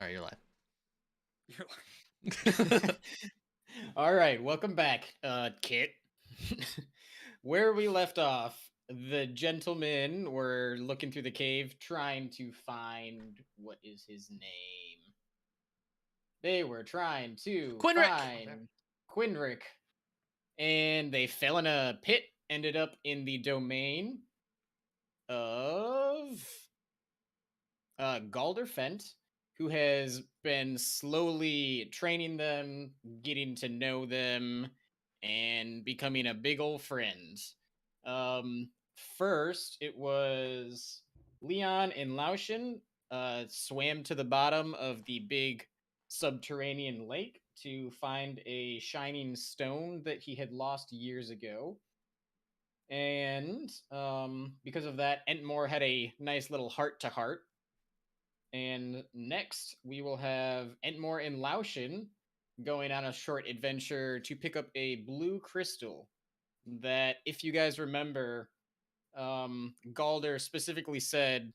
All right, you're live. You're like, all right, welcome back, Kit. Where we left off, the gentlemen were looking through the cave trying to find what is his name. They were trying to Quinrick. find Quinrick, and they fell in a pit, ended up in the domain of Galder Fendt, who has been slowly training them, getting to know them, and becoming a big old friend. Um, First, it was Leon and Laucian swam to the bottom of the big subterranean lake to find a shining stone that he had lost years ago. And because of that, Entmore had a nice little heart to heart. And next, we will have Entmore and Laucian going on a short adventure to pick up a blue crystal that, if you guys remember, Galder specifically said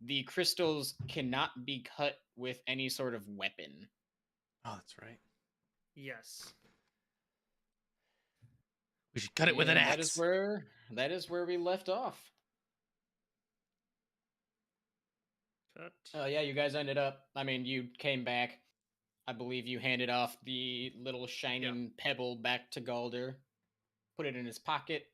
the crystals cannot be cut with any sort of weapon. Oh, that's right. Yes. We should cut it with an And axe. that is where we left off. Cut. Yeah, you guys ended up. I mean, you came back. I believe you handed off the little shining pebble back to Galder, put it in his pocket,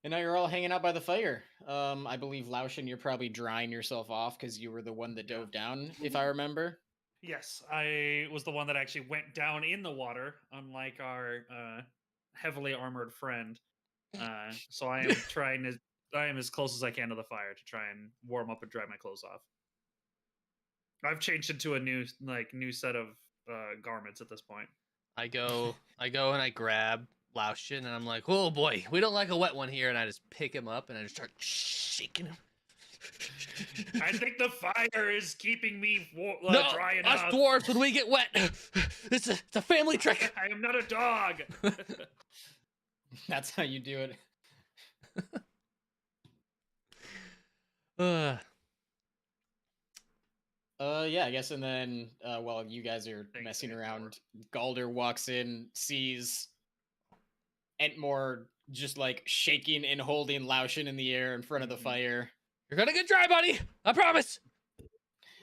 and now you're all hanging out by the fire. I believe Laucian, you're probably drying yourself off because you were the one that dove down, if I remember. Yes, I was the one that actually went down in the water, unlike our heavily armored friend. So I am as close as I can to the fire to try and warm up and dry my clothes off. I've changed into a new set of garments at this point. I go and I grab Laucian and I'm like, oh boy, we don't like a wet one here. And I just pick him up and I just start shaking him. I think the fire is keeping me No, dry us enough. dwarves, when we get wet, it's a family trick. I am not a dog. That's how you do it. Yeah, I guess, and then while you guys are messing around, Galder walks in, sees Entmore just like shaking and holding Laucian in the air in front of the fire. You're gonna get dry, buddy. I promise.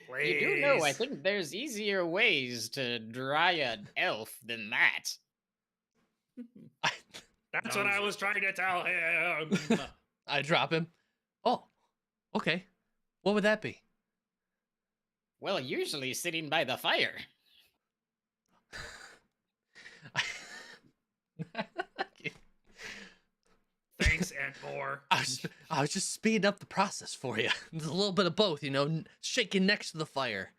Please. You do know, I think there's easier ways to dry an elf than that. That's what I was trying to tell him. I drop him. Oh, okay. What would that be? Well, usually sitting by the fire. Thanks, Entmore. I was just speeding up the process for you. There's a little bit of both, shaking next to the fire.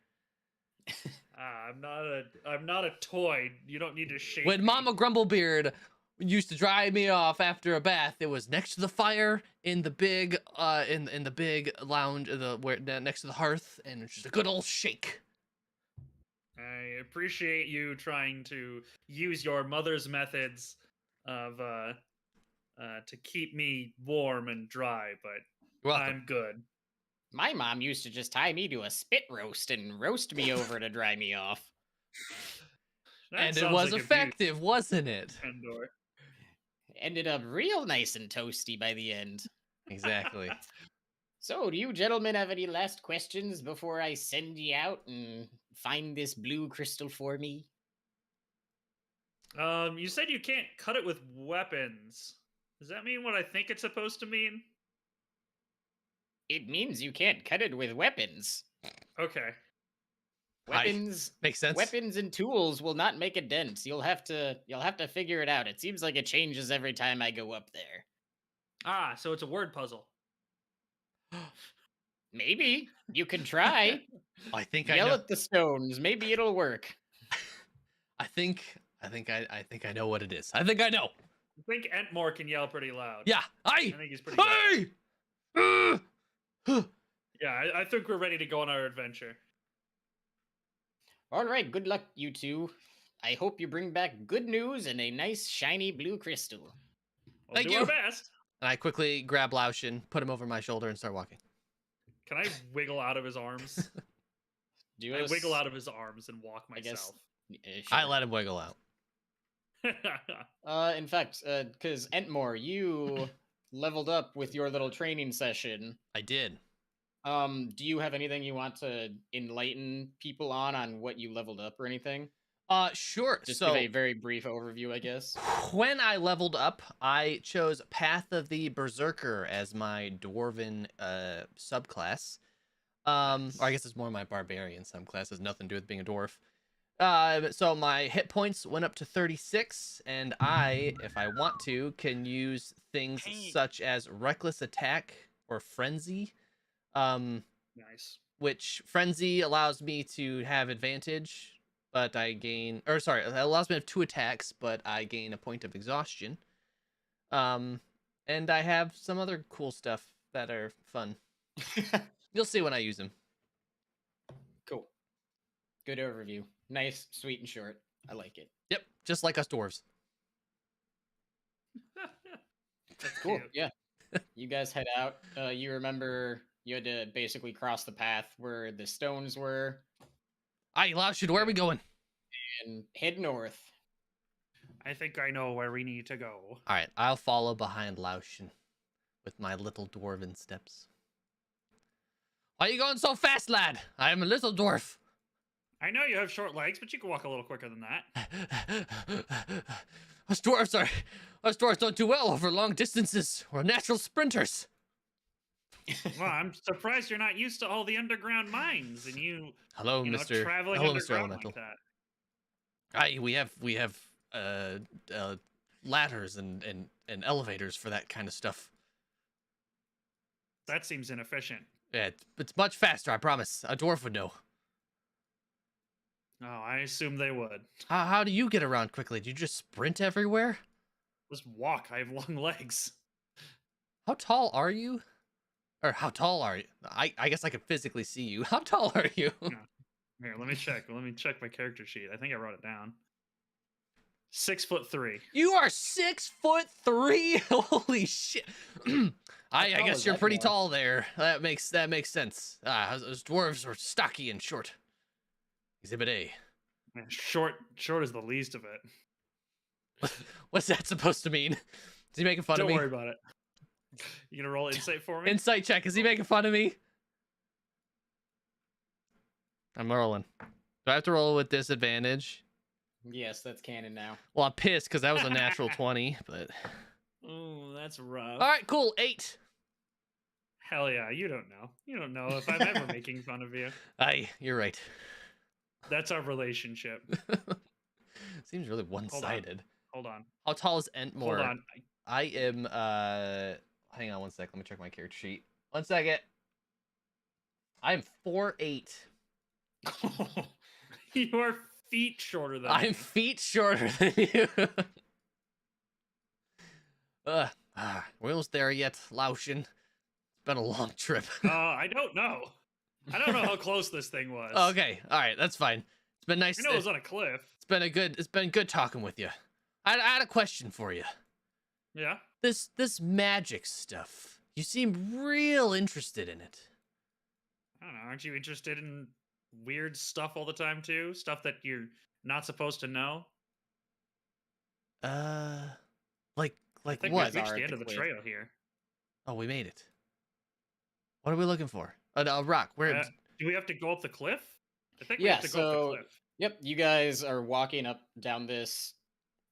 I'm not a toy. You don't need to shake When me. Mama Grumblebeard used to dry me off after a bath, it was next to the fire in the big in the big lounge, next to the hearth, and it's just a good old shake. I appreciate you trying to use your mother's methods of to keep me warm and dry, but You're welcome. I'm good. My mom used to just tie me to a spit roast and roast me over to dry me off. And it was effective, wasn't it? Endor. Ended up real nice and toasty by the end. Exactly. So, do you gentlemen have any last questions before I send you out and find this blue crystal for me? You said you can't cut it with weapons. Does that mean what I think it's supposed to mean? It means you can't cut it with weapons. Okay. Weapons makes sense. Weapons and tools will not make a dent. You'll have to figure it out. It seems like it changes every time I go up there. Ah, so it's a word puzzle. Maybe you can try. I think Yell I know. at the stones. Maybe it'll work. I think I know what it is. I think I know. I think Entmore can yell pretty loud. Yeah. I think he's pretty good. Hey! Yeah, I think we're ready to go on our adventure. All right, good luck, you two. I hope you bring back good news and a nice shiny blue crystal. We'll Thank do you. our best. And I quickly grab Laucian, put him over my shoulder, and start walking. Can I wiggle out of his arms? Do I us, wiggle out of his arms and walk I guess. myself. I let him wiggle out. In fact, because Entmore, you leveled up with your little training session. I did. Do you have anything you want to enlighten people on what you leveled up or anything? Sure. Just So give a very brief overview, I guess. when I leveled up, I chose Path of the Berserker as my dwarven subclass. Or I guess it's more my barbarian subclass. Has nothing to do with being a dwarf. So my hit points went up to 36, and I, if I want to, can use things such as reckless attack or frenzy. Nice. Which frenzy allows me to have advantage, but I gain, or sorry, it allows me to have 2 attacks, but I gain a point of exhaustion. And I have some other cool stuff that are fun. You'll see when I use them. Cool. Good overview. Nice, sweet, and short. I like it. Yep, just like us dwarves. That's Cool. cute. Yeah. You guys head out. You remember you had to basically cross the path where the stones were Aye, Laucian, where are we going? and head north. I think I know where we need to go. All right, I'll follow behind Laucian with my little dwarven steps. Why are you going so fast, lad? I am a little dwarf. I know you have short legs, but you can walk a little quicker than that. Us dwarves don't do well over long distances. We're natural sprinters. Well, I'm surprised you're not used to all the underground mines and Hello, you know, Mr. traveling Hello, Mr. underground Elemental. like that. Aye, we have ladders and elevators for that kind of stuff. That seems inefficient. Yeah, it's much faster, I promise. A dwarf would know. Oh, I assume they would. How do you get around quickly? Do you just sprint everywhere? Just walk. I have long legs. How tall are you? Or how tall are you? I guess I can physically see you. How tall are you? Here, let me check. Let me check my character sheet. I think I wrote it down. 6'3". You are 6'3". Holy shit! I tall guess is you're that pretty dwarf? tall there. That makes sense. Those dwarves are stocky and short. Exhibit A. Man, short is the least of it. What's that supposed to mean? Is he making fun Don't of me? worry about it. You gonna roll insight for me? Insight check. Is he making fun of me? I'm rolling. Do I have to roll with disadvantage? Yes, that's canon now. Well, I'm pissed because that was a natural 20, but... Oh, that's rough. All right, cool. 8. Hell yeah, you don't know. You don't know if I'm ever making fun of you. Aye, you're right. That's our relationship. Seems really one-sided. Hold on. How tall is Entmore? Hold on. I am, hang on one sec. Let me check my character sheet. 1 second. I'm 4'8". You are feet shorter than I'm me. feet shorter than you. We're almost there yet, Laucian. It's been a long trip. I don't know. I don't know how close this thing was. Okay, all right, that's fine. It's been nice. I know it was on a cliff. It's been good talking with you. I had a question for you. Yeah. This magic stuff. You seem real interested in it. I don't know. Aren't you interested in weird stuff all the time too? Stuff that you're not supposed to know? Like I think what? we reached are the at end the of the cliff. trail here. Oh, we made it. What are we looking for? A rock. Where? Do we have to go up the cliff? I think we Yeah, have to go up so- the cliff. Yep, you guys are walking up down this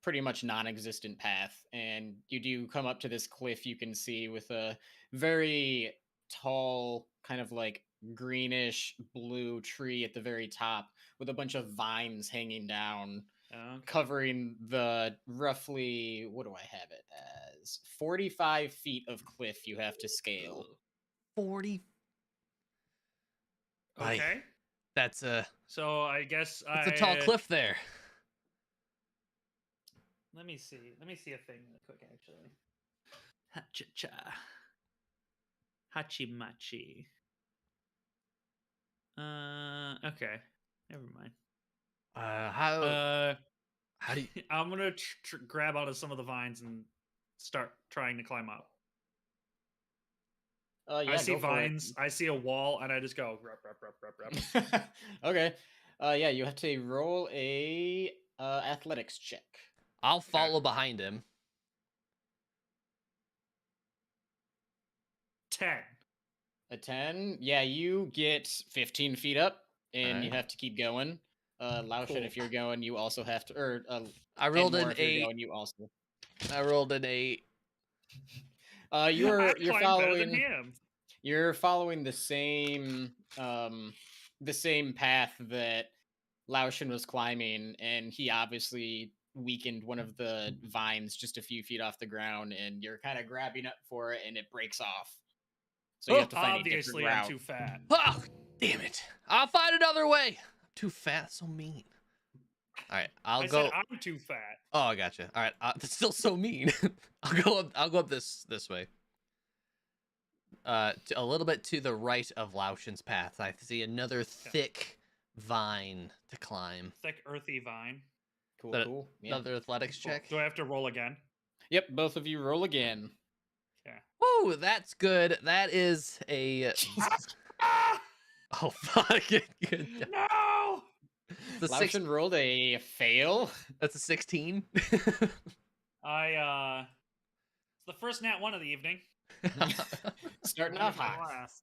pretty much non-existent path, and you do come up to this cliff you can see with a very tall, kind of like greenish blue tree at the very top with a bunch of vines hanging down, covering the roughly, what do I have it as? 45 feet of cliff you have to scale. 40. Aye. Okay. That's a So I guess it's a tall cliff there. Let me see a thing real quick, actually. Ha-cha-cha. Hachi-machi. Okay. Never mind. How do you? I'm gonna grab out of some of the vines and start trying to climb up. Yeah, I see go for it. vines. I see a wall, and I just go rup rup rup rup rup. Okay. Yeah, you have to roll a athletics check. I'll follow behind him. 10. A 10. Yeah, you get 15 feet up, and you Alright. have to keep going. Laucian, Cool. if you're going, you also have to. Or I rolled Entmore, an if you're 8. going, you also. I rolled an 8. I You're climb better than following. him. You're following the same path that Laucian was climbing, and he obviously weakened one of the vines just a few feet off the ground, and you're kind of grabbing up for it, and it breaks off. So you Oh, have to find a different Obviously, I'm route. too fat. Oh, damn it. I'll find another way. I'm too fat, so mean. All right, I'll I go. said I'm too fat. Oh, I gotcha. All right, that's still so mean. I'll go up this way. A little bit to the right of Laucian's path. I see another thick vine to climb. Thick, earthy vine. Cool, That- cool. Yeah. Another athletics check. Do I have to roll again? Yep, both of you roll again. Yeah. Woo, that's good. That is a. Oh fuck! Good job. No! The six. Laucian rolled a fail. That's a 16. It's the first nat 1 of the evening. Starting Maybe off the hot. last.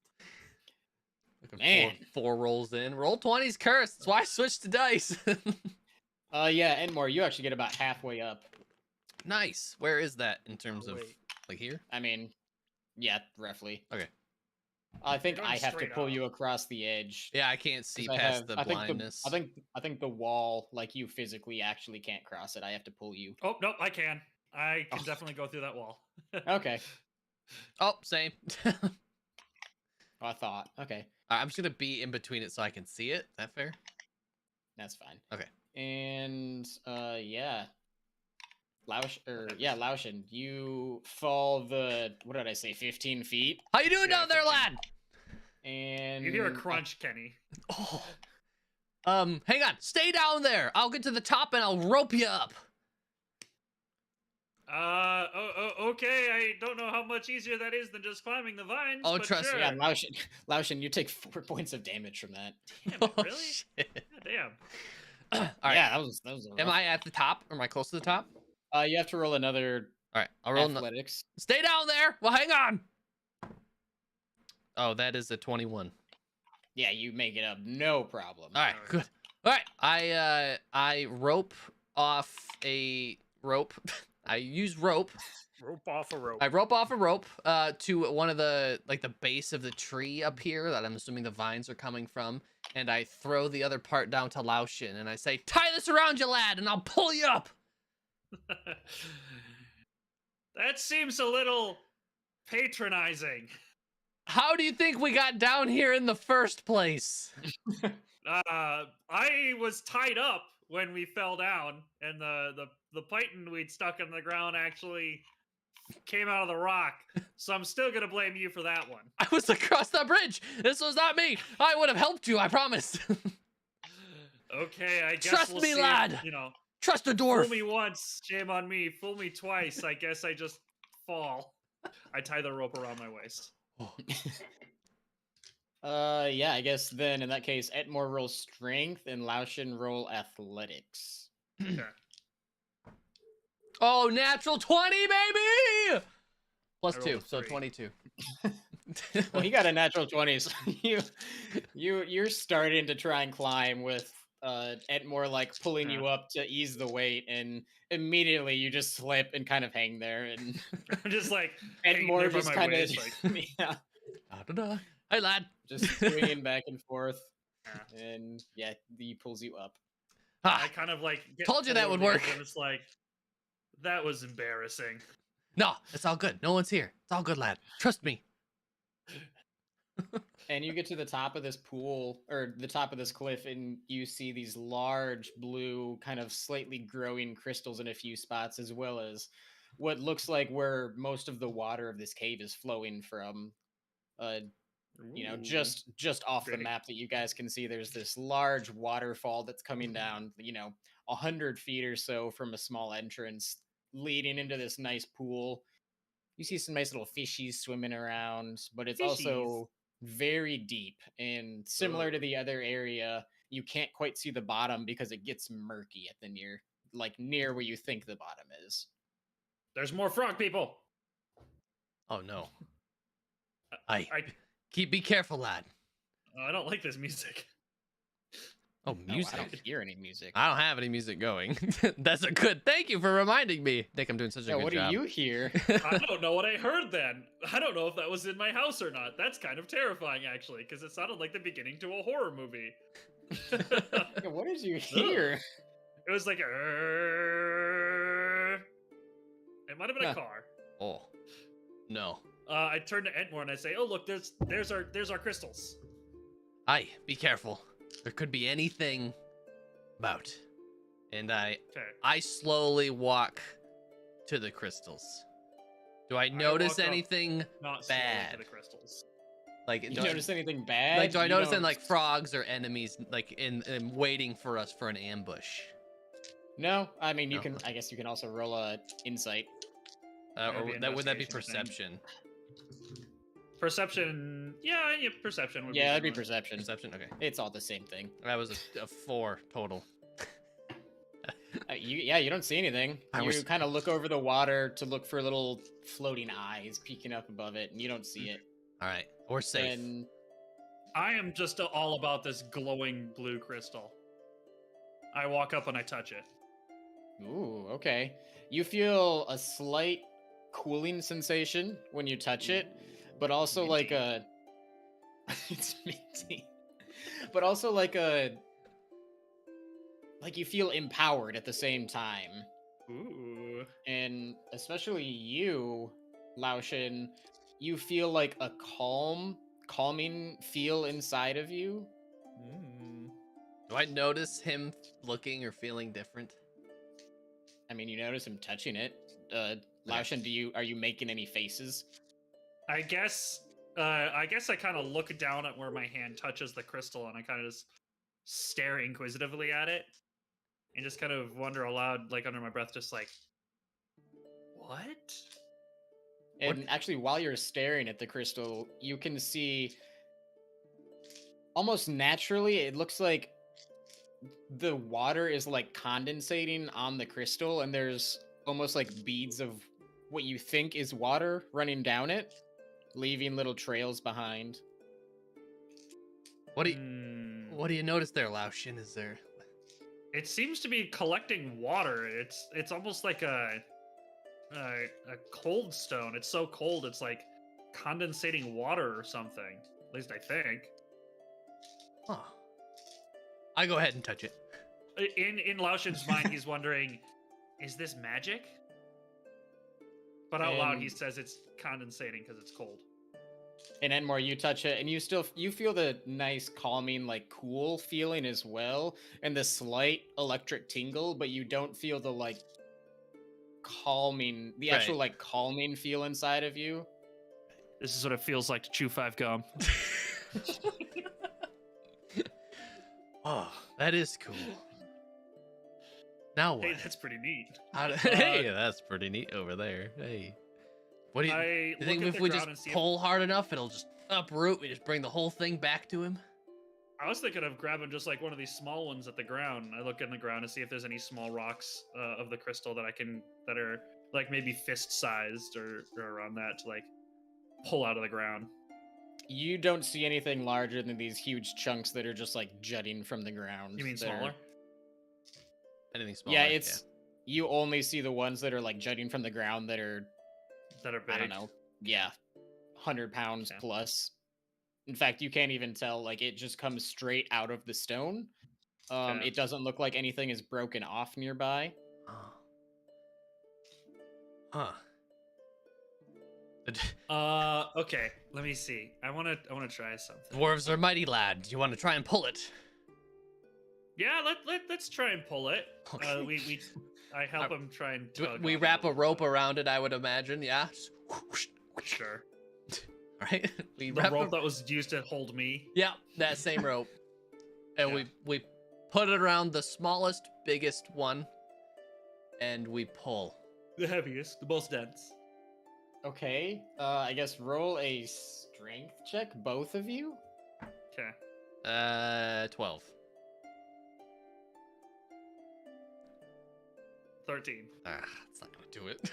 Man. Four rolls in. Roll 20's cursed. That's why I switched to dice. Yeah, Entmore, you actually get about halfway up. Nice. Where is that in terms of wait. like here? I mean, yeah, roughly. Okay. I think You're I going have to straight pull up. you across the edge. Yeah, I can't see 'cause past the I think blindness. I think the wall, like you physically actually can't cross it. I have to pull you. Oh, nope, I can. I can Oh. definitely go through that wall. Okay. Oh, same. I thought. Okay, I'm just gonna be in between it so I can see it. Is that fair? that's fine. Okay. And yeah. Laucian, you fall what did I say, 15 feet? How you doing Yeah, down there, 15. lad? And You hear a crunch, Kenny. Oh. Hang on. Stay down there. I'll get to the top and I'll rope you up. Okay. I don't know how much easier that is than just climbing the vines. Oh, but trust me. sure. Yeah, Laucian, you take 4 points of damage from that. Damn it, Oh, really? shit. God damn. All right. Yeah, that was a Am rough I at the top? Or am I close to the top? You have to roll another All right. I'll roll. athletics. Stay down there. Well, hang on. Oh, that is a 21. Yeah, you make it up, no problem. All right, Alright. good. All right, I rope off a rope. I use rope. Rope off a rope. I rope off a rope to one of the the base of the tree up here that I'm assuming the vines are coming from, and I throw the other part down to Laucian, and I say, "Tie this around you, lad, and I'll pull you up." That seems a little patronizing. How do you think we got down here in the first place? I was tied up when we fell down, and the python we'd stuck in the ground actually came out of the rock. So I'm still gonna blame you for that one. I was across the bridge. This was not me. I would have helped you. I promise. Okay, I guess Trust we'll me, see if, lad. Trust a dwarf. fool me once, shame on me. Fool me twice, I guess I just fall. I tie the rope around my waist. Yeah, I guess then in that case, Entmore roll strength and Laucian roll athletics. Okay. Oh, natural 20, baby! Plus I 2, rolled a so 3. 22. Well, he got a natural 20, so you're starting to try and climb with Entmore like pulling you up to ease the weight, and immediately you just slip and kind of hang there, and I'm just like hanging Entmore there by just my kind of waist, like, yeah, Da-da-da. Hey, lad. just swinging back and forth, Yeah. and yeah, he pulls you up. Ah, I kind of like get Told you that would forward, work. And it's like that was embarrassing. no, it's all good. No one's here. It's all good, lad. Trust me. And you get to the top of this pool, or the top of this cliff, and you see these large blue, kind of slightly growing crystals in a few spots, as well as what looks like where most of the water of this cave is flowing from. Ooh. Just off the Pretty. map that you guys can see, there's this large waterfall that's coming down, 100 feet or so from a small entrance, leading into this nice pool. You see some nice little fishies swimming around, but it's Fishies. also very deep. And similar to Ugh. the other area, you can't quite see the bottom because it gets murky at the near where you think the bottom is. There's more frog people. Oh no. I Be careful, lad. I don't like this music. Oh, Oh, music. I don't hear any music. I don't have any music going. That's a good. Thank you for reminding me. Nick, I'm doing such a Yeah, good what job. do you hear? I don't know what I heard then. I don't know if that was in my house or not. That's kind of terrifying, actually, because it sounded like the beginning to a horror movie. Yeah, what did you hear? It was like a... It might have been a car. Oh, no. I turn to Entmore and I say, "Oh, look, there's our crystals." Aye, be careful. There could be anything about. And Okay. I slowly walk to the crystals. Do I notice walk up, anything Not slowly bad? to the crystals. Like, You do I, notice anything bad? like, do I You notice any don't- like frogs or enemies like in waiting for us for an ambush? No, I mean you No? can. I guess you can also roll a insight. Or Maybe would that be investigation, I think. perception? Perception. Yeah, perception would Yeah, that'd be similar. perception. Perception. Okay, It's all the same thing. that was a 4 total. You don't see anything. I You was- kind of look over the water to look for little floating eyes peeking up above it, and you don't see it. All right, we're safe. And I am just all about this glowing blue crystal. I walk up and I touch it. ooh, okay. You feel a slight cooling sensation when you touch it, but also like a it's minty. But also like you feel empowered at the same time. Ooh. And especially you, Laucian, you feel like a calming feel inside of you. Mm. Do I notice him looking or feeling different? I mean, you notice him touching it. Laucian, are you making any faces? I guess I kind of look down at where my hand touches the crystal and I kind of just stare inquisitively at it and just kind of wonder aloud, like under my breath, just like, what? And actually, while you're staring at the crystal, you can see almost naturally, it looks like the water is like condensating on the crystal, and there's almost like beads of what you think is water running down it, leaving little trails behind. What do you Hmm. What do you notice there, Laucian? Is there? It seems to be collecting water. It's almost like a cold stone. It's so cold, it's like condensating water or something. At least I think. Huh. I go ahead and touch it. In Laucian's mind, he's wondering, is this magic? But out loud, he And- says it's condensating because it's cold. And Enmore, you touch it, and you feel the nice, calming, like cool feeling as well, and the slight electric tingle, but you don't feel the like calming, the actual Right. like calming feel inside of you. This is what it feels like to chew 5 gum. Oh, that is cool. Now what? Hey, that's pretty neat. Hey, that's pretty neat over there. Hey, what do you, I you look think at if the we ground just and see if- pull hard enough, it'll just uproot? We just bring the whole thing back to him. I was thinking of grabbing just like one of these small ones at the ground. I look in the ground to see if there's any small rocks of the crystal that are like maybe fist sized or around that to like pull out of the ground. You don't see anything larger than these huge chunks that are just like jutting from the ground. You mean that are- smaller? Anything smaller? Yeah, it's you only see the ones that are like jutting from the ground that are That are big. I don't know. Yeah, 100 pounds Okay. plus. In fact, you can't even tell. Like it just comes straight out of the stone. Okay. It doesn't look like anything is broken off nearby. Oh. Huh. The Okay. Let me see. I wanna try something. dwarves are mighty, lad. Do you want to try and pull it? Yeah, let's try and pull it. Okay. I help him try and tug We on wrap it a rope around it, I would imagine. Yeah. Just whoosh, whoosh. Sure. Right. We The wrap rope that was used to hold me. Yeah, that same rope. And Yeah. we put it around the smallest, biggest one, and we pull. The heaviest, the most dense. Okay. I guess roll a strength check, both of you. Okay. 12. 13. It's not gonna do it.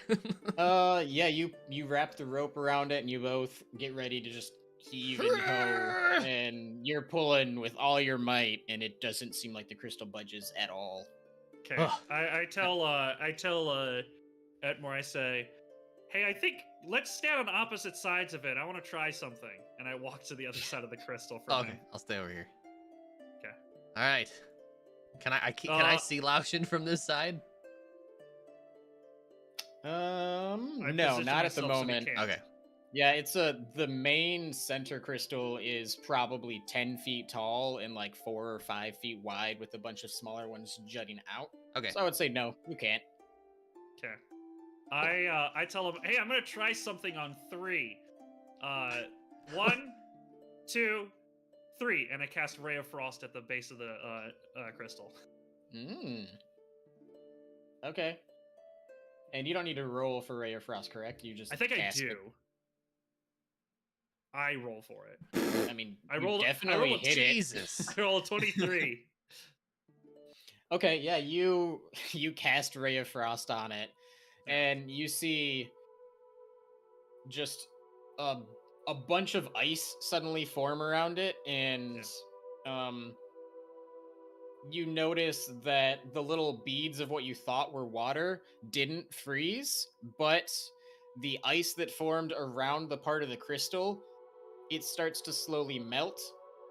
Yeah, you wrap the rope around it and you both get ready to just heave and hoe, and you're pulling with all your might, and it doesn't seem like the crystal budges at all. Okay. Ugh. I tell Entmore, I say, hey, I think let's stand on opposite sides of it. I want to try something. And I walk to the other side of the crystal for Okay, him. I'll stay over here. Okay. All right. Can I see Laucian from this side? No, position not at the myself so we moment. can't. Okay. Yeah, the main center crystal is probably 10 feet tall and like 4 or 5 feet wide, with a bunch of smaller ones jutting out. Okay. So I would say no, you can't. Okay. I tell him, hey, I'm gonna try something on 3. 1, 2, 3, and I cast Ray of Frost at the base of the crystal. Okay. And you don't need to roll for Ray of Frost, correct? You just I think I cast do. it. I roll for it. I mean, I you rolled definitely a hit it. Jesus. I roll a 23. Okay, yeah, you cast Ray of Frost on it, and you see just a bunch of ice suddenly form around it, and you notice that the little beads of what you thought were water didn't freeze, but the ice that formed around the part of the crystal, it starts to slowly melt.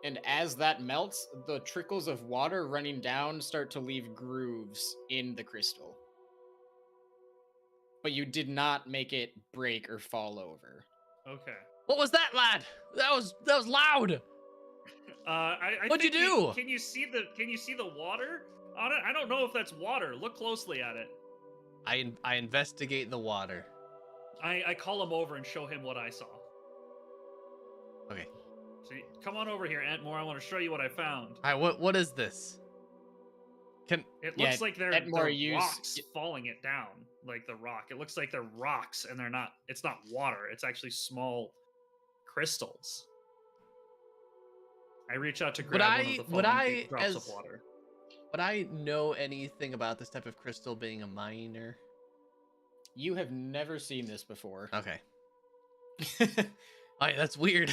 And as that melts, the trickles of water running down start to leave grooves in the crystal. But you did not make it break or fall over. Okay. What was that, lad? That was loud. What'd you do? Can you see the water on it? I don't know if that's water. Look closely at it. I investigate the water. I call him over and show him what I saw. Okay. So come on over here, Entmore. I want to show you what I found. All right. What is this? It looks like they're Entmore rocks falling it down, like the rock. It looks like they're rocks, and they're not. It's not water. It's actually small crystals. I reach out to grab one of the falling drops of water. Would I know anything about this type of crystal being a miner? You have never seen this before. Okay. All right, that's weird.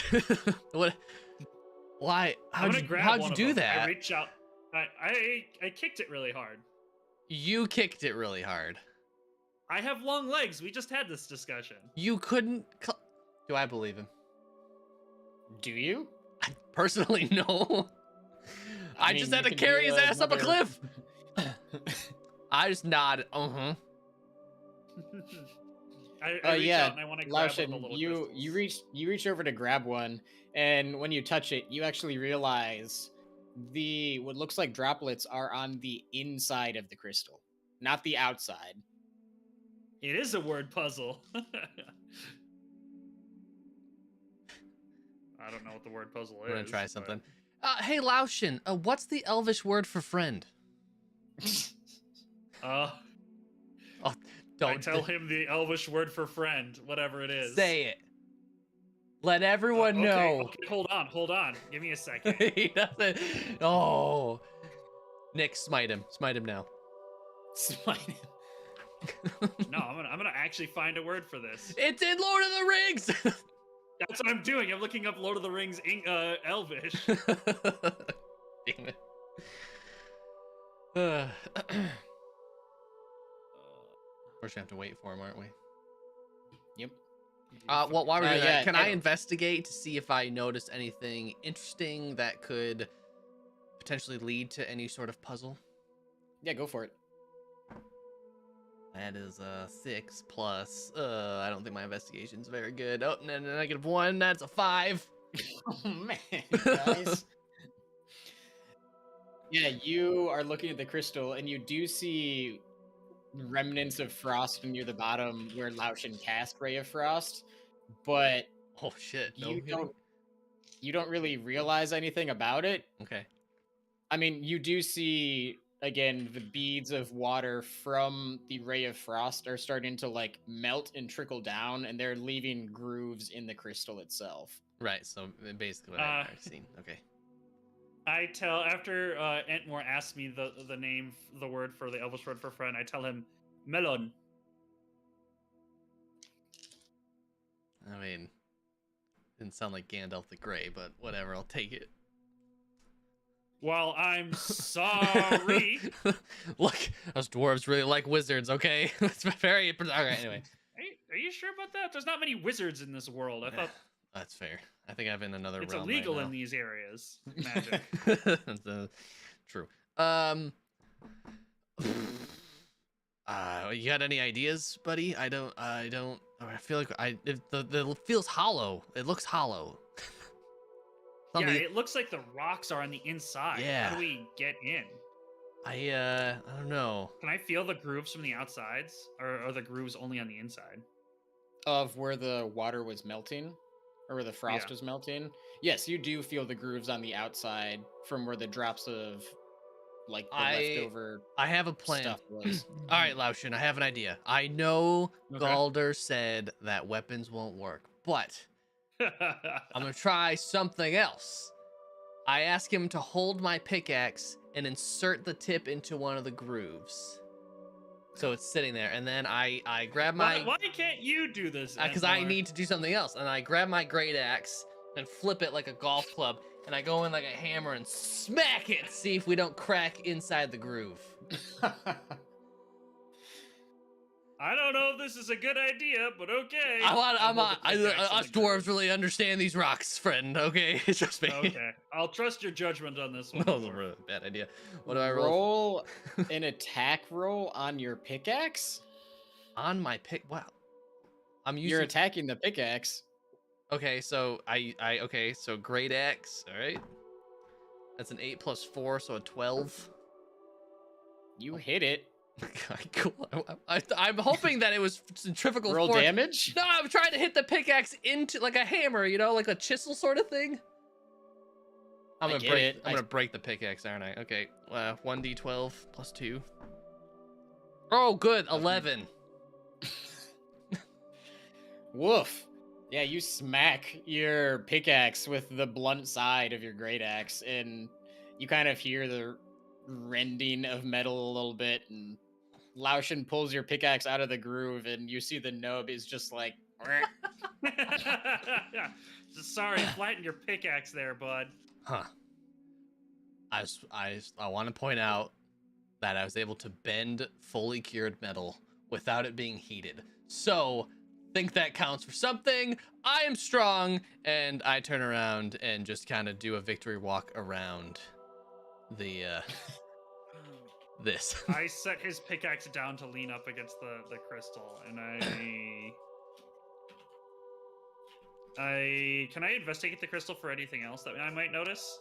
What? Why? How'd you do that? I reach out. I kicked it really hard. You kicked it really hard. I have long legs. We just had this discussion. You couldn't. Do I believe him? Do you? I personally no. I mean, just had to you can carry do his ass up a another- cliff. I just nodded. I reach out and I want to grab one of the Laucian, little you crystals. reach over to grab one, and when you touch it, you actually realize what looks like droplets are on the inside of the crystal, not the outside. It is a word puzzle. I don't know what the word puzzle is. We're gonna try something. Hey, Laucian, what's the Elvish word for friend? I Don't tell him the Elvish word for friend, whatever it is. say it. Let everyone Okay, know. Okay, hold on. Give me a second. He doesn't. Oh, Nick, smite him now. Smite him. No, I'm gonna actually find a word for this. It's in Lord of the Rings. That's what I'm doing. I'm looking up Lord of the Rings Elvish. Damn it. We're just gonna have to wait for him, aren't we? Yep. Well, while we're doing that, yeah, can I investigate to see if I notice anything interesting that could potentially lead to any sort of puzzle? Yeah, go for it. That is 6 plus. I don't think my investigation's very good. Oh, no, -1. That's a 5. Oh man, guys. Yeah, you are looking at the crystal, and you do see remnants of frost near the bottom where Laucian cast Ray of Frost, but Oh shit! No you kidding? don't really realize anything about it. Okay. I mean, you do see again, the beads of water from the ray of frost are starting to like melt and trickle down, and they're leaving grooves in the crystal itself. Right. So basically, what I've already seen. Okay. I tell after Entmore asks me the name, the word for the Elvish word for friend. I tell him melon. I mean, didn't sound like Gandalf the Grey, but whatever. I'll take it. Well, I'm sorry. Look, us dwarves really like wizards. Okay, it's very. Okay, anyway. Are you sure about that? There's not many wizards in this world. I thought That's fair. I think I'm in another it's realm illegal right in now. these areas. Magic. That's, true. You got any ideas, buddy? I don't. I feel like the feels hollow. It looks hollow. Yeah, it looks like the rocks are on the inside. Yeah. How do we get in? I don't know. Can I feel the grooves from the outsides, or are the grooves only on the inside? Of where the water was melting, or where the frost was melting. Yes, you do feel the grooves on the outside from where the drops of like the leftover I have a plan. stuff was. All right, Laucian, I have an idea. I know Okay. Galder said that weapons won't work, but I'm gonna try something else. I ask him to hold my pickaxe and insert the tip into one of the grooves. So it's sitting there, and then I grab my... Why can't you do this? Because I need to do something else, and I grab my great axe and flip it like a golf club, and I go in like a hammer and smack it, see if we don't crack inside the groove. I don't know if this is a good idea, but okay. Us dwarves really understand these rocks, friend. Okay, trust me. Okay, I'll trust your judgment on this one. That was a really bad idea. What do I roll? Roll an attack roll on your pickaxe. On my pick? Wow. I'm using. You're attacking the pickaxe. Okay, so okay, so great axe. All right. That's an 8 plus 4, so a 12. You hit it. Cool. I'm hoping that it was centrifugal Roll force. damage? No, I'm trying to hit the pickaxe into like a hammer, you know, like a chisel sort of thing. I'm gonna break the pickaxe, aren't I? Okay. 1d12 plus 2. Oh, good. 11. Woof. Yeah, you smack your pickaxe with the blunt side of your great axe, and you kind of hear the rending of metal a little bit, and Laucian pulls your pickaxe out of the groove, and you see the nub is just like... Sorry, flatten your pickaxe there, bud. Huh. I want to point out that I was able to bend fully cured metal without it being heated. So, think that counts for something. I am strong, and I turn around and just kind of do a victory walk around the this. I set his pickaxe down to lean up against the crystal, and can I investigate the crystal for anything else that I might notice?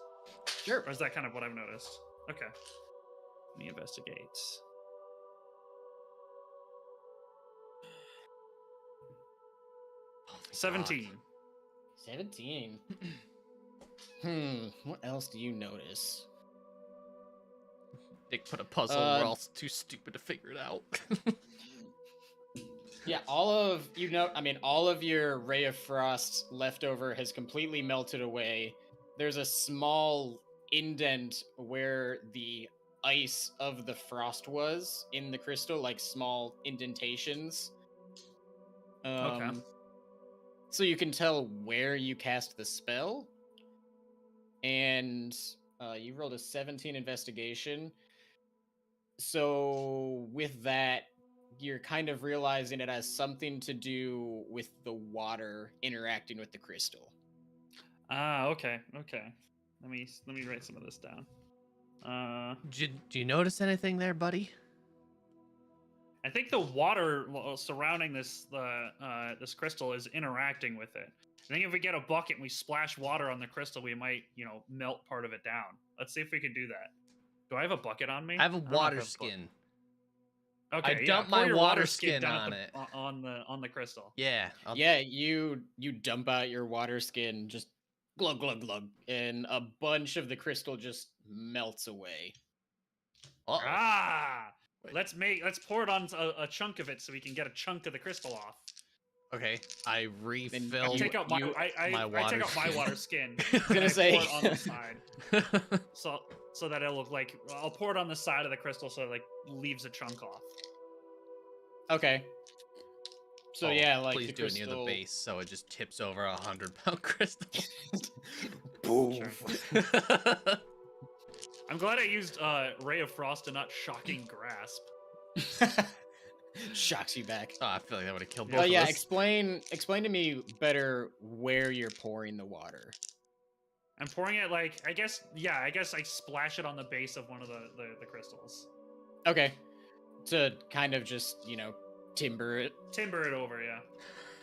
Sure. Or is that kind of what I've noticed? Okay. Let me investigate. Oh, 17. 17. What else do you notice? Dick put a puzzle. We're all too stupid to figure it out. Yeah, all of your Ray of Frost leftover has completely melted away. There's a small indent where the ice of the frost was in the crystal, like small indentations. Okay. So you can tell where you cast the spell. And you rolled a 17 investigation. So with that, you're kind of realizing it has something to do with the water interacting with the crystal. Ah, okay. Let me write some of this down. Do you notice anything there, buddy? I think the water surrounding this this crystal is interacting with it. I think if we get a bucket and we splash water on the crystal, we might, melt part of it down. Let's see if we can do that. Do I have a bucket on me? I have a don't know if water I have skin. Okay, I dump pour my your water skin down on it. on the crystal. Yeah. You dump out your water skin, just glug glug glug, and a bunch of the crystal just melts away. Uh-oh. Ah! Wait. Let's pour it on a chunk of it so we can get a chunk of the crystal off. Okay, I refill I take out my my I water take out my skin. water skin. I was and gonna I say. pour it on the side, so that it'll look like I'll pour it on the side of the crystal so it like leaves a chunk off. Okay. So Oh, yeah, like please the do it near crystal. the base so it just tips over 100-pound crystal. Boom. I'm glad I used Ray of Frost and not Shocking Grasp. Shocks you back. Oh, I feel like that would have killed Yeah. both Oh yeah, of us. explain to me better where you're pouring the water. I'm pouring it like I guess I splash it on the base of one of the crystals. Okay. To kind of just, timber it. Timber it over, yeah.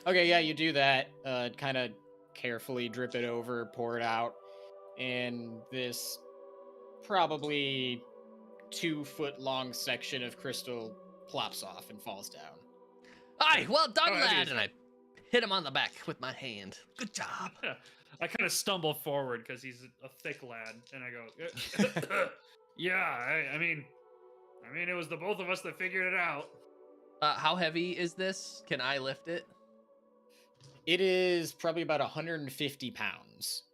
Okay, yeah, you do that. Kind of carefully drip it over, pour it out, and this probably 2-foot long section of crystal plops off and falls down. Aye, well done, Oh, I think lad! it's And I hit him on the back with my hand. Good job. I kind of stumble forward because he's a thick lad, and I go, "Yeah, I mean, it was the both of us that figured it out." How heavy is this? Can I lift it? It is probably about 150 pounds.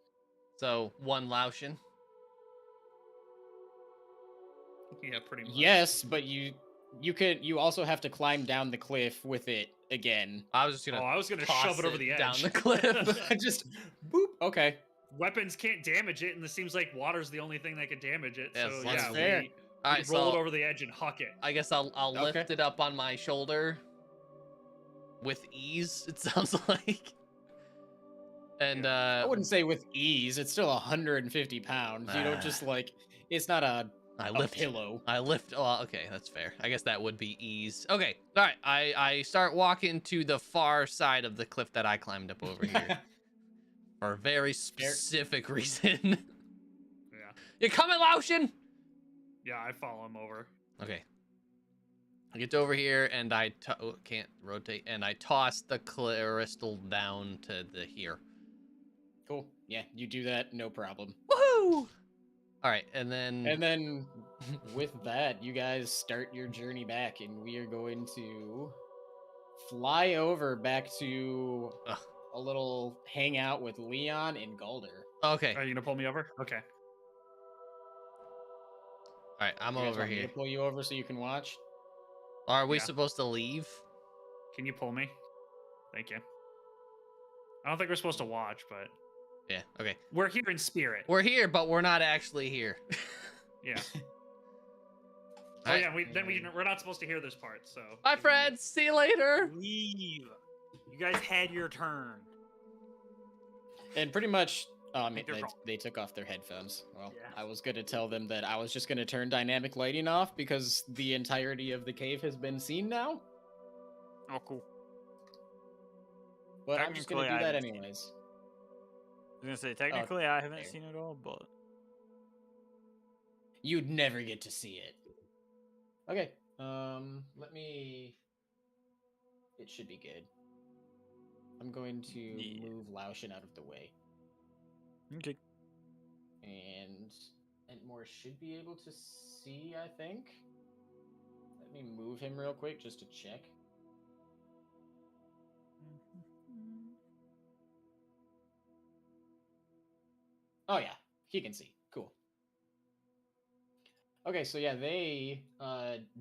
So 1 Laucian. Yeah, pretty much. Yes, but you also have to climb down the cliff with it again. I was just gonna. I was gonna toss shove it over the edge down the cliff. Just boop. Okay. Weapons can't damage it, and it seems like water's the only thing that can damage it. Yes, So that's yeah, fair. we All right, roll it so over the edge and huck it. I guess I'll Okay. lift it up on my shoulder with ease. It sounds like. And I wouldn't say with ease. It's still 150 pounds. You don't just it's not a pillow. I lift. Oh, okay, that's fair. I guess that would be ease. Okay, all right. I start walking to the far side of the cliff that I climbed up over here for a very specific reason. Yeah. You coming, Laucian? Yeah, I follow him over. Okay. I get over here and I can't rotate, and I toss the crystal down to the here. Cool. Yeah, you do that, no problem. Woohoo! All right, and then with that, you guys start your journey back, and we are going to fly over back to a little hangout with Leon and Galder. Okay. Are you gonna pull me over? Okay. All right, I'm You guys over want me here. to pull you over so you can watch? Are we Yeah. supposed to leave? Can you pull me? Thank you. I don't think we're supposed to watch, but Yeah. Okay. we're here in spirit. We're here, but we're not actually here. Yeah. All right. Yeah. We're not supposed to hear this part. So. Bye, friends. See you later. Leave. You guys had your turn. And pretty much, think they're wrong. they took off their headphones. Well, Yeah. I was going to tell them that I was just going to turn dynamic lighting off because the entirety of the cave has been seen now. Oh, cool. But I'm just going to do Technically, I that haven't seen it. anyways. I was gonna say technically I haven't fair. seen it all, but You'd never get to see it. Okay. Let me. It should be good. I'm going to Yeah. move Laucian out of the way, okay. and Entmore should be able to see. I think. Let me move him real quick just to check. Oh yeah, he can see. Cool. Okay, so yeah, they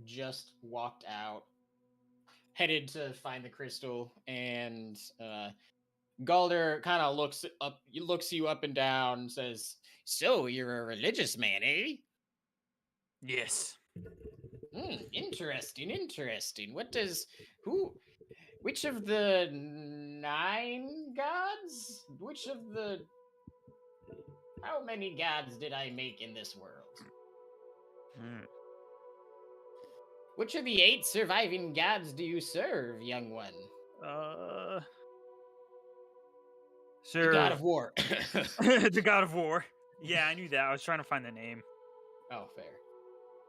just walked out, headed to find the crystal, and Galder kind of looks you up and down, and says, "So you're a religious man, eh? Yes. Interesting, interesting. Which of the 9 gods? How many gods did I make in this world? Which of the 8 surviving gods do you serve, young one? Sir, The god of war. the God of War. Yeah, I knew that. I was trying to find the name Oh, fair.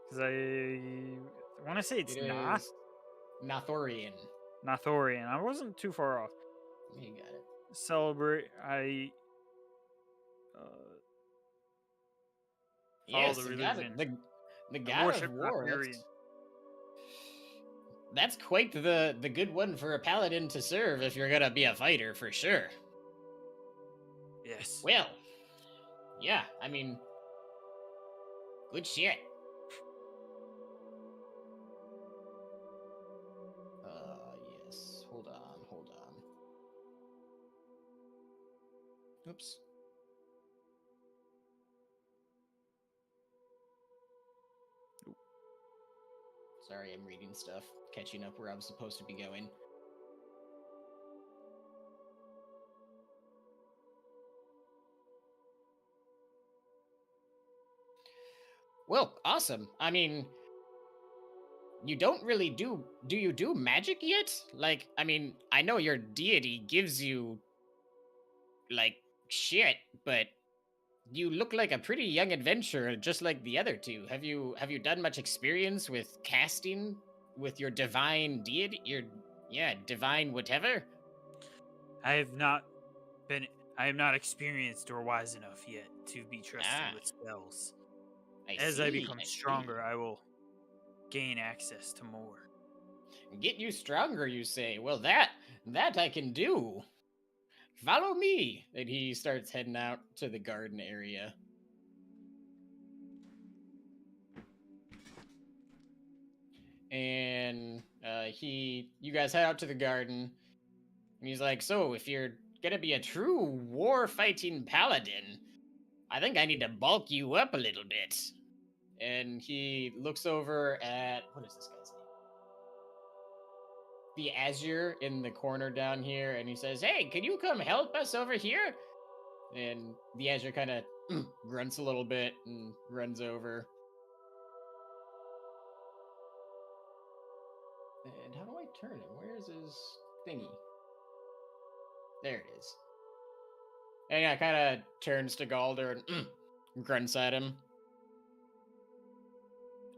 because I want to say it's It not is Nathorian. Nathorian. I wasn't too far off. You got it. Celebrate. I follow Yes, the the god, religion. The I god of worship not war. fury. That's quite the good one for a paladin to serve if you're gonna be a fighter for sure. Yes. Well, yeah, I mean, good shit. Yes. Hold on, hold on. Oops. Sorry, I'm reading stuff, catching up where I was supposed to be going. Well, awesome. I mean, you don't really do you do magic yet? Like, I mean, I know your deity gives you like shit, but you look like a pretty young adventurer just like the other two. Have you done much experience with casting with your divine deity? Your divine whatever? I have not been. I am not experienced or wise enough yet to be trusted Ah, with spells. I As see. I become I see. stronger, I will gain access to more. Get you stronger, you say? Well, that I can do. Follow me. And he starts heading out to the garden area. And you guys head out to the garden, and he's like, "So, if you're gonna be a true war-fighting paladin, I think I need to bulk you up a little bit." And he looks over at what is this guy's name? The Azure in the corner down here, and he says, "Hey, can you come help us over here?" And the Azure kind of grunts a little bit and runs over. And how do I turn him? Where's his thingy? There it is. And yeah, kind of turns to Galder and grunts at him.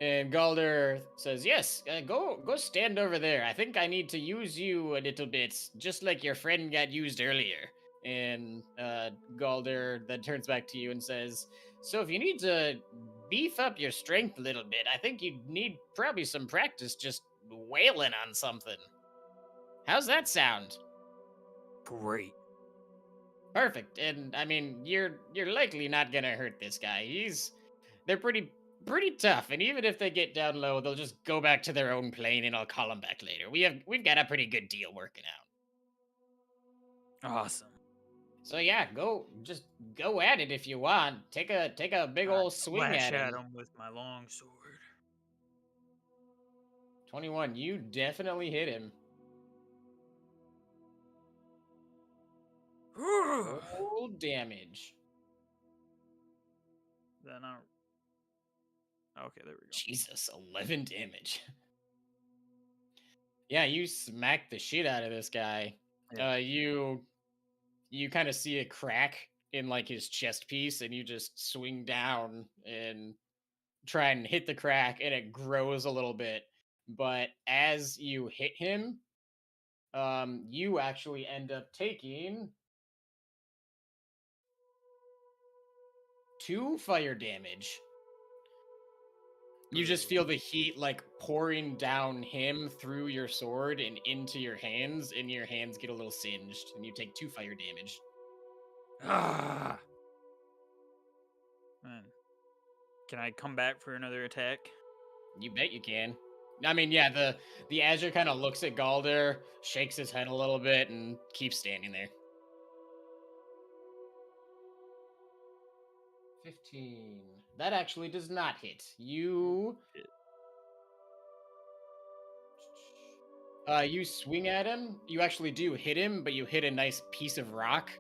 And Galder says, "Yes, go stand over there. I think I need to use you a little bit, just like your friend got used earlier." And Galder then turns back to you and says, "So if you need to beef up your strength a little bit, I think you need probably some practice just wailing on something. How's that sound?" Great. Perfect. And I mean, you're likely not gonna hurt this guy. They're pretty tough, and even if they get down low, they'll just go back to their own plane, and I'll call them back later. We've got a pretty good deal working out. Awesome. So yeah, just go at it if you want. Take a big I old swing slash at at him. him with my long sword. 21. You definitely hit him. Roll damage. Then I. Okay, there we go. Jesus, 11 damage. Yeah, you smack the shit out of this guy. Yeah. You kind of see a crack in like his chest piece, and you just swing down and try and hit the crack, and it grows a little bit. But as you hit him, you actually end up taking 2 fire damage. You just feel the heat like pouring down him through your sword and into your hands, and your hands get a little singed, and you take 2 fire damage. Ah. Man. Can I come back for another attack? You bet you can. I mean, yeah, the Azure kind of looks at Galder, shakes his head a little bit, and keeps standing there. 15. That actually does not hit. You swing at him. You actually do hit him, but you hit a nice piece of rock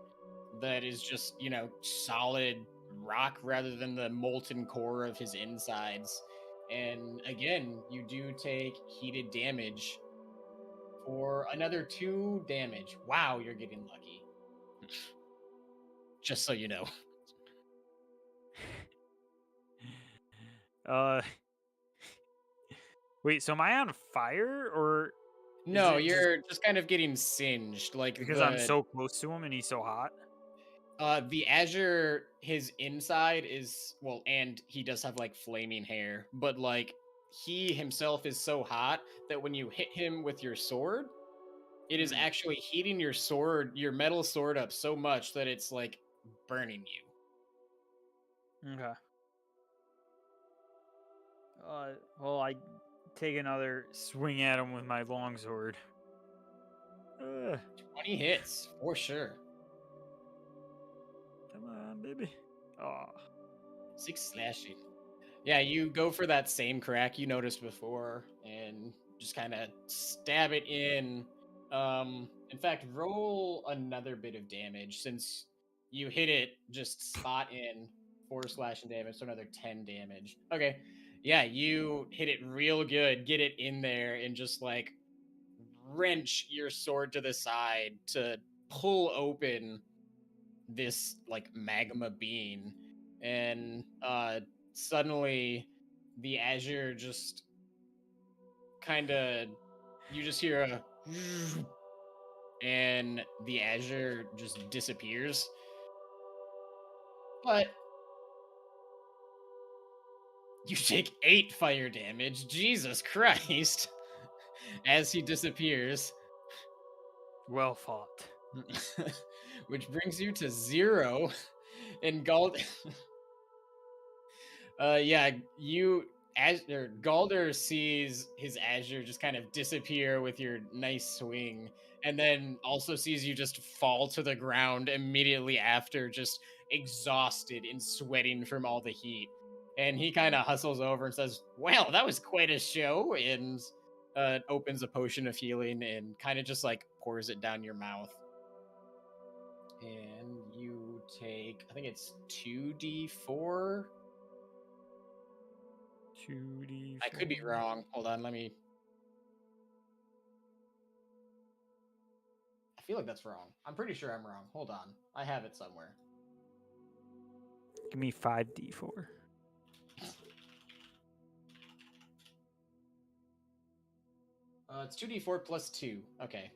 that is just, solid rock rather than the molten core of his insides. And again, you do take heated damage for another 2 damage. Wow, you're getting lucky. Just so you know. Wait, so am I on fire or No, it just you're just kind of getting singed. Like because I'm so close to him and he's so hot? The Azure, his inside is well, and he does have like flaming hair, but like he himself is so hot that when you hit him with your sword, it is actually heating your sword, your metal sword up so much that it's like burning you. Okay. Well, I take another swing at him with my longsword. 20 hits for sure. Come on, baby. Oh. 6 slashing. Yeah, you go for that same crack you noticed before and just kind of stab it in. In fact, roll another bit of damage since you hit it just spot in 4 slashing damage, so another 10 damage. Okay. Yeah, you hit it real good, get it in there and just like wrench your sword to the side to pull open this like magma being and suddenly the azure just kind of you just hear a and the azure just disappears, but you take 8 fire damage, Jesus Christ, as he disappears. Well fought. Which brings you to 0 and Gald. Yeah, you as or Galder sees his Azure just kind of disappear with your nice swing, and then also sees you just fall to the ground immediately after, just exhausted and sweating from all the heat. And he kind of hustles over and says, "Well, that was quite a show," and opens a potion of healing and kind of just like pours it down your mouth. And you take, I think it's 2d4. 2d4. I could be wrong. Hold on, let me. I feel like that's wrong. I'm pretty sure I'm wrong. Hold on. I have it somewhere. Give me 5d4. It's 2d4 plus 2. Okay.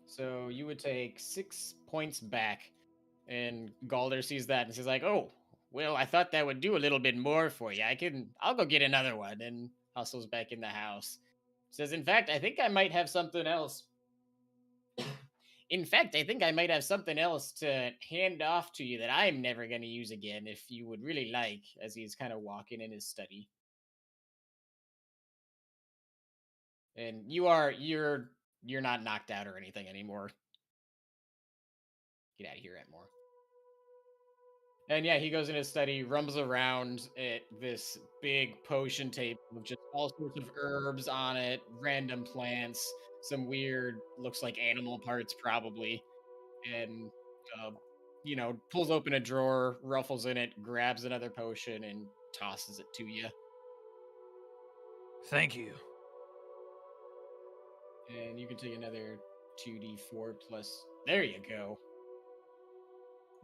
So you would take 6 points back. And Galder sees that and says like, "Oh, well, I thought that would do a little bit more for you. I'll go get another one." And hustles back in the house. Says, "In fact, I think I might have something else. In fact, I think I might have something else to hand off to you that I'm never going to use again if you would really like," as he's kind of walking in his study. And you're not knocked out or anything anymore. Get out of here, Entmore. And yeah, he goes in his study, rumbles around at this big potion table with just all sorts of herbs on it, random plants, some weird, looks like animal parts probably, and uh, pulls open a drawer, ruffles in it, grabs another potion, and tosses it to you. Thank you. And you can take another 2d4 plus. There you go.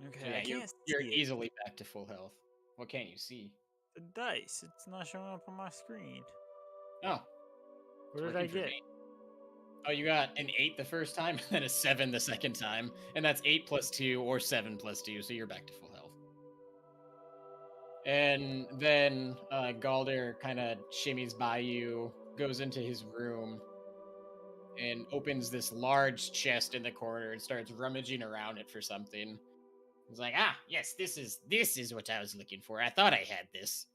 Okay, So yeah, I can't you're see it. easily back to full health. What can't you see? The dice. It's not showing up on my screen. Oh, What did working I for get? me. Oh, you got an 8 the first time, and a 7 the second time. And that's 8 plus 2 or 7 plus 2, so you're back to full health. And then Galder kind of shimmies by you, goes into his room, and opens this large chest in the corner and starts rummaging around it for something. He's like, "Ah, yes, this is what I was looking for. I thought I had this."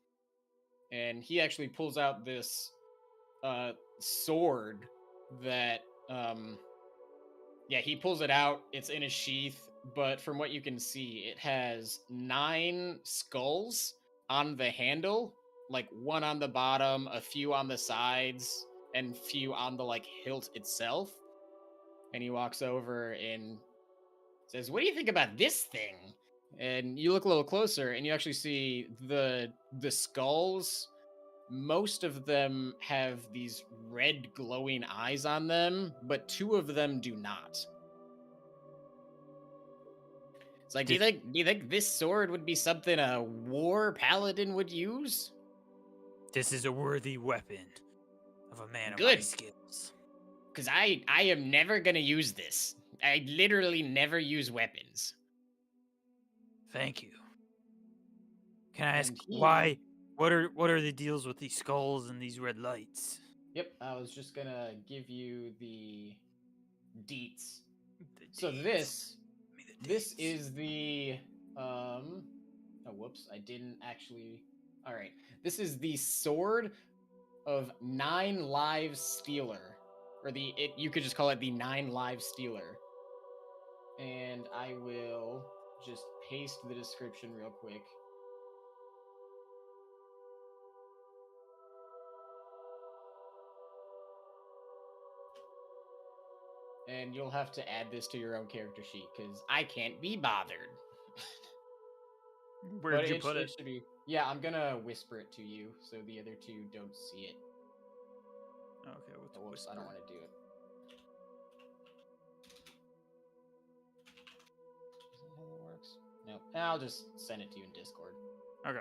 And he actually pulls out this sword that he pulls it out. It's in a sheath, but from what you can see, it has 9 skulls on the handle, like one on the bottom, a few on the sides, and few on the like hilt itself. And he walks over and says, "What do you think about this thing?" And you look a little closer and you actually see the skulls. Most of them have these red glowing eyes on them, but 2 of them do not. It's like, do you think this sword would be something a war paladin would use? This is a worthy weapon of a man of my Good. skills. Because I am never gonna use this. I literally never use weapons. Thank you. Can I ask And he- why? What are the deals with these skulls and these red lights? Yep, I was just gonna give you the deets. The So deeds. this Give me the this deeds. is the oh whoops, I didn't actually. All right, this is the sword of 9 lives stealer, or you could just call it the 9 lives stealer. And I will just paste the description real quick. And you'll have to add this to your own character sheet because I can't be bothered. Where'd But you put it it? should be. Yeah, I'm gonna whisper it to you so the other two don't see it. Okay, what's Oh, whoops, I don't whisper? want to do it. Is that how that works? No, I'll just send it to you in Discord. Okay.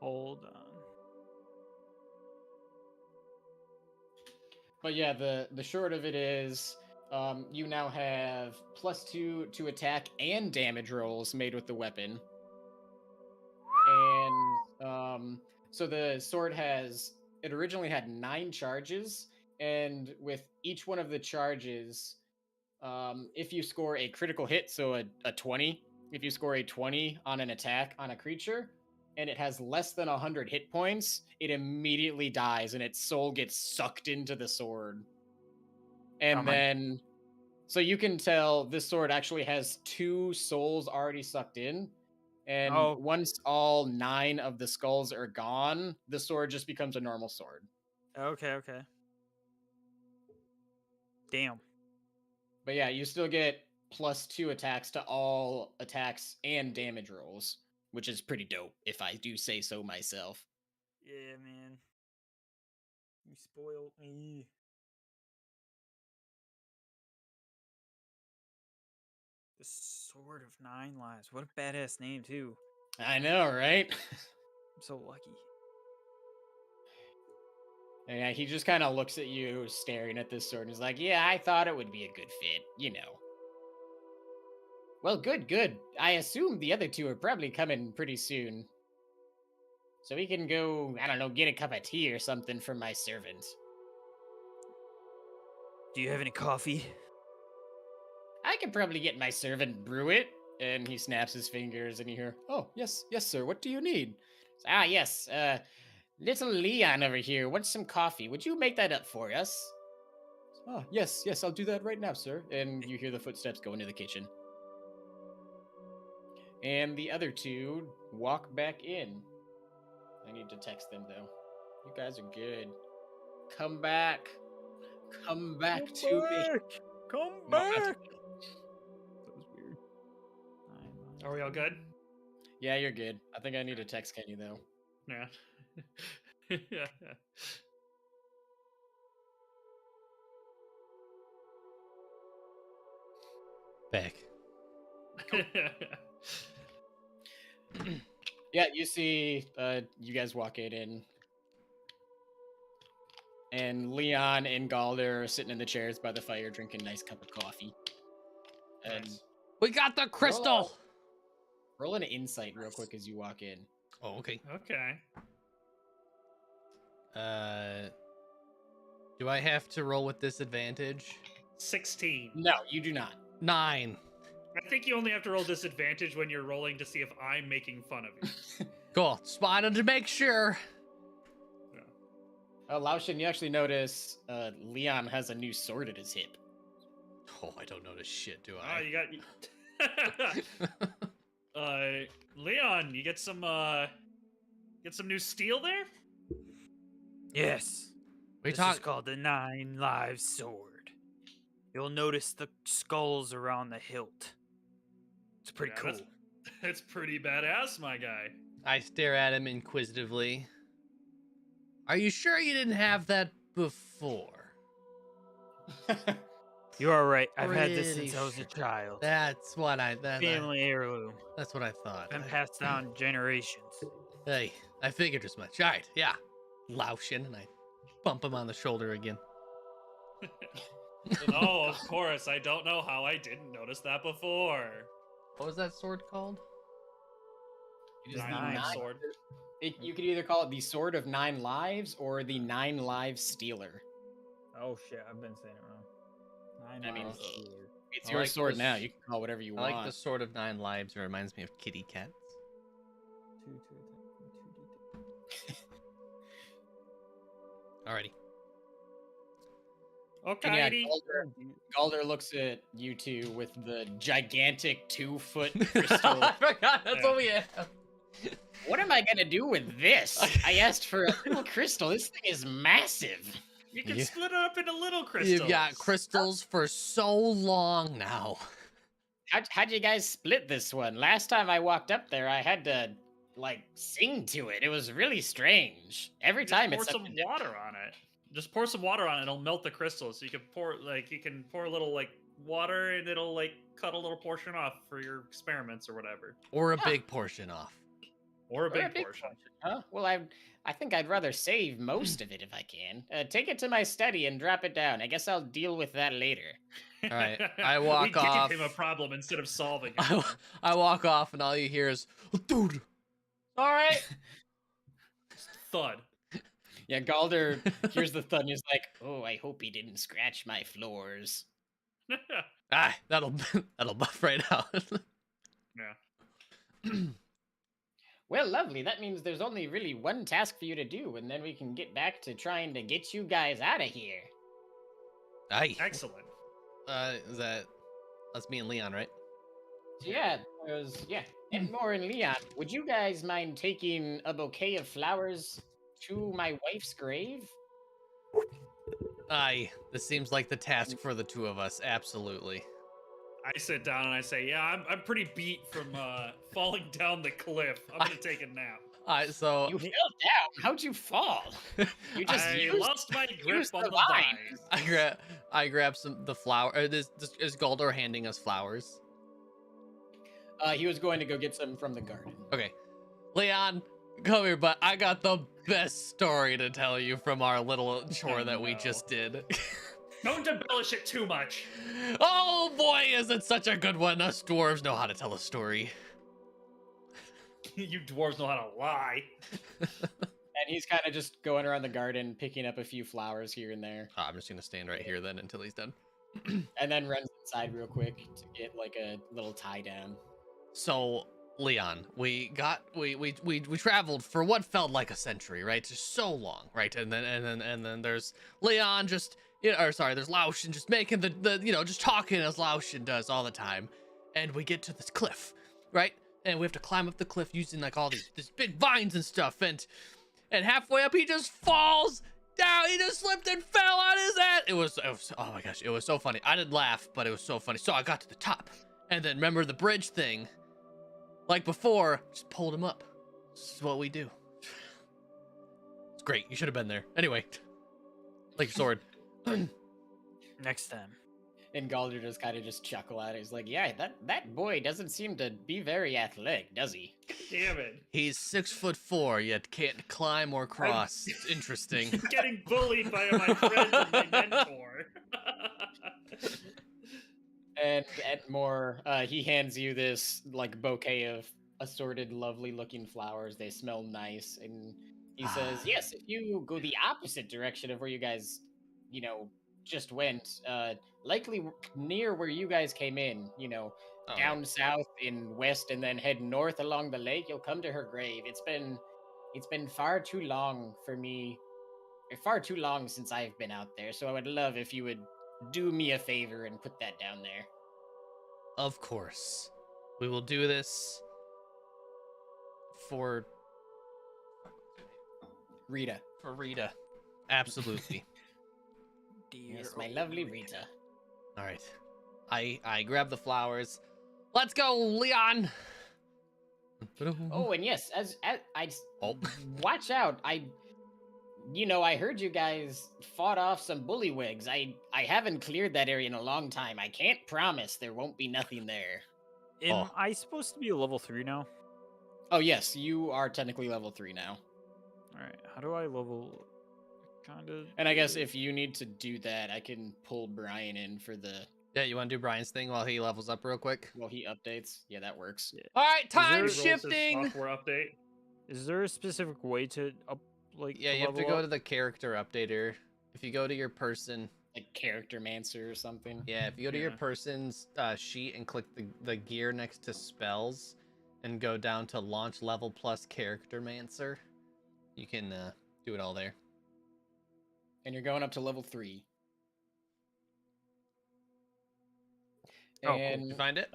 Hold on. But yeah, the short of it is, you now have +2 to attack and damage rolls made with the weapon. And so the sword it originally had 9 charges, and with each one of the charges, if you score a critical hit, so a 20, if you score a 20 on an attack on a creature, and it has less than 100 hit points, it immediately dies and its soul gets sucked into the sword. And Oh my- then, so you can tell this sword actually has 2 souls already sucked in. And Oh. once all 9 of the skulls are gone, the sword just becomes a normal sword. Okay. Damn. But yeah, you still get +2 attacks to all attacks and damage rolls, which is pretty dope, if I do say so myself. Yeah, man. You spoiled me. The Sword of 9 Lives. What a badass name, too. I know, right? I'm so lucky. And yeah, he just kind of looks at you, staring at this sword, and is like, yeah, I thought it would be a good fit, you know. Well, good. I assume the other two are probably coming pretty soon. So we can go, I don't know, get a cup of tea or something from my servant. Do you have any coffee? I could probably get my servant brew it. And he snaps his fingers, and you hear, oh, yes, sir, what do you need? Ah, yes, little Leon over here wants some coffee. Would you make that up for us? Oh, yes, I'll do that right now, sir. And you hear the footsteps go into the kitchen. And the other two walk back in. I need to text them, though. You guys are good. Come back. Come back to me. Come No, that's- back! That was weird. 9 Lives. Are we all good? Yeah, you're good. I think I need to text Kenny, though. Yeah. Yeah. Back. Yeah, you see, you guys walk in, and Leon and Galder are sitting in the chairs by the fire drinking a nice cup of coffee. And Nice. We got the crystal. roll an insight real quick as you walk in. Oh, okay. Okay. Do I have to roll with disadvantage? 16. No, you do not. 9. I think you only have to roll disadvantage when you're rolling to see if I'm making fun of you. Cool. Spotted to make sure. Laucian, you actually notice Leon has a new sword at his hip. Oh, I don't notice shit, do Oh, I? you got Leon, you get some new steel there? Yes. We This is talk. called the 9 Lives Sword. You'll notice the skulls around the hilt. It's pretty Yeah, cool. That's pretty badass, my guy. I stare at him inquisitively. Are you sure you didn't have that before? You are right. I've had this Pretty since I was a sure. child. That's what I. Family heirloom. That's what I thought. Been passed down generations. Hey, I figured as much. All right, yeah. Laucian, and I bump him on the shoulder again. No, of course. I don't know how I didn't notice that before. What was that sword called? It is the Nine nine. sword. You could either call it the Sword of 9 Lives or the 9 Lives Stealer. Oh shit, I've been saying it wrong. I mean, Lives Stealer. It's I your like sword this- now. You can call it whatever you I want. like the Sword of 9 Lives. It reminds me of kitty cats. 2 to attack, 2d10. Alrighty. And yeah, Okay. Galder looks at you two with the gigantic 2-foot crystal. I forgot. That's Yeah. what we have. What am I gonna do with this? I asked for a little crystal. This thing is massive. You can Yeah. split it up into little crystals. You've got crystals for so long now. How'd you guys split this one? Last time I walked up there, I had to like sing to it. It was really strange. Every Just time pour it's some something different. water on it. Just pour some water on it. It'll melt the crystals. So you can pour a little like water, and it'll like cut a little portion off for your experiments or whatever, Or a Yeah. big portion off. or a Or big portion. Huh? Well, I think I'd rather save most of it if I can. Take it to my study and drop it down. I guess I'll deal with that later. All right, I we walk off. gave him a problem instead of solving it. I walk off, and all you hear is, dude. All right. Thud. Yeah, Galder hears the thud and is like, "Oh, I hope he didn't scratch my floors." That'll buff right out. Yeah. Well, lovely. That means there's only really one task for you to do, and then we can get back to trying to get you guys out of here. Aye. Excellent. That's me and Leon, right? So yeah, Entmore and Leon, would you guys mind taking a bouquet of flowers to my wife's grave? Aye. This seems like the task for the two of us. Absolutely. I sit down and I say, "Yeah, I'm pretty beat from falling down the cliff. I'm gonna take a nap. So You fell down. How'd you fall? You just I used lost my grip used on the the vine. vine." I grab the flower. Is Galder handing us flowers? He was going to go get some from the garden. Okay, Leon, come here, but I got the best story to tell you from our little chore that we no. just did. Don't embellish it too much. Oh boy, is it such a good one. Us dwarves know how to tell a story. You dwarves know how to lie. And he's kind of just going around the garden, picking up a few flowers here and there, I'm just gonna stand right here then until he's done. and then runs inside real quick to get like a little tie down. So, Leon, we traveled for what felt like a century, right? Just so long, right? And then there's Leon just, there's Laucian just making the just talking as Laucian does all the time, and we get to this cliff, right? And we have to climb up the cliff using like all these big vines and stuff, and halfway up he just falls down. He just slipped and fell on his ass. It was oh my gosh, it was so funny. I didn't laugh, but it was so funny. So I got to the top, and then remember the bridge thing. Like before, just pulled him up. This is what we do. It's great. You should have been there. Anyway, like your sword. Next time. And Galder just kind of just chuckle at it. He's like, "Yeah, that boy doesn't seem to be very athletic, does he?" Damn it. He's 6'4", yet can't climb or cross. It's interesting. Getting bullied by my friend and my mentor. And Entmore, he hands you this like bouquet of assorted, lovely-looking flowers. They smell nice, and he says, "Yes, if you go the opposite direction of where you guys, just went, likely near where you guys came in, Oh, down south in west, and then head north along the lake, you'll come to her grave. It's been far too long for me, far too long since I've been out there. So I would love if you would do me a favor and put that down there." Of course. We will do this for Rita. Rita. Absolutely. Dear Yes, my old lovely Rita. Rita. All right. I grab the flowers. Let's go, Leon. Oh, and yes, as I Oh. watch out. I heard you guys fought off some bullywigs. I haven't cleared that area in a long time. I can't promise there won't be nothing there. Am I supposed to be a level 3 now? Oh yes, you are technically level 3 now. Alright, how do I level... kind of. And I guess if you need to do that, I can pull Brian in for the Yeah, you want to do Brian's thing while he levels up real quick? while he updates. Yeah, that works. Yeah. All right, time there- Rolls his shifting. software update. Is there a specific way to Yeah, you have to go to the character updater. If you go to your person, Like Character Mancer or something. yeah, if you go to your Yeah. person's sheet and click the gear next to spells, and go down to launch level plus character mancer, you can do it all there. And you're going up to level 3. Oh, cool. And You find it?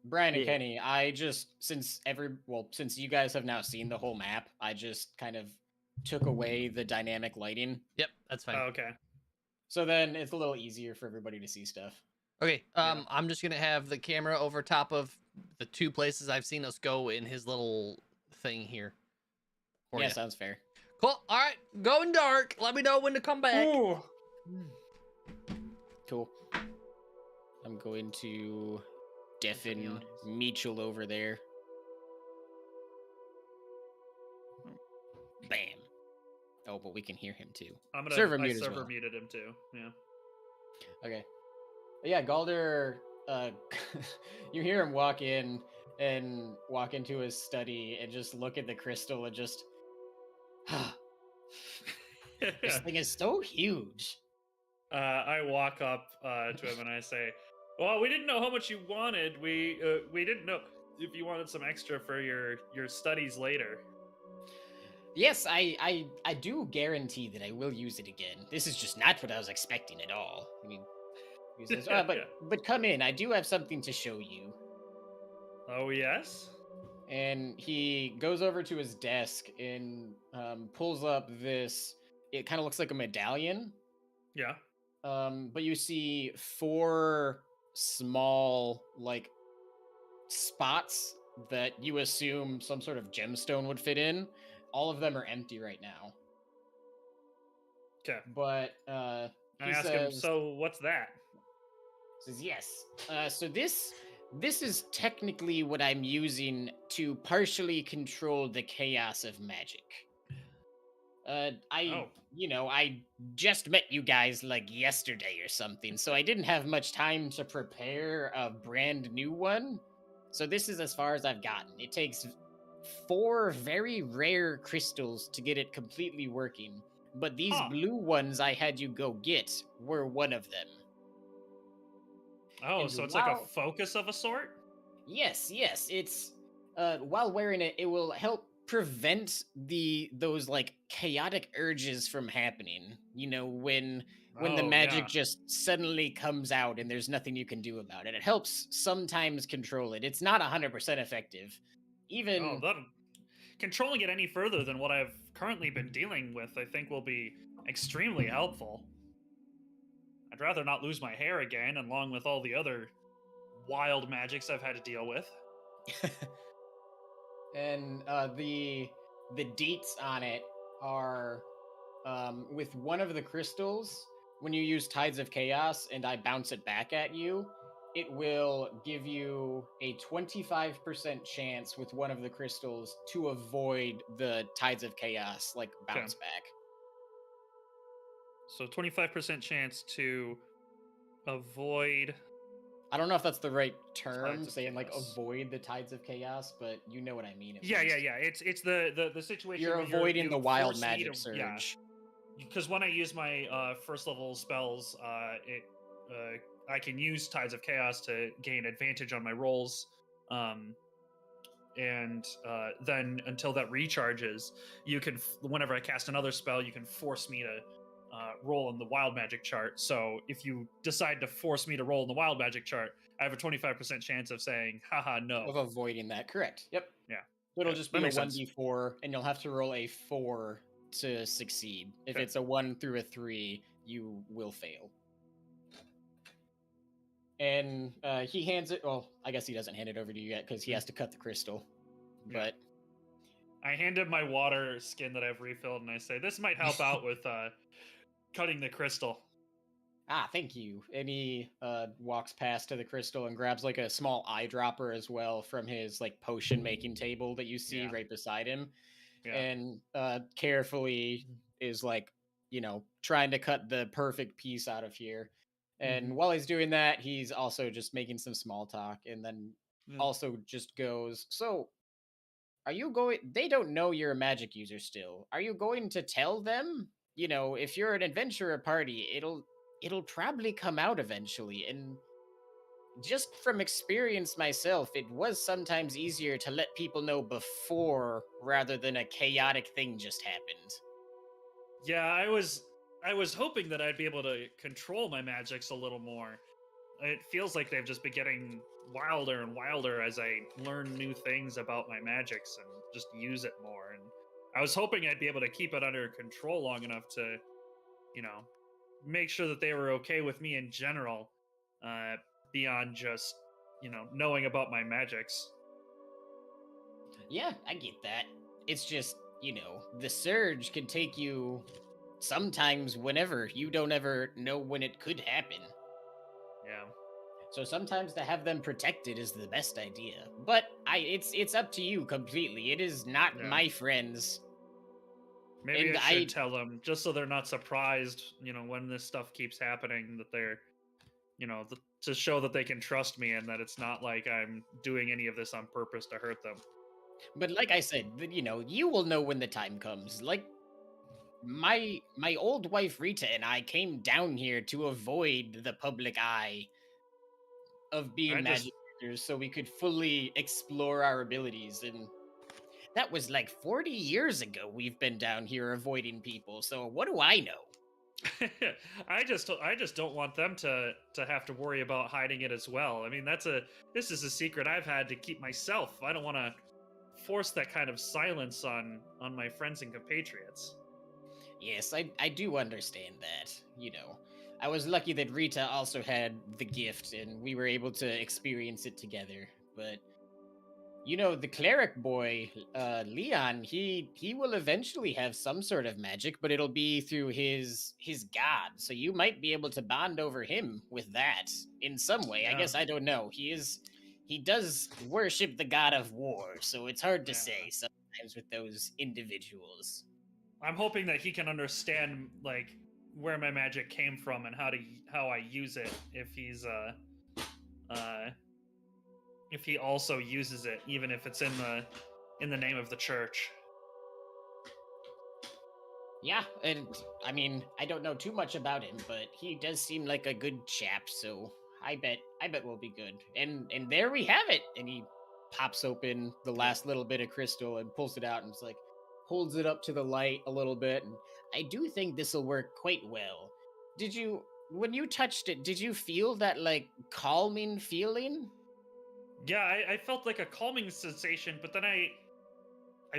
Brian and Yeah. Kenny, I just since you guys have now seen the whole map, I just kind of took away the dynamic lighting. Yep, that's fine. Oh, okay. So then it's a little easier for everybody to see stuff. Okay, Yeah. I'm just gonna have the camera over top of the 2 places I've seen us go in his little thing here. for Yeah, ya. sounds fair. Cool. All right, going dark. Let me know when to come back. Ooh. Cool. I'm going to deafen Mitchell over there. Bam. Oh, but we can hear him too. I'm gonna Server I mute as server well. muted him too. Yeah. Okay. Yeah, Galder, you hear him walk in and walk into his study and just look at the crystal and just, this thing is so huge. I walk up to him and I say, "Well, we didn't know how much you wanted. We didn't know if you wanted some extra for your studies later." Yes, I do guarantee that I will use it again. This is just not what I was expecting at all. I mean, he says, Yeah. but come in. I do have something to show you. Oh yes. And he goes over to his desk and pulls up this. It kind of looks like a medallion. Yeah. But you see 4 small, like, spots that you assume some sort of gemstone would fit in. All of them are empty right now. Okay. But I he ask him, says, "So what's that?" says yes. So this is technically what I'm using to partially control the chaos of magic. Oh. I just met you guys like yesterday or something, so I didn't have much time to prepare a brand new one. So this is as far as I've gotten. It takes 4 very rare crystals to get it completely working, but these Huh. blue ones I had you go get were one of them. Oh, And so it's like a while- focus of a sort? Yes. It's while wearing it, it will help prevent those like chaotic urges from happening. You know, when the Oh, magic yeah. just suddenly comes out and there's nothing you can do about it. It helps sometimes control it. It's not 100% effective. Even Oh, controlling it any further than what I've currently been dealing with, I think, will be extremely helpful. I'd rather not lose my hair again, along with all the other wild magics I've had to deal with. and the deets on it are with one of the crystals. When you use Tides of Chaos and I bounce it back at you, it will give you a 25% chance with one of the crystals to avoid the Tides of Chaos, like bounce back. So 25% chance to avoid. I don't know if that's the right term, Tides of saying like Chaos. avoid the Tides of Chaos, but you know what I mean. Yeah. It's the situation. You're where avoiding you the wild force me magic to- surge. Yeah, because when I use my first level spells, I can use Tides of Chaos to gain advantage on my rolls, and then until that recharges, you can whenever I cast another spell, you can force me to roll in the wild magic chart. So if you decide to force me to roll in the wild magic chart, I have a 25% chance of saying, haha, no. Of avoiding that. Correct. Yep. Yeah. So it'll Yeah, just that be a makes sense. 1d4, and you'll have to roll a 4 to succeed. If Okay. it's a 1 through a 3, you will fail. And he hands it. Well, I guess he doesn't hand it over to you yet because he has to cut the crystal. Yeah. But I hand him my water skin that I've refilled, and I say, this might help out with cutting the crystal. thank you. And he walks past to the crystal and grabs like a small eyedropper as well from his like potion making table that you see Yeah. right beside him. Yeah. And carefully is like trying to cut the perfect piece out of here. And Mhm. while he's doing that, he's also just making some small talk, and then Yeah. also just goes, "So, are you going? They don't know you're a magic user still. Are you going to tell them? If you're an adventurer party, it'll probably come out eventually. And just from experience myself, it was sometimes easier to let people know before rather than a chaotic thing just happened." Yeah, I was hoping that I'd be able to control my magics a little more. It feels like they've just been getting wilder and wilder as I learn new things about my magics and just use it more. And I was hoping I'd be able to keep it under control long enough to, you know, make sure that they were okay with me in general, uh, beyond just, knowing about my magics. Yeah, I get that. It's just, the surge can take you sometimes whenever. You don't ever know when it could happen. Yeah. So sometimes to have them protected is the best idea. But it's up to you completely. It is not Yeah. my friends. Maybe And I should tell them just so they're not surprised, when this stuff keeps happening, that they're, to show that they can trust me and that it's not like I'm doing any of this on purpose to hurt them. but like I said, you will know when the time comes. Like my old wife Rita and I came down here to avoid the public eye of I being just magic users so we could fully explore our abilities. And that was like 40 years ago we've been down here avoiding people. So what do I know? I just don't want them to have to worry about hiding it as well. I mean, this is a secret I've had to keep myself. I don't want to force that kind of silence on my friends and compatriots. Yes, I do understand that. I was lucky that Rita also had the gift and we were able to experience it together. But the cleric boy, Leon, he will eventually have some sort of magic, but it'll be through his god. So you might be able to bond over him with that in some way. I Yeah. guess I don't know. He does worship the god of war, so it's hard to Yeah. say sometimes with those individuals. I'm hoping that he can understand like where my magic came from and how I use it uh if he also uses it, even if it's in the name of the church. Yeah, and I mean, I don't know too much about him, but he does seem like a good chap, so I bet we'll be good. And there we have it. And he pops open the last little bit of crystal and pulls it out and it's like holds it up to the light a little bit, and I do think this will work quite well. Did you when you touched it, did you feel that like calming feeling? Yeah, I felt like a calming sensation, but then I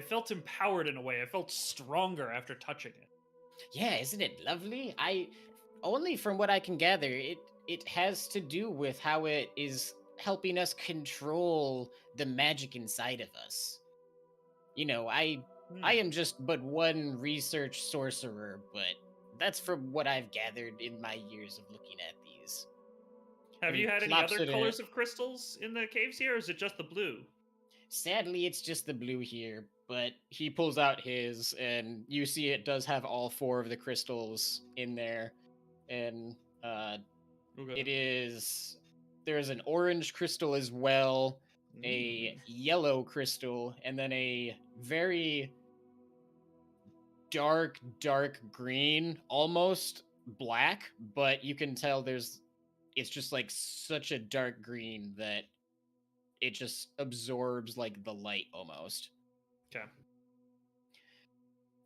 felt empowered in a way. I felt stronger after touching it. Yeah, isn't it lovely? I only from what I can gather, it has to do with how it is helping us control the magic inside of us. I Hmm. am just but one research sorcerer, but that's from what I've gathered in my years of looking at these. Have And you he had any plops other it in. colors of crystals in the caves here, or is it just the blue? Sadly, it's just the blue here, but he pulls out his, and you see it does have all four of the crystals in there. And uh, Okay. it is. There's an orange crystal as well, a Mm. yellow crystal, and then a very dark green, almost black, but you can tell it's just like such a dark green that it just absorbs like the light almost. Okay.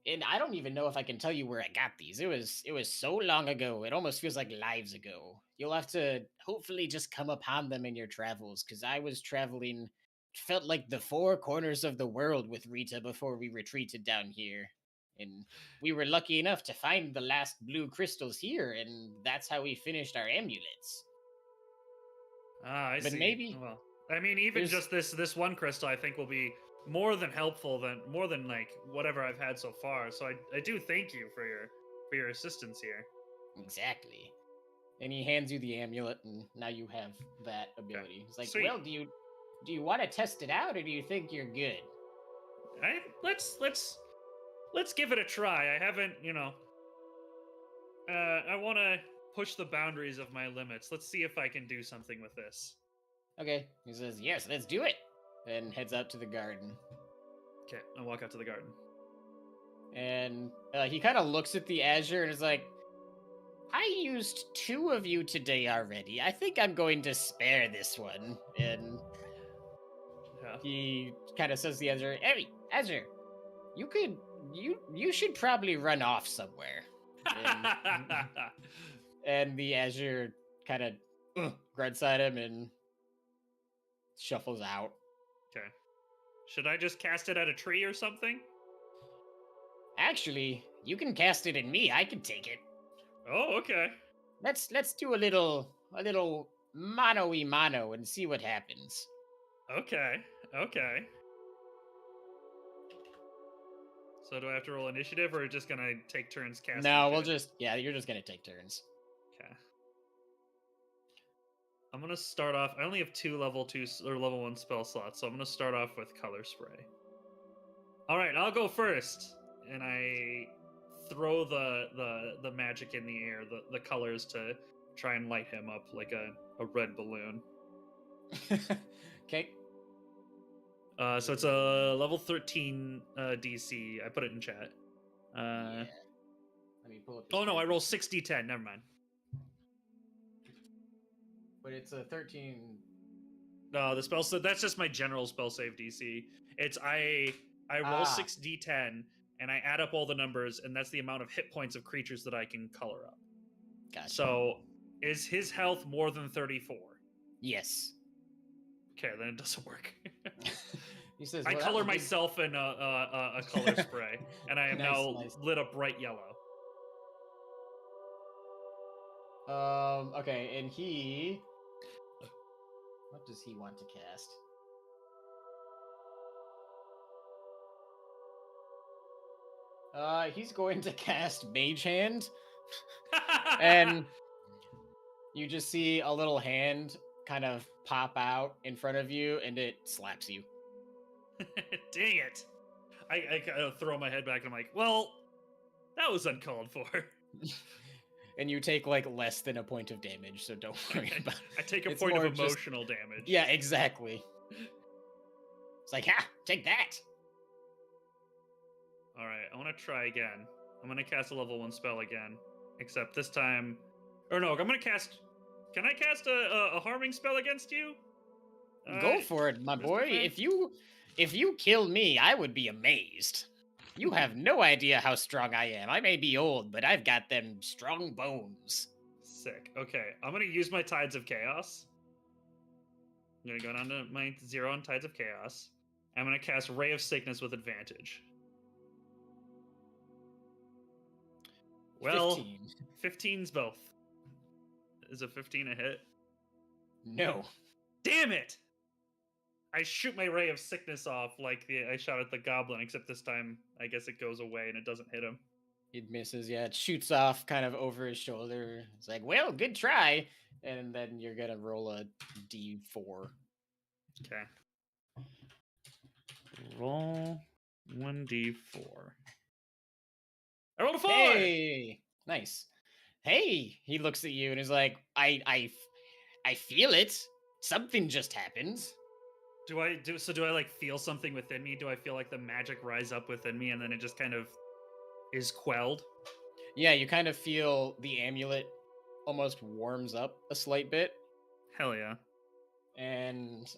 And I don't even know if I can tell you where I got these. It was so long ago. It almost feels like lives ago. You'll have to hopefully just come upon them in your travels, because I was traveling, felt like the four corners of the world with Rita before we retreated down here. And we were lucky enough to find the last blue crystals here, and that's how we finished our amulets. Ah, I But see. maybe Well, I mean, even there's just this one crystal, I think will be more than helpful more than like whatever I've had so far. So I do thank you for your assistance here. exactly. And he hands you the amulet, and now you have that ability. He's like, Sweet. "Well, do you want to test it out, or do you think you're good?" Let's give it a try. I haven't, I want to push the boundaries of my limits. Let's see if I can do something with this. Okay. He says, yes, let's do it. And heads out to the garden. Okay, I walk out to the garden. And he kind of looks at the Azure and is like, I used 2 of you today already. I think I'm going to spare this one. And Yeah. he kind of says to the Azure, hey, Azure, you should probably run off somewhere. And the Azure kind of grunts at him and shuffles out. Okay. Should I just cast it at a tree or something? Actually, you can cast it in me. I can take it. Oh, okay. Let's do a little mano-y mano and see what happens. Okay. Okay. So do I have to roll initiative, or just gonna take turns casting? No, shit? you're just gonna take turns. Okay. I'm gonna start off. I only have 2 level 2 or level 1 spell slots, so I'm gonna start off with color spray. All right, I'll go first, and I throw the magic in the air, the colors to try and light him up like a red balloon. Okay. So it's a level 13 DC. I put it in chat. Yeah. Let me pull up. Oh no, I roll 6d10. Never mind. But it's a 13. No, the spell. So that's just my general spell save DC. It's I roll 6d10 and I add up all the numbers, and that's the amount of hit points of creatures that I can color up. Gotcha. So is his health more than 34? Yes. Okay, then it doesn't work. He says, I well, color that was myself in a color spray, and I am Nice, now nice. lit up bright yellow. Okay, and he. What does he want to cast? He's going to cast Mage Hand, and you just see a little hand kind of pop out in front of you, and it slaps you. Dang it! I kind of throw my head back, and I'm like, well, that was uncalled for. And you take like less than a point of damage, so don't worry about it. I take a It's point of more just- emotional damage. Yeah, exactly. It's like, ha, take that. All right, I want to try again. I'm gonna cast a level 1 spell again, except this time, or no, I'm gonna cast. Can I cast a harming spell against you? Go for it, my Mr. boy. Fendt? If you kill me, I would be amazed. You have no idea how strong I am. I may be old, but I've got them strong bones. Sick. Okay, I'm gonna use my Tides of Chaos. I'm gonna go down to my 0 on Tides of Chaos. I'm gonna cast Ray of Sickness with advantage. Well, 15. 15's both. Is a 15 a hit? No. Damn it! I shoot my Ray of Sickness off like I shot at the goblin, except this time I guess it goes away and it doesn't hit him. It misses, yeah. It shoots off kind of over his shoulder. It's like, well, good try. And then you're going to roll a d4. Okay. Roll 1d4. I rolled a 4! Hey! Nice. Hey! He looks at you and is like, I feel it. Something just happened. Do I like feel something within me? Do I feel like the magic rise up within me and then it just kind of is quelled? Yeah, you kind of feel the amulet almost warms up a slight bit. Hell yeah. And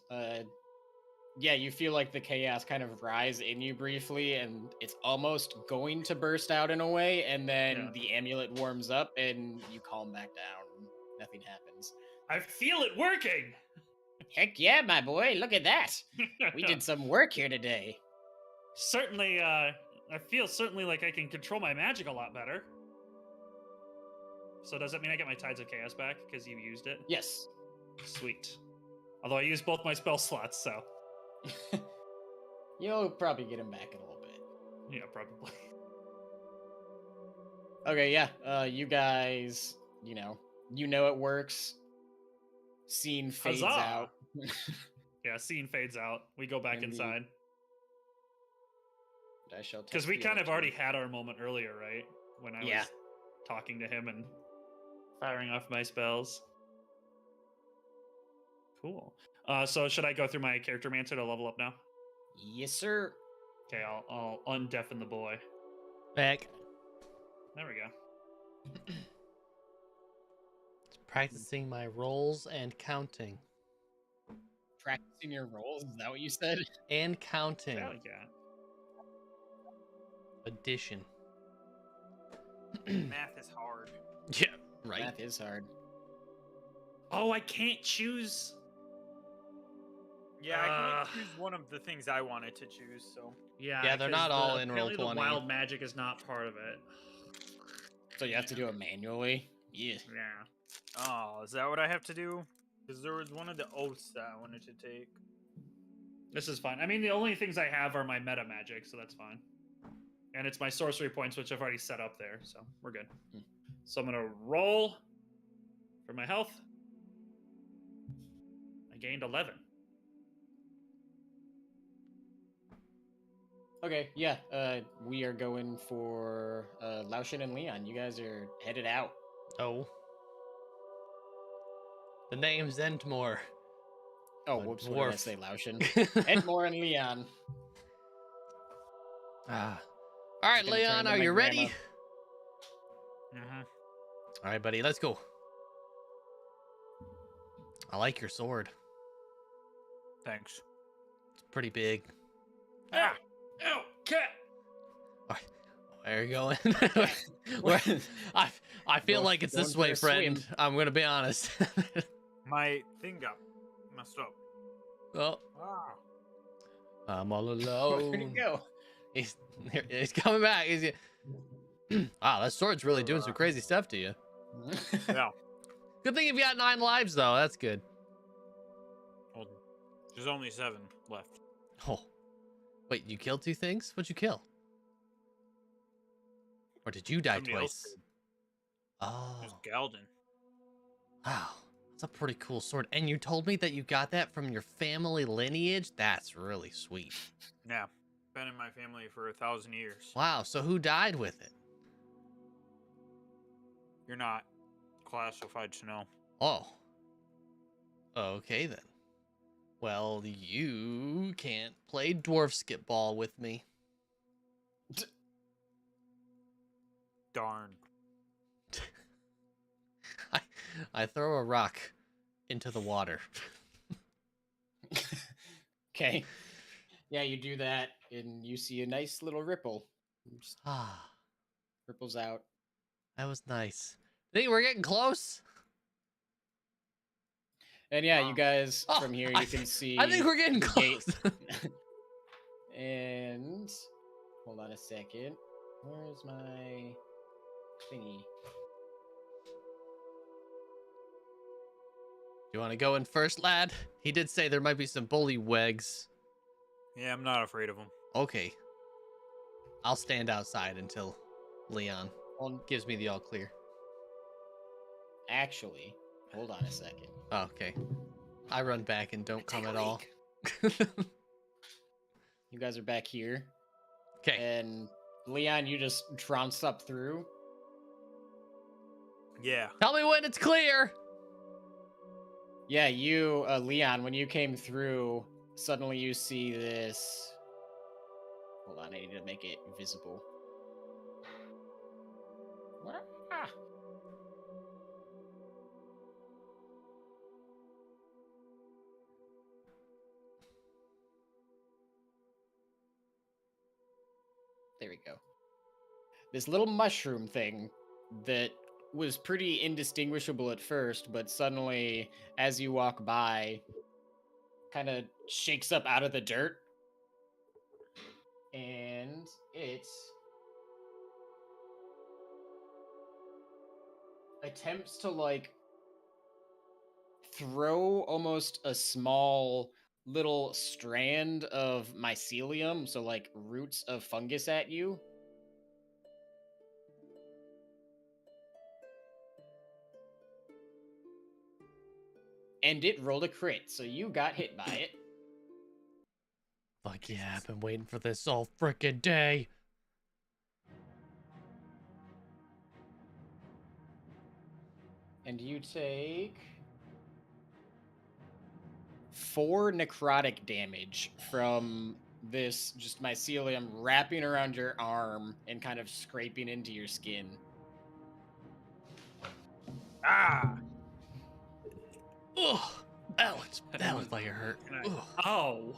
yeah, you feel like the chaos kind of rise in you briefly, and it's almost going to burst out in a way, and then the amulet warms up and you calm back down. Nothing happens. I feel it working! Heck yeah, my boy, look at that. We did some work here today. Certainly, I feel certainly like I can control my magic a lot better. So does that mean I get my Tides of Chaos back because you used it? Yes. Sweet. Although I used both my spell slots, so. You'll probably get him back in a little bit. Yeah, probably. Okay, yeah. You guys, you know it works. Scene fades Huzzah! out. Yeah, scene fades out. We go back And inside. I shall Because text we the kind other of two. already had our moment earlier, right? When I Yeah. was talking to him and firing off my spells. Cool. So should I go through my character mancer to level up now? Yes, sir. Okay, I'll undeafen the boy. Back. There we go. Practicing my rolls and counting. Practicing your rolls, is that what you said? And counting. Hell yeah. Addition. Math is hard. Yeah, right. Math is hard. Oh, I can't choose. Yeah, I can choose one of the things I wanted to choose, so. Yeah, they're not 'cause all in apparently Roll20. The wild magic is not part of it. So you have to do it manually? Yeah. Yeah. Oh, is that what I have to do? Because there was one of the oaths that I wanted to take. This is fine. I mean, the only things I have are my meta magic, so that's fine. And it's my sorcery points, which I've already set up there, so we're good. So I'm gonna roll for my health. I gained 11. Okay, yeah. We are going for Laucian and Leon. You guys are headed out. Oh. The name's Entmore. Oh, A whoops! What did I dwarf. say, Laucian? Entmore and Leon. Ah. All right, Gonna turn Leon, into are my you ready? grandma. Mm-hmm. All right, buddy, let's go. I like your sword. Thanks. It's pretty big. Ah! Ow! Cat! Where are you going? Where, I feel Going- like it's this going way, for a friend. swim. I'm gonna be honest. My thing got messed up. Oh, Ah. I'm all Where'd alone. it go? He's coming back. Wow, that sword's really doing some crazy stuff to you. Yeah. Good thing you've got 9 lives, though. That's good. Well, there's only 7 left. Oh, wait, you killed 2 things? What'd you kill? Or did you die Somebody else twice? did. Oh, There's Galden. wow. That's a pretty cool sword. And you told me that you got that from your family lineage? That's really sweet. Yeah. Been in my family for 1,000 years. Wow, so who died with it? You're not classified to know. Oh. Okay, then. Well, you can't play dwarf skip ball with me. Darn. I throw a rock into the water. Okay. Yeah, you do that, and you see a nice little ripple. Just Ah, ripples out. that was nice. Think we're getting close? And yeah, you guys Oh, from here I you can thi- see. I think we're getting the close. gate. And hold on a second. Where's my thingy? You want to go in first, lad? He did say there might be some bullywags. Yeah, I'm not afraid of them. Okay. I'll stand outside until Leon Well, gives me the all clear. actually, hold on a second. Oh, okay. I run back and don't come Take at a all. leak. You guys are back here, Okay. and Leon, you just trounce up through. Yeah. Tell me when it's clear. Yeah, you, Leon, when you came through, suddenly you see this. Hold on, I need to make it visible. Ah. There we go. This little mushroom thing that was pretty indistinguishable at first, but suddenly, as you walk by, kind of shakes up out of the dirt. And it attempts to, like, throw almost a small little strand of mycelium, so like roots of fungus at you. And it rolled a crit, so you got hit by it. Fuck yeah, I've been waiting for this all frickin' day. And you take 4 necrotic damage from this just mycelium wrapping around your arm and kind of scraping into your skin. Ah! Ugh, that looked like it hurt. Can I, Ugh. Oh.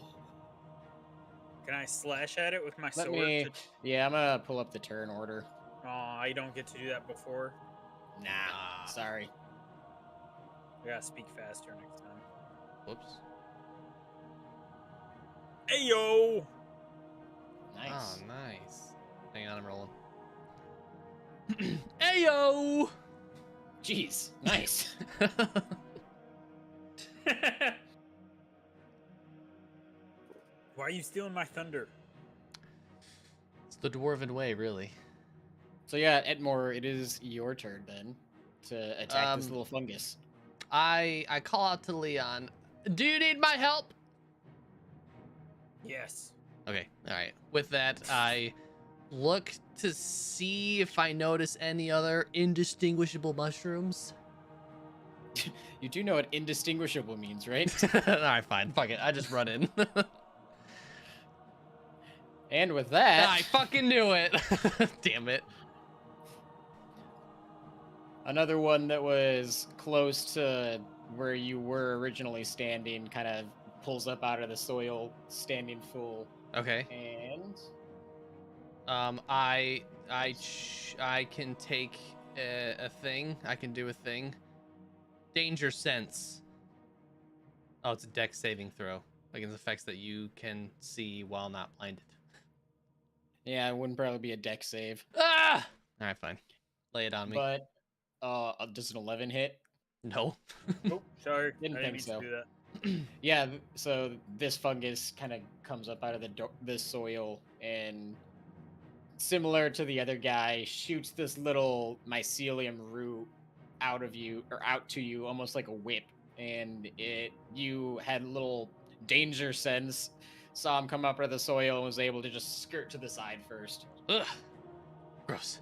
can I slash at it with my Let sword? me. Yeah, I'm gonna pull up the turn order. Oh, I don't get to do that before. Nah, sorry. I gotta speak faster next time. Whoops. Hey yo! Nice. Oh, nice. Hang on, I'm rolling. Ayo! Jeez, nice. Why are you stealing my thunder? It's the dwarven way, really. So yeah, Entmore, it is your turn then to attack this Um, little fungus. I call out to Leon. Do you need my help? Yes. Okay, all right. With that, I look to see if I notice any other indistinguishable mushrooms. You do know what indistinguishable means, right? All right, fine. Fuck it. I just run in. And with that, I fucking knew it. Damn it. another one that was close to where you were originally standing kind of pulls up out of the soil, standing full. Okay. And I can take a thing. I can do a thing. Danger sense. Oh, it's a dex saving throw against effects that you can see while not blinded. yeah, it wouldn't probably be a dex save. Ah! All right, fine. Lay it on me. But does an 11 hit? No. Oh, sorry. Didn't I think mean so. to do that. Yeah, so this fungus kind of comes up out of the soil and similar to the other guy shoots this little mycelium root out of you or out to you almost like a whip, and you had a little danger sense, saw him come up out of the soil and was able to just skirt to the side first. Ugh. Gross.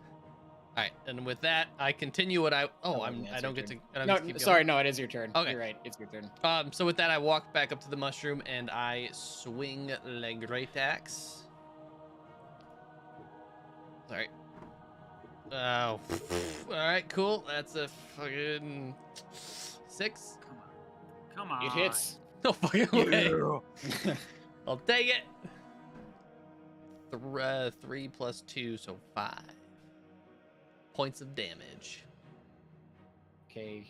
All right, and with that, I continue what I. Oh, yeah, I it's don't your get to. turn. I don't No, get to keep going. sorry, no, it is your turn. Okay. You're right, it's your turn. So with that, I walk back up to the mushroom and I swing the great axe. Sorry. Oh. All right, cool. That's a fucking 6. Come on. It hits. No fucking way. Yeah. I'll take it. 3 plus 2, so 5 points of damage. Okay,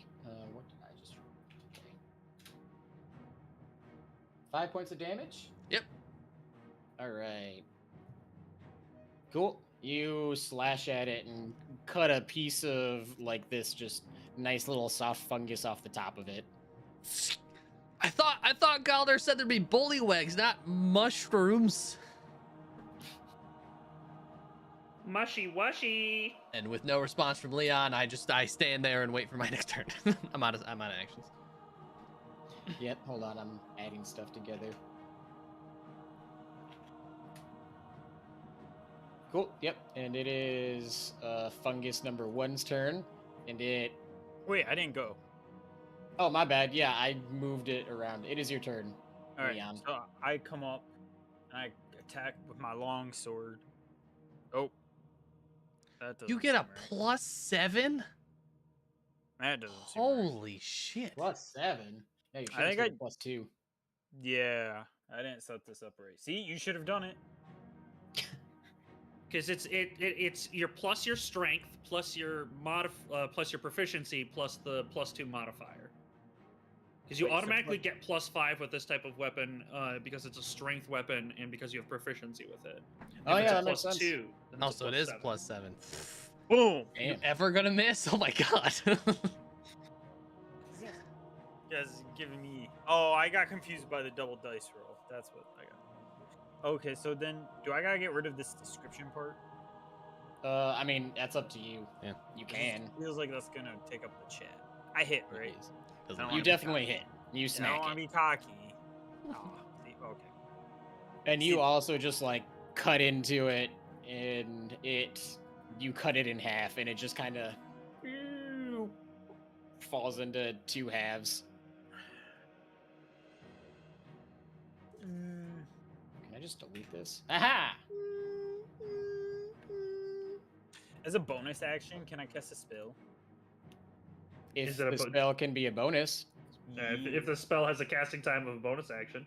what did I just roll? Okay. 5 points of damage? Yep. Alright. Cool. You slash at it and cut a piece of, like, this just nice little soft fungus off the top of it. I thought Galder said there'd be bullywugs, not mushrooms. Mushy washy. And with no response from Leon, I stand there and wait for my next turn. I'm out of actions. Yep, hold on, I'm adding stuff together. Cool, yep, and it is fungus number 1's turn, and it... Wait, I didn't go. Oh, my bad, yeah, I moved it around. It is your turn, All right. Leon. So I come up and I attack with my long sword. Oh. That doesn't You get a seem right. +7? That doesn't seem right. Holy shit. +7? Yeah, you should I have think I- said +2. Yeah, I didn't set this up right. See, you should have done it. Because it's your plus your strength plus your plus your proficiency plus the +2 modifier. Because you Wait, so automatically what- get +5 with this type of weapon because it's a strength weapon and because you have proficiency with it. Oh, If yeah, it's a that makes sense. +2, then Oh, it's a so it is +7. +7. Boom. You Damn. ever gonna miss? Oh my god. You guys giving me. Oh, I got confused by the double dice roll. That's what I got. Okay, so then do I gotta get rid of this description part? I mean, that's up to you. Yeah. You 'Cause can. It feels like that's gonna take up the chat. I hit, It right? is. Doesn't I don't You wanna be definitely cocky. hit. You Yeah, I don't smack want to it. be cocky. Oh, see, okay. And you See- also just, like, cut into it, and you cut it in half, and it just kind of falls into two halves. Can I just delete this? Aha! As a bonus action, can I cast a spell? If Is it a the bo- spell can be a bonus. If the spell has a casting time of a bonus action.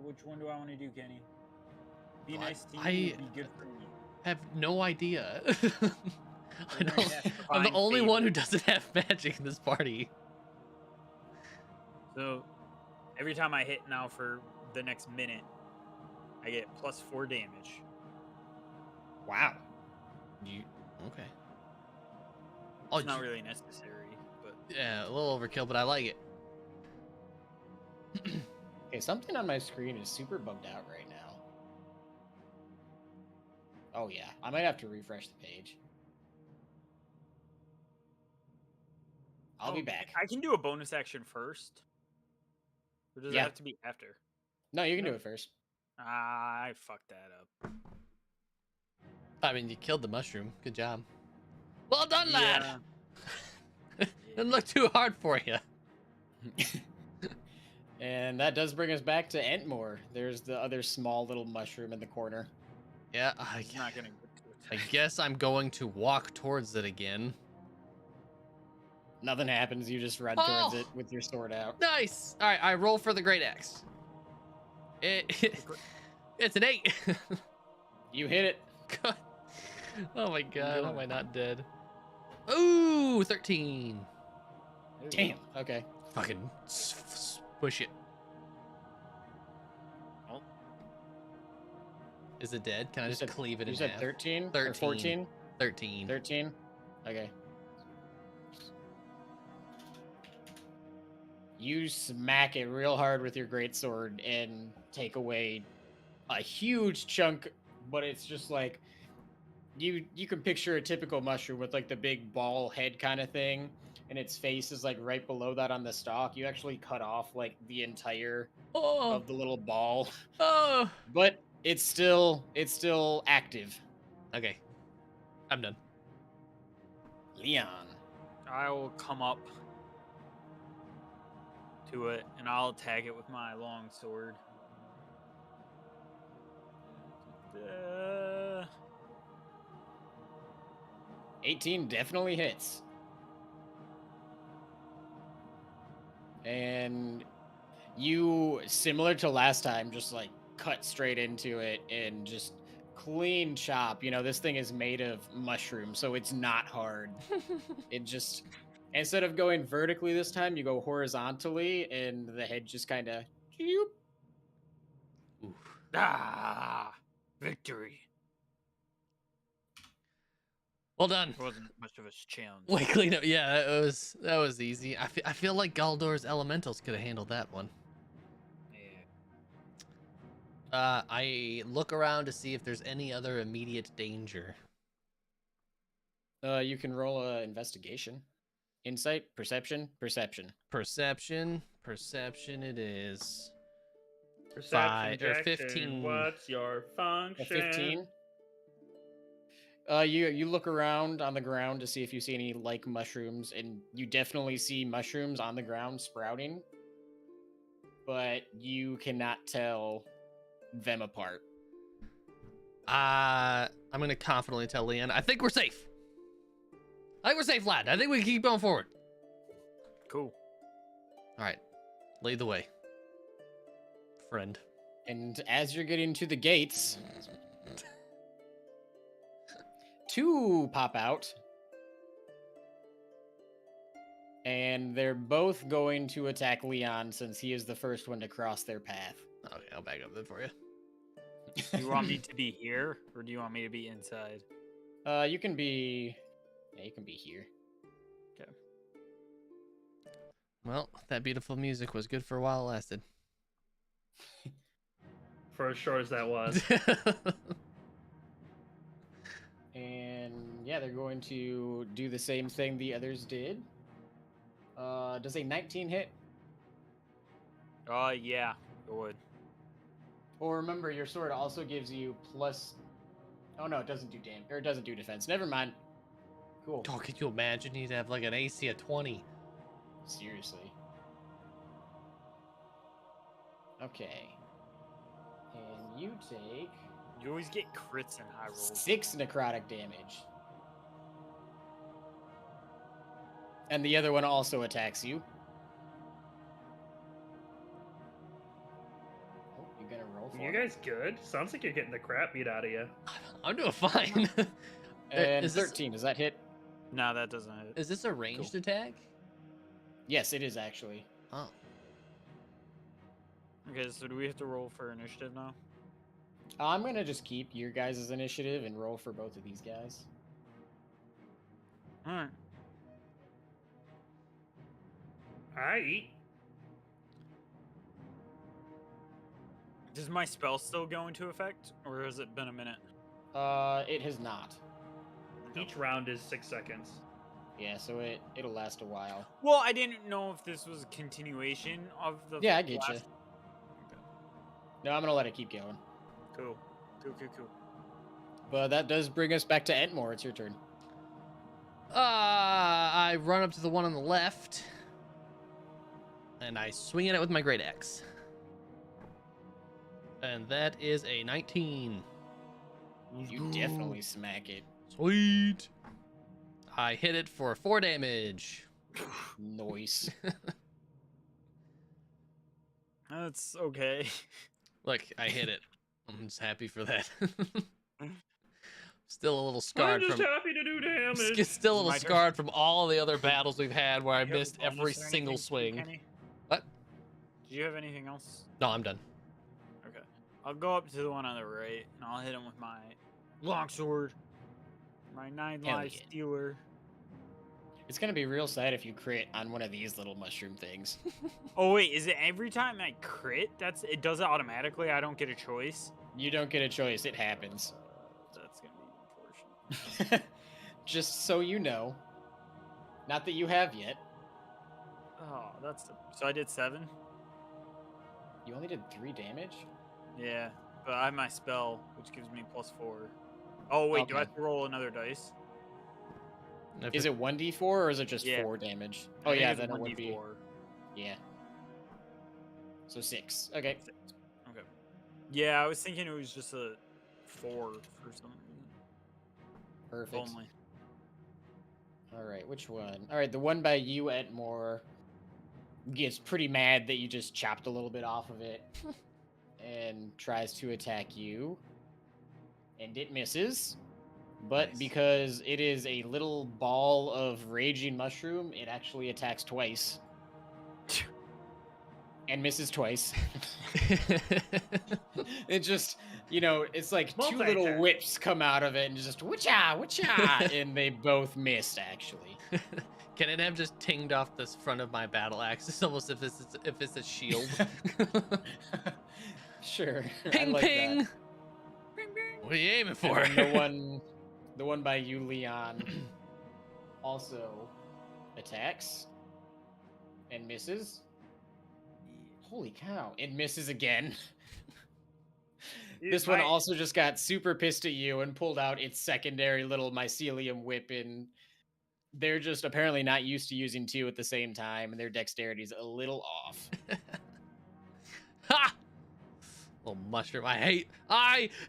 Which one do I want to do, Kenny? Be Well, nice to you. I- Be good for me. have no idea. We're gonna cast I'm the Divine only one who Favor. doesn't have magic in this party. So every time I hit now for the next minute, I get +4 damage. Wow. You okay? It's not really necessary, but Yeah, a little overkill, but I like it. Okay, something on my screen is super bugged out right now. Oh yeah, I might have to refresh the page. I'll be Oh, back. I can do a bonus action first. Or does it Yeah. have to be after? No, you can do it first. I fucked that up. I mean, you killed the mushroom. Good job. Well done, lad. Yeah. Didn't look too hard for you. And that does bring us back to Entmore. There's the other small little mushroom in the corner. Yeah, He's not gonna get to I attack. guess I'm going to walk towards it again. Nothing happens. You just run towards it with your sword out. Nice. All right, I roll for the great axe. It's an 8. You hit it. God. Oh my god, how am I not dead? Ooh, 13. Damn. Okay. Fucking push it. Oh. Is it dead? Can I You just said- cleave it You in said half? 13 or 13. 14? 13. 13? Okay. You smack it real hard with your greatsword and take away a huge chunk, but it's just like you can picture a typical mushroom with like the big ball head kind of thing, and its face is like right below that on the stalk. You actually cut off like the entire Oh, of the little ball, oh. but it's still active. Okay, I'm done. Leon. I will come up to it and I'll attack it with my long sword. 18 definitely hits. And you, similar to last time, just like cut straight into it and just clean chop. You know, this thing is made of mushroom, so it's not hard. It just, instead of going vertically this time, you go horizontally, and the head just kind of. Ooh. Ah, victory. Well done. It wasn't much of a challenge. Wait, clean up. Yeah, that was easy. I feel like Galdor's elementals could have handled that one. Yeah. I look around to see if there's any other immediate danger. You can roll a investigation, insight, perception. Perception it is. Perception, 5 or Jackson, 15. What's your function? A 15. You look around on the ground to see if you see any like mushrooms, and you definitely see mushrooms on the ground sprouting, but you cannot tell them apart. I'm gonna confidently tell Leon, I think we're safe. I think we're safe, lad. I think we can keep going forward. Cool. All right, lead the way, friend. And as you're getting to the gates, two pop out. And they're both going to attack Leon since he is the first one to cross their path. Okay, I'll back up then for you. Do you want me to be here or do you want me to be inside? You can be. Yeah, you can be here. Okay. Well, that beautiful music was good for a while it lasted. For as short as that was. And yeah, they're going to do the same thing the others did. Does a 19 hit? Yeah, it would. Or remember, your sword also gives you plus. Oh no, it doesn't do damage, or it doesn't do defense. Never mind. cool. Oh, could you imagine he'd have like an AC of 20? Seriously. Okay. And you take You always get crits and high rolls. 6 necrotic damage. And the other one also attacks you. Oh, you gonna roll for You it? guys good? Sounds like you're getting the crap beat out of you. I'm doing fine. And is this 13, does that hit? No, that doesn't hit. is this a ranged attack? Yes, it is actually. Oh, Okay, so do we have to roll for initiative now? I'm gonna just keep your guys' initiative and roll for both of these guys. Alright. Aight. Does my spell still go into effect, or has it been a minute? It has not. Each round is 6 seconds. Yeah, so it'll last a while. Well, I didn't know if this was a continuation of the. Yeah, I get you. last- No, I'm gonna let it keep going. Cool. Cool. But that does bring us back to Entmore. It's your turn. I run up to the one on the left, and I swing at it with my great axe. And that is a 19. You definitely smack it. Sweet. I hit it for 4 damage. Noise. That's okay. Look, I hit it. I'm just happy for that. Still a little I'm scarred just from. happy to do damage. Still a little My turn. scarred from all the other battles we've had where I Do you have missed a bonus every or single anything too, swing. Kenny? What? Do you have anything else? No, I'm done. Okay. I'll go up to the one on the right, and I'll hit him with my longsword. My 9 Hell life yeah. stealer. It's gonna be real sad if you crit on one of these little mushroom things. Oh wait, is it every time I crit? It does it automatically. I don't get a choice. You don't get a choice. It happens. That's gonna be unfortunate. Just so you know. Not that you have yet. Oh, so I did 7. You only did 3 damage? Yeah, but I have my spell, which gives me +4. Oh wait, do I Okay. have to roll another dice? If Is it 1d4 or is it just Yeah. 4 damage? I Oh think yeah, it's then it would be. 1d4. Yeah. So 6. Okay. Okay. Yeah, I was thinking it was just a 4 for some reason. Perfect. Only. Alright, which one? Alright, the one by you, Entmore, gets pretty mad that you just chopped a little bit off of it and tries to attack you. And it misses. But Nice. because it is a little ball of raging mushroom, it actually attacks twice. And misses twice. It just, it's like two little Multi-attack. whips come out of it and just witcha, witcha, and they both missed actually. Can it have just tinged off the front of my battle axe? It's almost if it's a shield. Sure. I Ping like ping. that. What are you aiming And for? then the one by you, Leon, also attacks and misses. Holy cow! It misses again. This one also just got super pissed at you and pulled out its secondary little mycelium whip, and they're just apparently not used to using 2 at the same time, and their dexterity's a little off. Ha! Little mushroom. I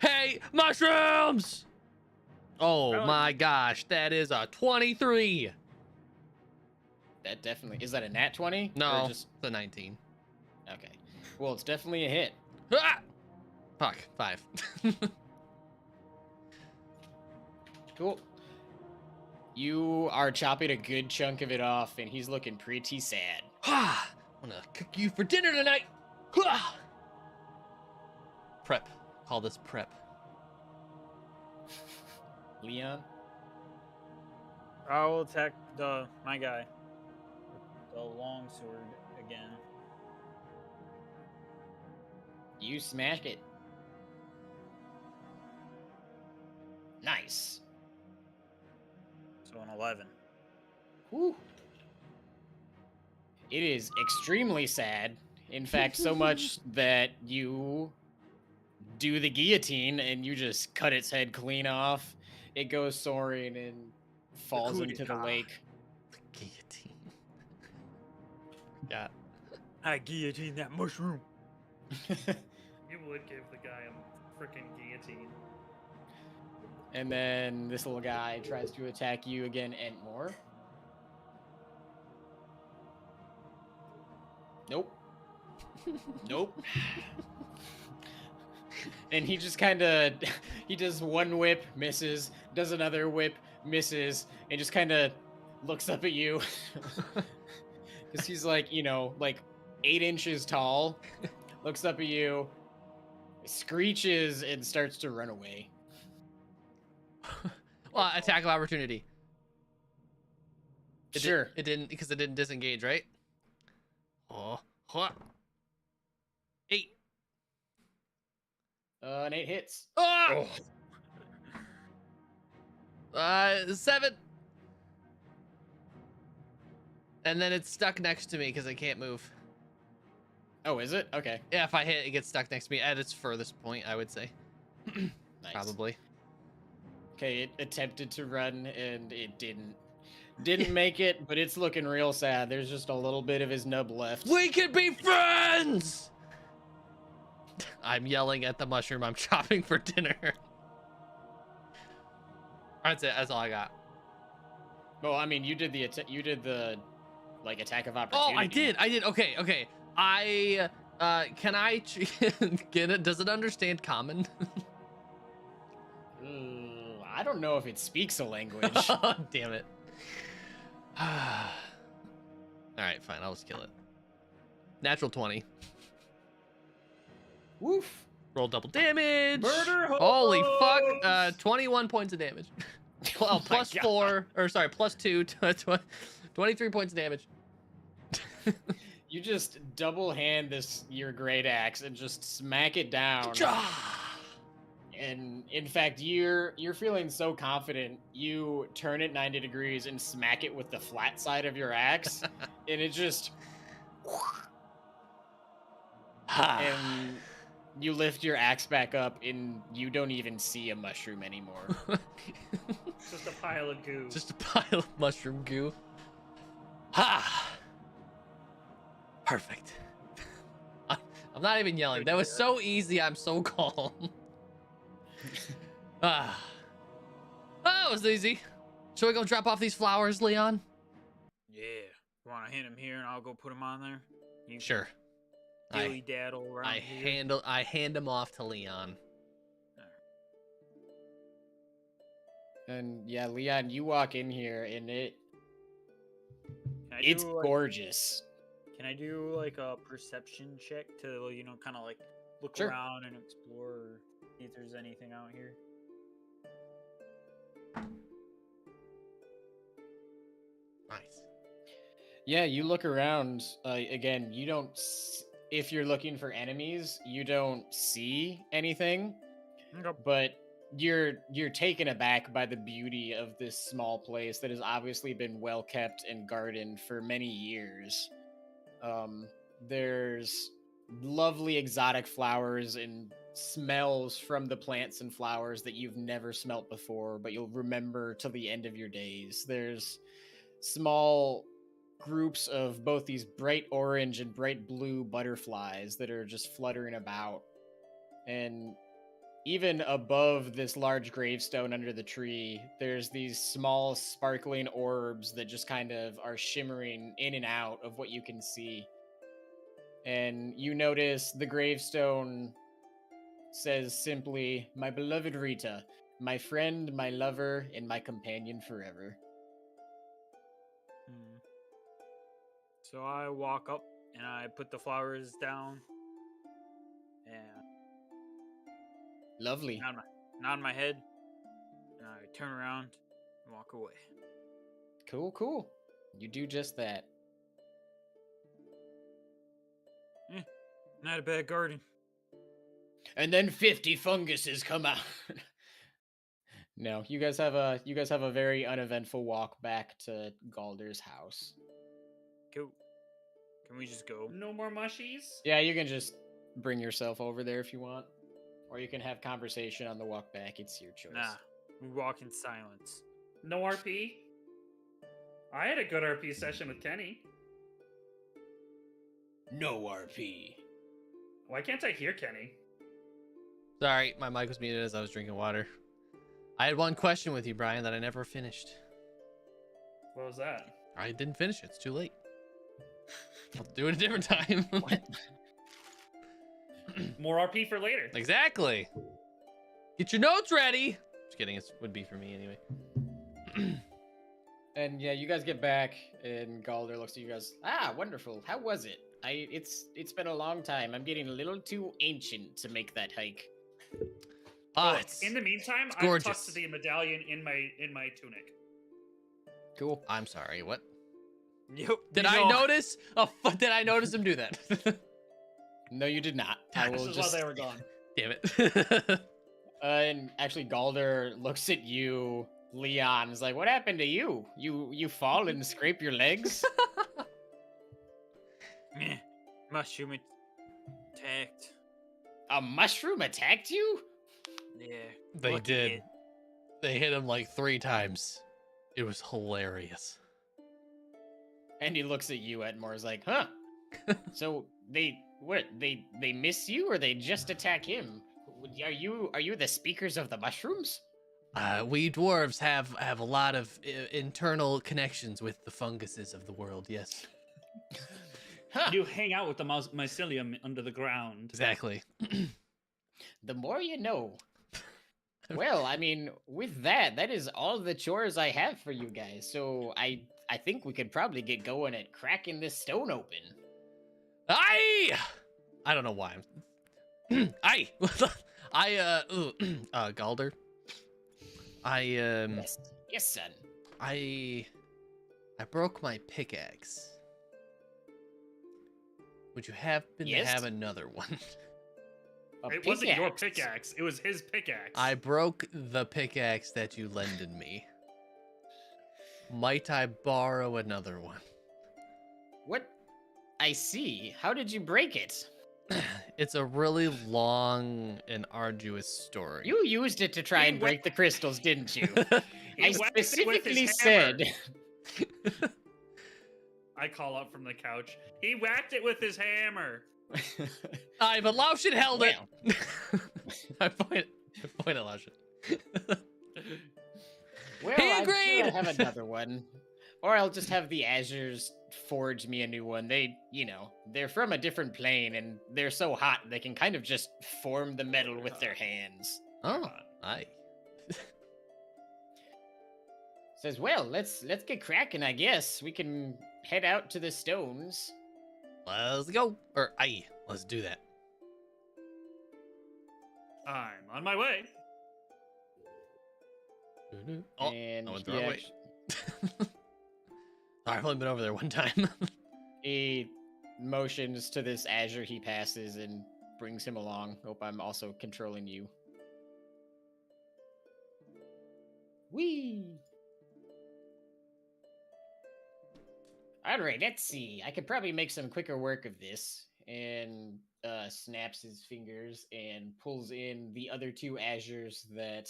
hate mushrooms. Oh Really? my gosh, that is a 23. That definitely is that a nat 20? No, Or just the 19. okay. Well, it's definitely a hit. Ah! Fuck, 5. Cool. You are chopping a good chunk of it off, and he's looking pretty sad. I'm gonna cook you for dinner tonight. Ah! Prep. Call this prep. Leon, I will attack my guy. The longsword again. you smack it. Nice. So an 11. Whew. It is extremely sad. In fact, so much that you do the guillotine and you just cut its head clean off. It goes soaring, and falls coup into the d'etat. lake. The guillotine. Yeah. I guillotine that mushroom. You would give the guy a freaking guillotine. And then this little guy tries to attack you again, Entmore. Nope. Nope. And he just kind of, he does one whip, misses, does another whip, misses, and just kind of looks up at you. Because he's like, you know, like 8 inches tall, looks up at you, screeches, and starts to run away. Well, attack of opportunity. Sure. It didn't, because it didn't disengage, right? Oh, 8. An 8 hits. Oh! 7. And then it's stuck next to me because I can't move. Oh, is it? Okay. Yeah, if I hit, it gets stuck next to me at its furthest point, I would say. Nice. Probably. Okay, it attempted to run and it didn't make it, but it's looking real sad. There's just a little bit of his nub left. We can be friends! I'm yelling at the mushroom I'm chopping for dinner. That's it. That's all I got. Well, I mean, you did the like attack of Oh, opportunity. I did. Okay. Can I get it? Does it understand common? I don't know if it speaks a language. Oh, damn it. All right, fine. I'll just kill it. Natural 20. Woof. Roll double damage. Murder Holy fuck. hose! 21 points of damage. Well, Oh my plus God. 4, or sorry, plus 2, 23 points of damage. You just double hand your great axe and just smack it down. And in fact, you're feeling so confident, you turn it 90 degrees and smack it with the flat side of your axe, and it just and you lift your axe back up and you don't even see a mushroom anymore. Just a pile of goo. Just a pile of mushroom goo. Ha! Perfect. I'm not even yelling. That was so easy. I'm so calm. Ah. Oh, it was easy. Should we go drop off these flowers, Leon? Yeah. Want to hit him here and I'll go put him on there? You Sure. dilly daddle around I here. hand them off to Leon. And yeah, Leon, you walk in here and Can I it's do, like- gorgeous. Can I do like a perception check to, you know, kind of like look Sure. around and explore, or see if there's anything out here? Nice. Yeah, you look around. Again, you don't. If you're looking for enemies, you don't see anything. Okay. But you're taken aback by the beauty of this small place that has obviously been well kept and gardened for many years. There's lovely exotic flowers and smells from the plants and flowers that you've never smelt before, but you'll remember till the end of your days. There's small groups of both these bright orange and bright blue butterflies that are just fluttering about. And even above this large gravestone under the tree, there's these small sparkling orbs that just kind of are shimmering in and out of what you can see. And you notice the gravestone says simply, "My beloved Rita, my friend, my lover, and my companion forever." Hmm. So I walk up and I put the flowers down. And Lovely. nod my head. And I turn around and walk away. Cool. You do just that. Not a bad garden. And then 50 funguses come out. No, you guys have a very uneventful walk back to Galder's house. Cool. Can we just go? No more mushies? Yeah, you can just bring yourself over there if you want. Or you can have conversation on the walk back. It's your choice. Nah. We walk in silence. No RP. I had a good RP session with Kenny. No RP. Why can't I hear Kenny? Sorry, my mic was muted as I was drinking water. I had one question with you, Brian, that I never finished. What was that? I didn't finish it. It's too late. I'll do it a different time. More RP for later. Exactly. Get your notes ready. Just kidding. It would be for me anyway. And yeah, you guys get back, and Galder looks at you guys. Ah, wonderful. How was it? It's been a long time. I'm getting a little too ancient to make that hike. Ah, Look, it's in the meantime, it's I've gorgeous. tucked the medallion in my tunic. Cool. I'm sorry. What? Yep. Did you I know- notice? Oh, did I notice him do that? No, you did not. I This will is just. why they were gone. Damn it. And actually, Galder looks at you. Leon is like, "What happened to you? You fall and scrape your legs?" Meh. Mushroom attacked. A mushroom attacked you? Yeah. They lucky did. hit. They hit him like 3 times. It was hilarious. And he looks at you, Entmore, is like, "Huh? So they miss you, or they just attack him? Are you the speakers of the mushrooms?" We dwarves have a lot of internal connections with the funguses of the world. Yes, Huh. You hang out with the mycelium under the ground. exactly. The more you know. Well, I mean, with that is all the chores I have for you guys. So I think we could probably get going at cracking this stone open. I don't know why. Galder. Yes, son. I broke my pickaxe. Would you happen to Yes? have another one? A It wasn't your pickaxe. It was his pickaxe. I broke the pickaxe that you lended me. Might I borrow another one? What? I see. How did you break it? It's a really long and arduous story. You used it to try He and break the crystals, didn't you? He I whacked it with specifically his hammer. said. I call up from the couch. He whacked it with his hammer. Aye, but Laucian held Well. it. I point at Laucian. Well, He I'm sure agreed! I have another one. Or I'll just have the Azures forge me a new one. They're from a different plane, and they're so hot they can kind of just form the metal with their hands. Oh, aye. Says, well, let's get cracking, I guess. We can head out to the stones. Let's go. Or aye, let's do that. I'm on my way. Oh, And I went he the wrong way. Sorry, I've only been over there one time. he motions to this Azure he passes and brings him along. Hope I'm also controlling you. Whee! Alright, let's see. I could probably make some quicker work of this. And snaps his fingers and pulls in the other 2 Azures that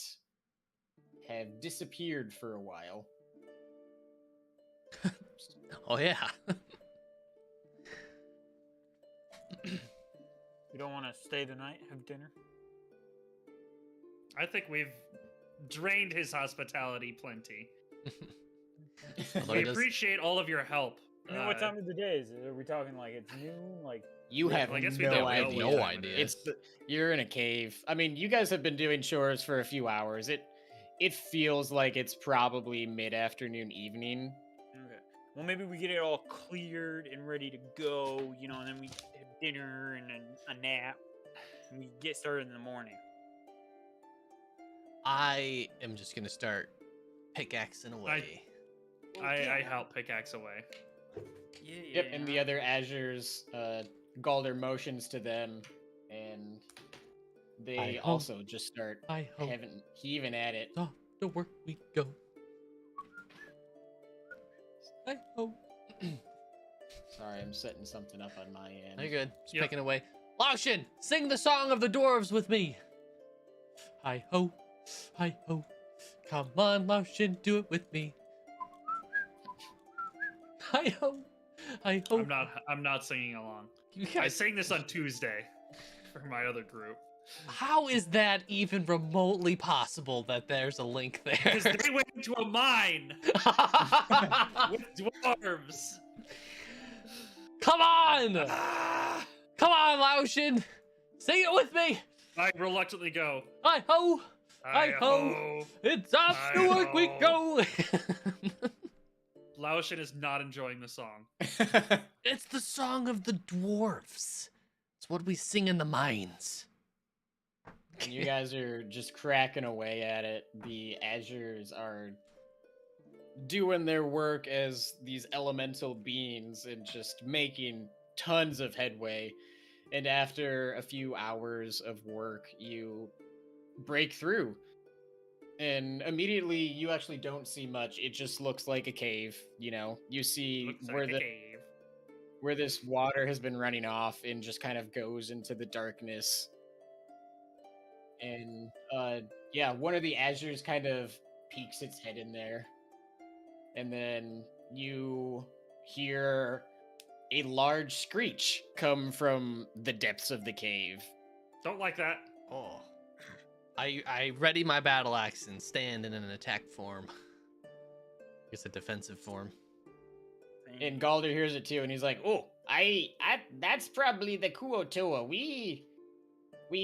have disappeared for a while. Oh yeah. You don't want to stay the night, have dinner? I think we've drained his hospitality plenty. Although We he does- appreciate all of your help. I mean, what time of the day is it? Are we talking like it's noon? Like You Yeah, have well, I guess we no don't know idea. what no time it idea. is. You're in a cave. I mean, you guys have been doing chores for a few hours. It feels like it's probably mid-afternoon, evening. okay. Well, maybe we get it all cleared and ready to go, you know, and then we have dinner and then a nap, and we get started in the morning. I am just gonna start pickaxing away. I help pickaxe away. Yeah. Yep, and the other Azures, Galder motions to them, and they Hi-ho. also just start I hope heaving at it. to work we go. I hope. Sorry, I'm setting something up on my end. You're good. Just Yep. picking away. Laucian, sing the song of the dwarves with me. Hi ho, Come on, Laucian, do it with me. I hope. I'm not singing along. You I guys, sang this on Tuesday for my other group. how is that even remotely possible that there's a link there? Because they went into a mine with dwarves. Come on! Ah! Come on, Laucian! Sing it with me! I reluctantly go. Hi ho! Hi ho! It's off to work we go! Laucian is not enjoying the song. It's the song of the dwarves. It's what we sing in the mines. And you guys are just cracking away at it. The Azures are doing their work as these elemental beings and just making tons of headway. And after a few hours of work, you break through. And immediately you actually don't see much. It just looks like a cave, you know. You see Looks where like a the cave. where this water has been running off and just kind of goes into the darkness. And yeah, one of the Azures kind of peeks its head in there. And then you hear a large screech come from the depths of the cave. Don't like that. Oh. I ready my battle axe and stand in an attack form. It's a defensive form. And Galder hears it too, and he's like, "Oh, I that's probably the Kuotoa. We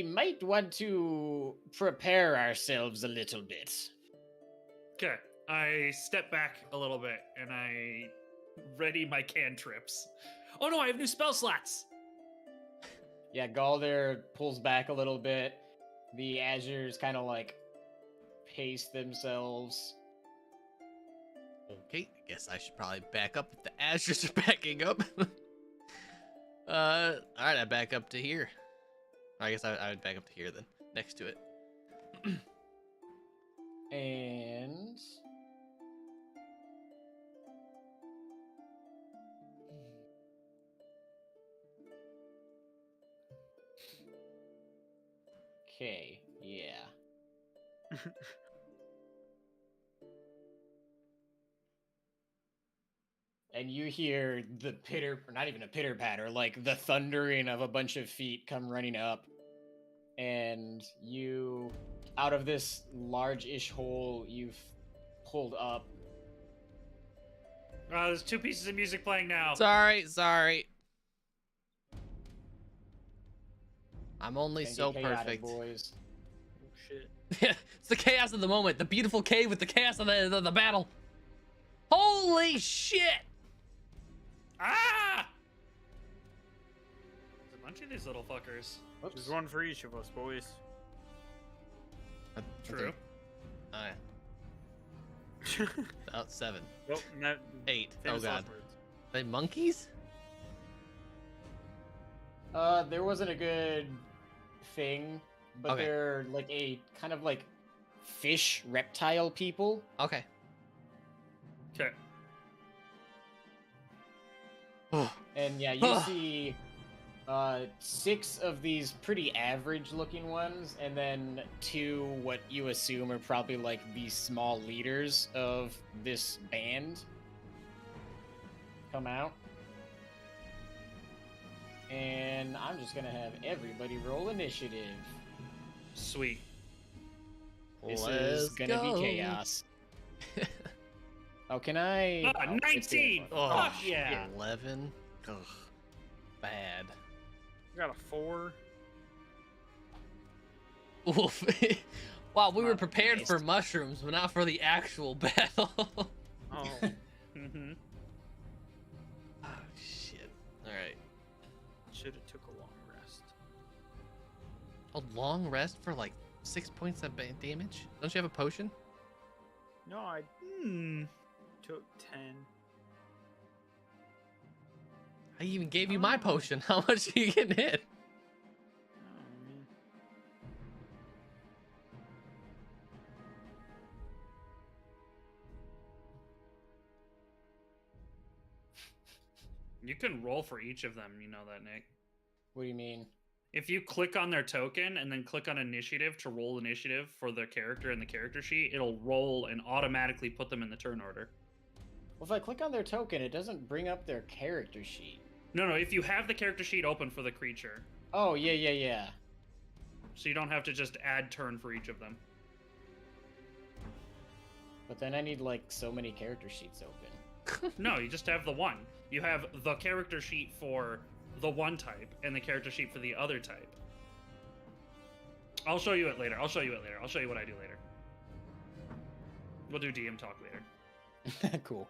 might want to prepare ourselves a little bit." Okay. I step back a little bit and I ready my cantrips. Oh no, I have new spell slots. Yeah, Galder pulls back a little bit. The Azures kind of like pace themselves. Okay, I guess I should probably back up if the Azures are backing up. Alright, I back up to here. I guess I would back up to here then, next to it. And okay, yeah. And you hear the pitter, or not even a pitter patter, like the thundering of a bunch of feet come running up. And you, out of this large-ish hole you've pulled up. There's 2 pieces of music playing now. Sorry. I'm only Can't so get chaotic, perfect. boys. Oh, shit. It's the chaos of the moment. The beautiful cave with the chaos of the battle. Holy shit! Ah! There's a bunch of these little fuckers. There's one for each of us, boys. True. Alright. About 7. Well, no, 8. Oh famous god. last words. They monkeys? There wasn't a good thing, but Okay. they're like a kind of like fish reptile people. Okay. Okay. And yeah, you see 6 of these pretty average looking ones, and then 2 what you assume are probably like the small leaders of this band come out. And I'm just gonna have everybody roll initiative. Sweet. This is Let's gonna go. be chaos. Oh, can I? Ah, Oh, it's the 19! other one. Oh, Fuck yeah. 11. Ugh. Bad. I got a 4. Oof. Wow, we were Not prepared based. for mushrooms, but not for the actual battle. Oh. Mm-hmm. Oh, shit. Alright. Should have took a long rest. A long rest for like 6 points of damage? Don't you have a potion? No, I took 10. I even gave you my potion. How much are you getting hit? Oh, man. You can roll for each of them, you know that, Nick. What do you mean? If you click on their token and then click on initiative to roll initiative for their character in the character sheet, it'll roll and automatically put them in the turn order. Well, if I click on their token, it doesn't bring up their character sheet. No, if you have the character sheet open for the creature. Oh, yeah. So you don't have to just add turn for each of them. But then I need, like, so many character sheets open. No, you just have the one. You have the character sheet for the one type and the character sheet for the other type. I'll show you it later. I'll show you what I do later. We'll do DM talk later. Cool.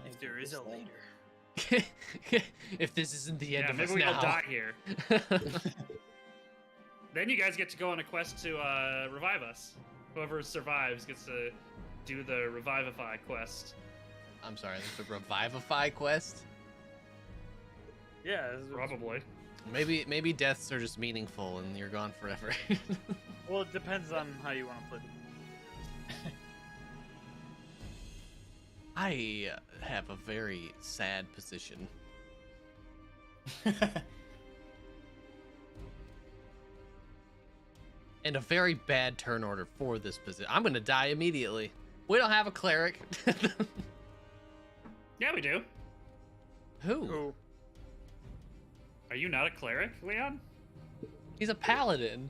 If there is a later. If this isn't the end Yeah, of maybe us we now. all die here. Then you guys get to go on a quest to revive us. Whoever survives gets to do the Revivify quest. I'm sorry, there's a Revivify quest? Yeah. Probably. Maybe deaths are just meaningful and you're gone forever. Well, it depends on how you want to play the I have a very sad position. And a very bad turn order for this position. I'm gonna die immediately. We don't have a cleric. Yeah, we do. Who? Who? Are you not a cleric, Leon? He's a paladin.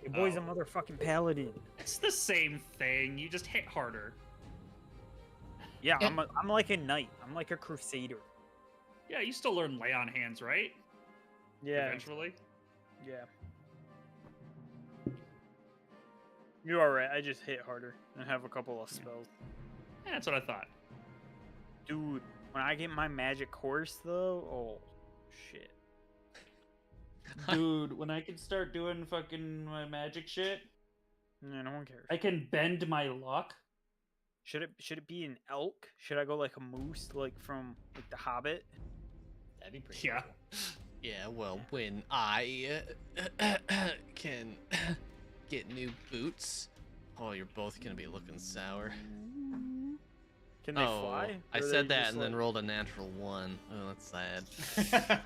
Your boy's Oh. a motherfucking paladin. It's the same thing. You just hit harder. Yeah, I'm like a knight. I'm like a crusader. Yeah, you still learn lay on hands, right? Yeah. Eventually. Yeah. You are right. I just hit harder and have a couple of spells. Yeah, that's what I thought. Dude, when I get my magic horse though, oh shit. Dude, when I can start doing fucking my magic shit, Yeah, no one cares. I can bend my luck. Should it be an elk? Should I go like a moose, like from like the Hobbit? That'd be pretty Yeah. cool. Yeah, well, when I can get new boots. Oh, you're both gonna be looking sour. Can they fly? I Or are said they that just, and then like- rolled a natural 1. Oh, that's sad.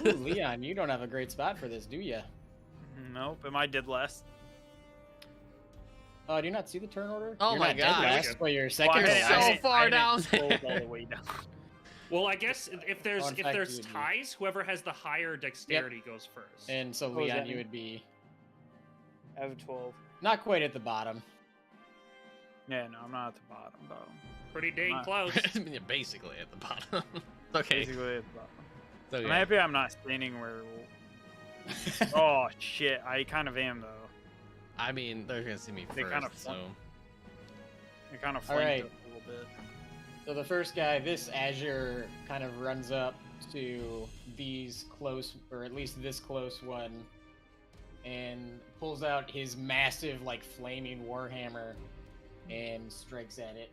Ooh, Leon, you don't have a great spot for this, do you? Nope, and I did less. Do you not see the turn order? Oh You're my not dead God. last, but you're second. You're or so last. far down Scroll there. all the way down. Well, I guess if there's Oh, in fact, there's you would be. ties, whoever has the higher dexterity goes first. And so, Oh, is Leon, that you me? would be I have 12. not quite at the bottom. Yeah, no, I'm not at the bottom. Pretty dang Not- close. I mean, you're basically at the bottom. It's okay. Basically at the bottom. It's okay. I'm happy I'm not standing where. Oh shit! I kind of am though. I mean, they're gonna see me They first, kinda so. I kind of All flanked right. it a little bit. So the first guy, this Azure, kind of runs up to these close, or at least this close one, and pulls out his massive, like, flaming warhammer and strikes at it.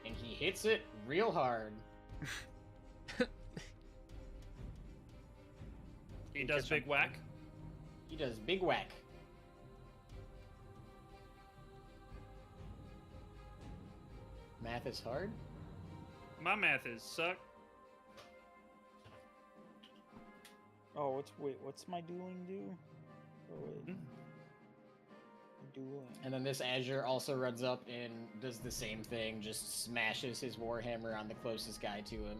And he hits it real hard. He does big whack. He does big whack. Math is hard. My math is suck. Oh, what's my dueling do? Oh wait. Mm. Dueling. And then this Azure also runs up and does the same thing, just smashes his warhammer on the closest guy to him.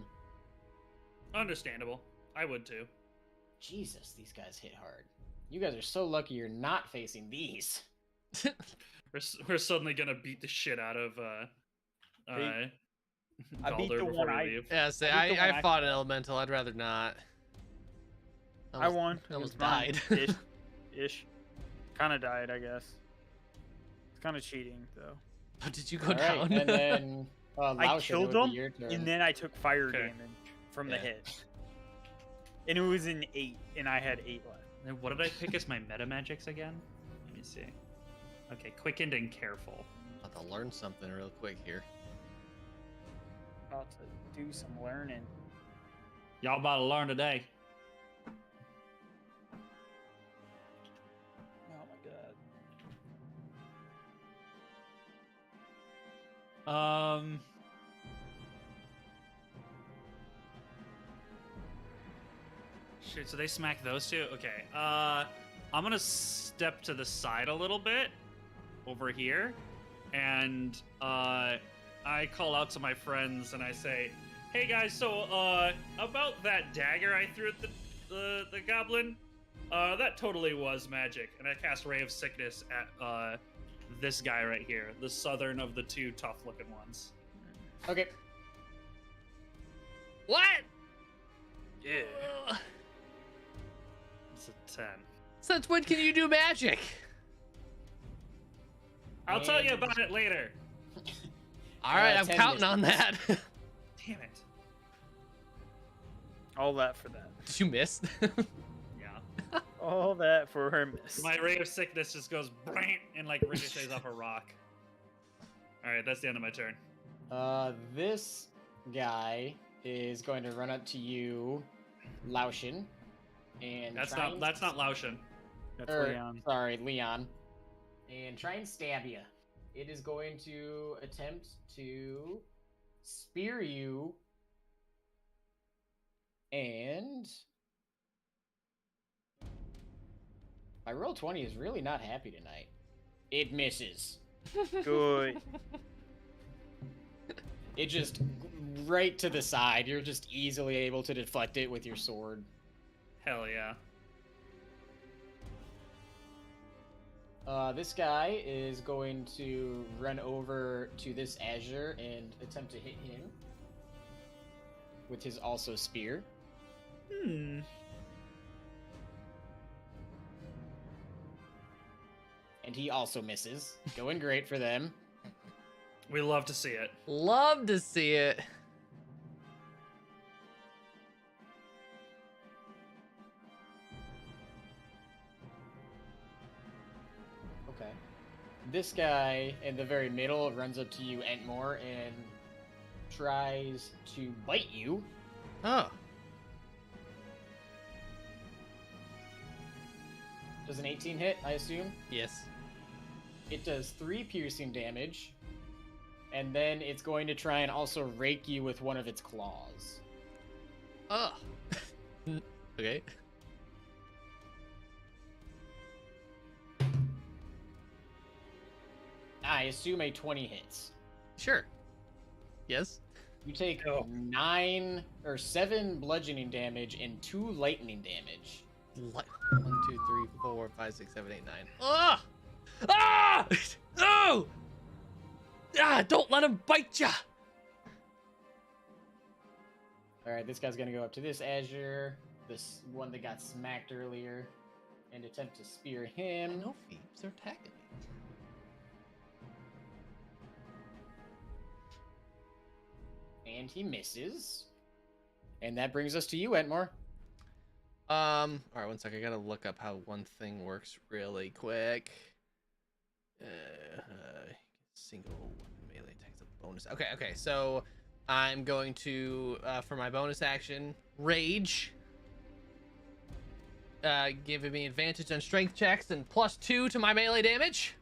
Understandable. I would too. Jesus, these guys hit hard. You guys are so lucky you're not facing these. We're suddenly gonna beat the shit out of I beat Galder the before one we I- leave. Yeah, say, I think the one I I- fought an elemental. I'd rather not. I won. I almost It's mine. died. Ish. Kind of died, I guess. It's kind of cheating though. Oh, did you go All right, down? and then I Laucian, it killed would be him, your turn. and then I took fire Okay. damage from the Yeah. hit. And it was an 8, and I had 8 left. And what did I pick as my meta magics again? Let me see. Okay, quickened and careful. About to learn something real quick here. About to do some learning. Y'all about to learn today. Oh my god. Shoot, so they smack those two? Okay. I'm gonna step to the side a little bit over here, and I call out to my friends and I say, "Hey guys, so about that dagger I threw at the goblin, that totally was magic." And I cast Ray of Sickness at this guy right here, the southern of the two tough-looking ones. Okay. What? Yeah. Ugh. It's a 10. Since when can you do magic? I'll tell you And- about it later. All right, I'm 10 counting on that. Damn it. All that for that. Did you miss? Yeah. All that for her miss. My Ray of Sickness just goes blank and like ricochets off a rock. All right, that's the end of my turn. This guy is going to run up to you, Laucian, and That's try not and- that's not Laucian. That's or, Leon. Sorry, Leon. And try and stab you. It is going to attempt to spear you. And my roll 20 is really not happy tonight. It misses. Good. It just right to the side. You're just easily able to deflect it with your sword. Hell yeah. This guy is going to run over to this Azure and attempt to hit him with his also spear. Hmm. And he also misses. Going great for them. We love to see it. Love to see it. Okay. This guy in the very middle runs up to you, Entmore, and tries to bite you. Oh. Does an 18 hit, I assume? Yes. It does 3 piercing damage. And then it's going to try and also rake you with one of its claws. Oh. Okay. I assume a 20 hits. Sure. Yes. You take Oh. 7 bludgeoning damage and 2 lightning damage. 1, 2, 3, 4, 5, 6, 7, 8, 9. Ah! Ah! No! Ah! Don't let him bite ya! Alright, this guy's gonna go up to this Azure, this one that got smacked earlier, and attempt to spear him. No thieves are attacking me. And he misses. And that brings us to you, Entmore. All right, one sec. I gotta look up how one thing works really quick. Single melee attacks a bonus. Okay. So I'm going to, for my bonus action, rage. Giving me advantage on strength checks and +2 to my melee damage.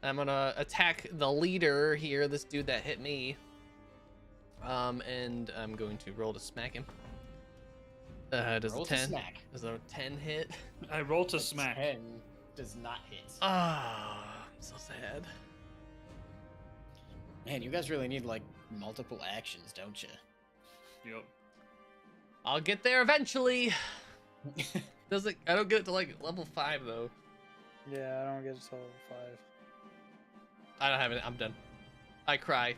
I'm gonna attack the leader here, this dude that hit me. And I'm going to roll to smack him. Does Roll a to 10? smack. Does a 10 hit? I roll to A smack. 10 does not hit. Ah, I'm so sad. Man, you guys really need, like, multiple actions, don't you? Yep. I'll get there eventually. Doesn't I don't get it to like level 5 though. Yeah, I don't get it till 5. I don't have it. I'm done. I cry.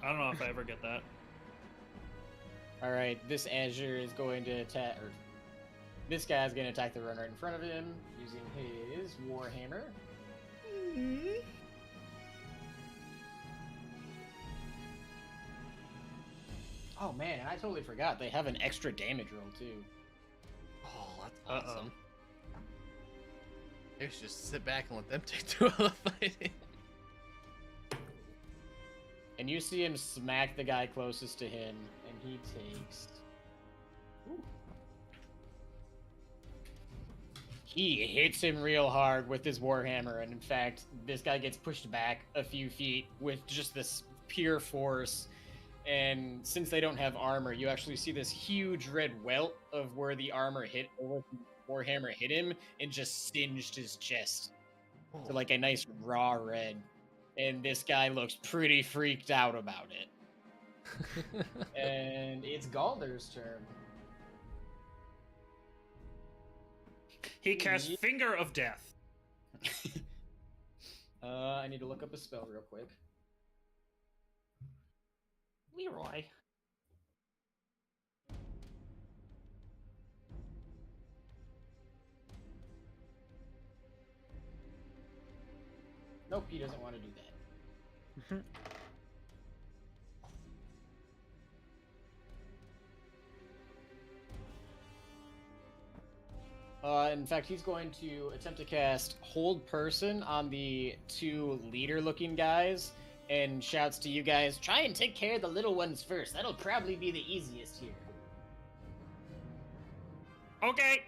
I don't know if I ever get that. Alright, this Azure is going to attack, or this guy's going to attack the runner in front of him using his Warhammer. Oh man, and I totally forgot, they have an extra damage roll too. Oh, that's Uh-oh. awesome. Maybe we should just sit back and let them take 2 of the fighting. And you see him smack the guy closest to him, and he takes... Ooh. He hits him real hard with his warhammer, and in fact, this guy gets pushed back a few feet with just this pure force. And since they don't have armor, you actually see this huge red welt of where the armor hit, or where the warhammer hit him, and just singed his chest to like a nice raw red. And this guy looks pretty freaked out about it. And it's Galder's turn. He casts Finger of Death. I need to look up a spell real quick. Leroy. Nope, he doesn't want to do that. In fact, he's going to attempt to cast Hold Person on the two leader-looking guys, and shouts to you guys, try and take care of the little ones first. That'll probably be the easiest here. Okay.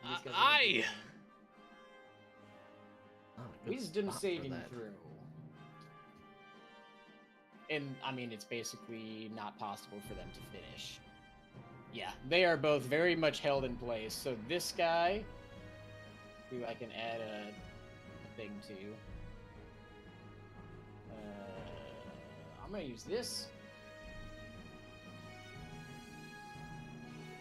These guys are I. Wisdom saving throw. And, I mean, it's basically not possible for them to finish. Yeah, they are both very much held in place. So this guy, who I can add a thing to, I'm going to use this.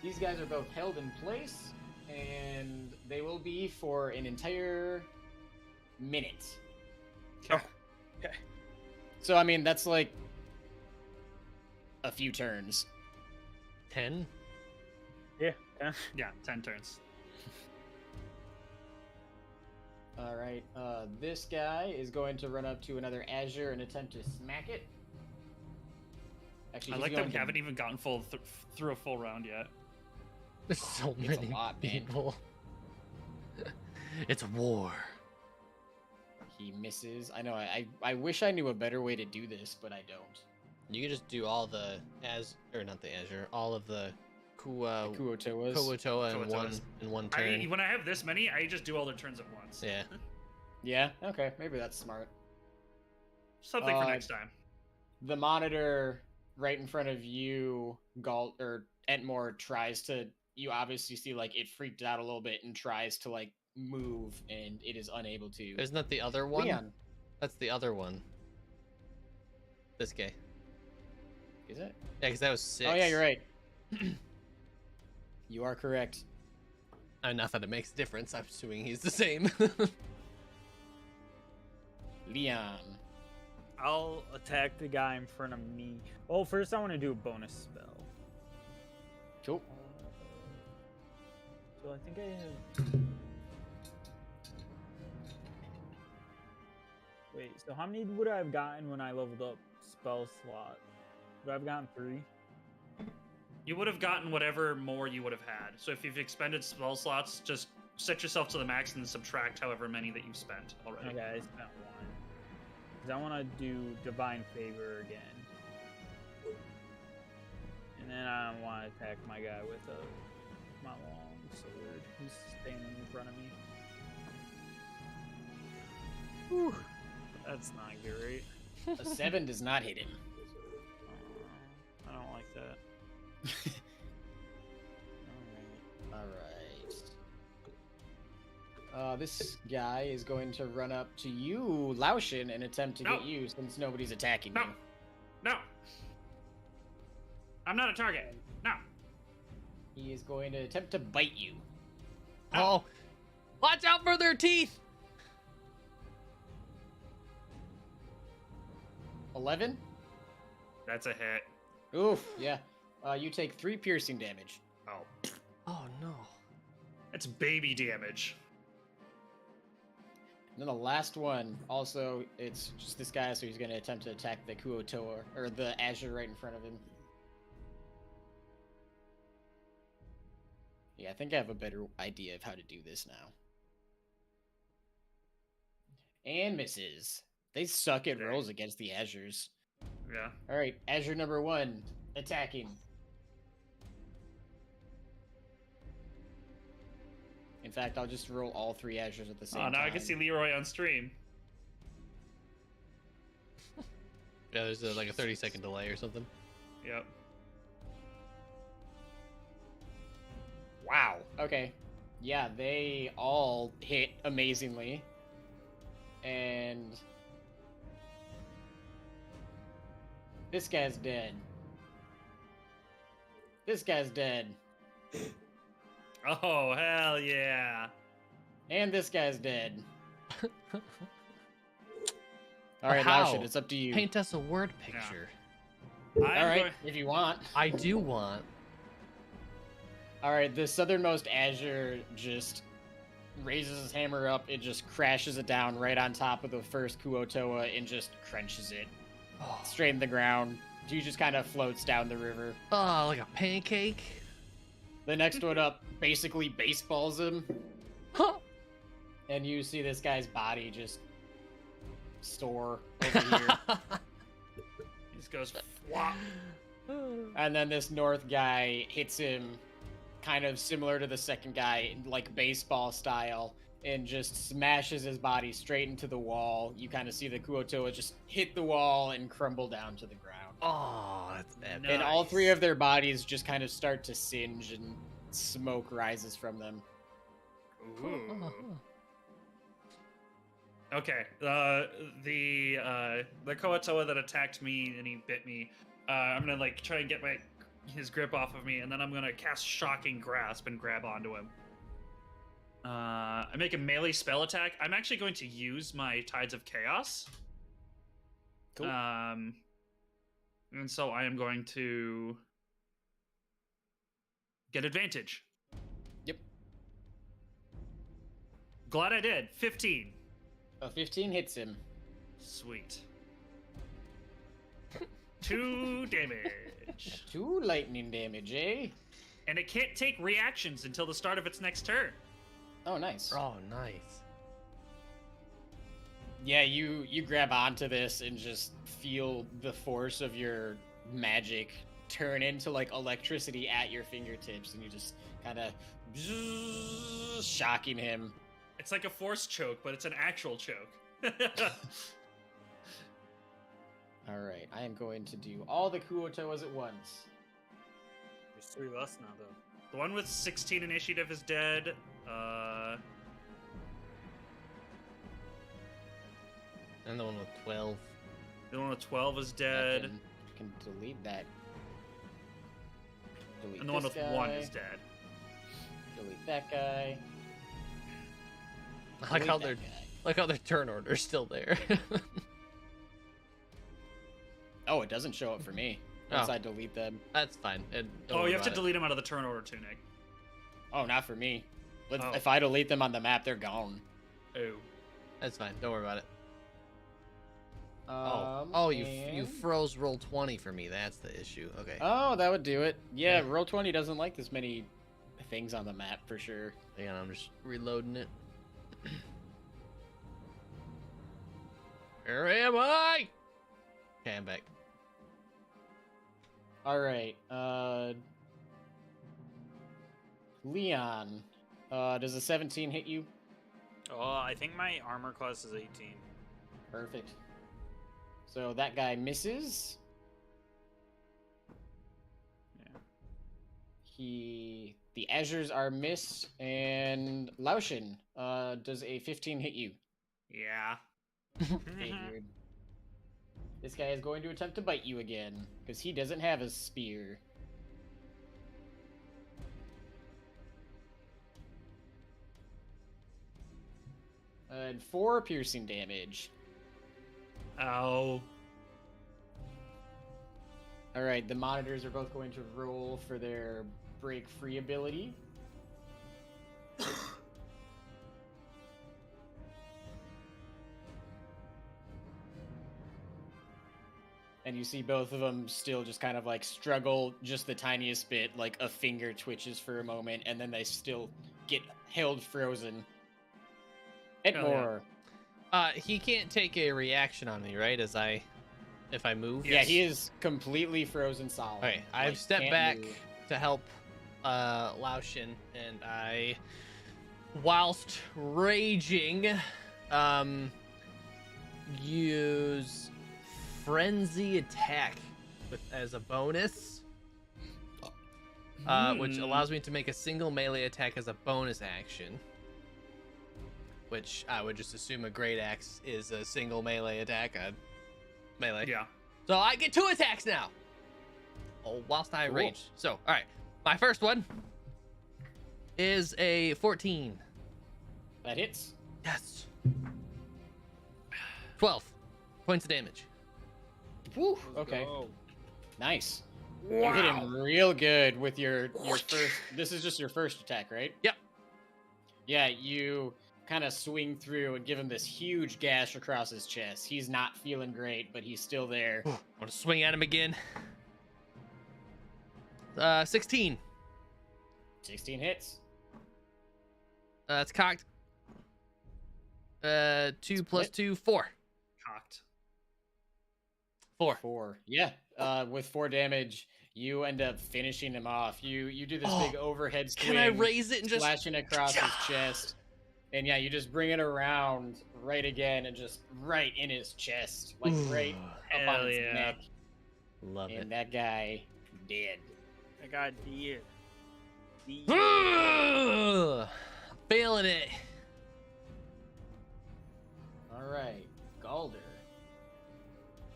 These guys are both held in place, and they will be for an entire minute. Oh, okay. So, I mean, that's like a few turns. 10? Yeah. Yeah, 10 turns. All right. This guy is going to run up to another Azure and attempt to smack it. Actually, I he's like that going we to- haven't even gotten through a full round yet. There's so It's a many lot, man. people. It's war. He misses. I know. I wish I knew a better way to do this, but I don't. You can just do all the not the Azure, all of the Kuotoas. Koatoa in one turn. When I have this many, I just do all their turns at once. Yeah. Yeah. Okay. Maybe that's smart. Something for next time. The monitor right in front of you, Entmore tries to. You obviously see like it freaked out a little bit and tries to like move, and it is unable to. Isn't that the other one? Leon, That's the other one. This guy. is it? Yeah, because that was 6. Oh yeah, you're right. You are correct. Not that it makes a difference. I'm assuming he's the same. Leon. I'll attack the guy in front of me. Oh, first I want to do a bonus spell. Cool. So I think I have. Wait, so how many would I have gotten when I leveled up spell slot? Would I have gotten 3? You would have gotten whatever more you would have had. So if you've expended spell slots, just set yourself to the max and then subtract however many that you've spent already. Okay, I spent 1. Because I want to do Divine Favor again. And then I want to attack my guy with my long sword who's standing in front of me. Whew, that's not great. A 7 does not hit him. I don't like that. Alright. This guy is going to run up to you, Laucian, and attempt to No. get you since nobody's attacking No. you. No. I'm not a target. No. He is going to attempt to bite you. Oh, watch out for their teeth. 11? That's a hit. Oof, yeah. You take 3 piercing damage. Oh. Oh no. That's baby damage. And then the last one, also, it's just this guy, so he's going to attempt to attack the Kuotoa, or the Azure right in front of him. Yeah, I think I have a better idea of how to do this now. And misses. They suck at Dang. rolls against the Azures. Yeah. Alright, Azure number 1, attacking. In fact, I'll just roll all 3 Azures at the same Oh, time. now I can see Leroy on stream. Yeah, there's like a 30-second delay or something. Yep. Wow. Okay. Yeah, they all hit amazingly. And this guy's dead. This guy's dead. Oh, hell yeah. And this guy's dead. All right, How? Laucian, it's up to you. Paint us a word picture. All right, if you want. I do want. All right, the southernmost Azure just raises his hammer up. It just crashes it down right on top of the first Kuotoa and just crunches it straight in the ground. He just kind of floats down the river. Oh, like a pancake. The next one up basically baseballs him. And you see this guy's body just soar over here. He just goes flop. And then this north guy hits him kind of similar to the second guy, like baseball style, and just smashes his body straight into the wall. You kind of see the Kuotoa just hit the wall and crumble down to the ground. Oh, that's epic. And all 3 of their bodies just kind of start to singe and smoke rises from them. Ooh. Okay. The Koatoa that attacked me and he bit me. I'm gonna like try and get his grip off of me, and then I'm gonna cast Shocking Grasp and grab onto him. I make a melee spell attack. I'm actually going to use my Tides of Chaos. Cool. And so I am going to get advantage. Yep. Glad I did. 15. A 15 hits him. Sweet. 2 damage. 2 lightning damage, eh? And it can't take reactions until the start of its next turn. Oh, nice. Oh, nice. Yeah, you grab onto this and just feel the force of your magic turn into like electricity at your fingertips, and you just kind of shocking him. It's like a force choke, but it's an actual choke. All right, I am going to do all the Kuotoas at once. There's 3 of us now, though. The one with 16 initiative is dead. And the one with 12. The one with 12 is I dead. can delete that. Delete And the one this with guy. 1 is dead. Delete that guy. Like how delete their that guy. like how their turn order's still there. Oh, it doesn't show up for me once Oh. I delete them. That's fine. Don't Oh, worry you have to about it. delete them out of the turn order too, Nick. Oh, not for me. But Oh. if I delete them on the map, they're gone. Oh. That's fine. Don't worry about it. You and- froze roll 20 for me. That's the issue. Okay. Oh, that would do it. Yeah, Yeah. Roll20 doesn't like this many things on the map for sure. Hang on, I'm just reloading it. Where am I? Okay, I'm back. All right. Leon, does a 17 hit you? Oh, I think my armor class is 18. Perfect. So that guy misses. Yeah. The Azures are missed, and Laucian, does a 15 hit you? Yeah. Figured. This guy is going to attempt to bite you again, because he doesn't have a spear. And 4 piercing damage. Ow. Alright, the monitors are both going to roll for their break free ability. And you see both of them still just kind of like struggle just the tiniest bit, like a finger twitches for a moment, and then they still get held frozen. Entmore. He can't take a reaction on me, right? If I move. Yeah, he is completely frozen solid. Okay, I've Like, stepped can't back move. to help Laucian, and I whilst raging, use frenzy attack as a bonus, which allows me to make a single melee attack as a bonus action. Which I would just assume a great axe is a single melee attack. Melee. Yeah. So I get 2 attacks now. Oh, whilst I Cool. rage. So, all right. My first one is a 14. That hits. Yes. 12 points of damage. Woo. Okay. Nice. You hit him real good with your first. This is just your first attack, right? Yep. Yeah, you kind of swing through and give him this huge gash across his chest. He's not feeling great, but he's still there. I'm gonna swing at him again. 16. 16 hits. It's cocked. 2 plus hit. 2, 4. Cocked. 4. 4. Yeah. With 4 damage, you end up finishing him off. You do this Oh, big overhead swing. Can I raise it and just slashing across his chest? And yeah, you just bring it around right again and just right in his chest, like right up on Hell his yeah. neck. love And that guy dead. I got deer. it? Failing it. All right, Galder.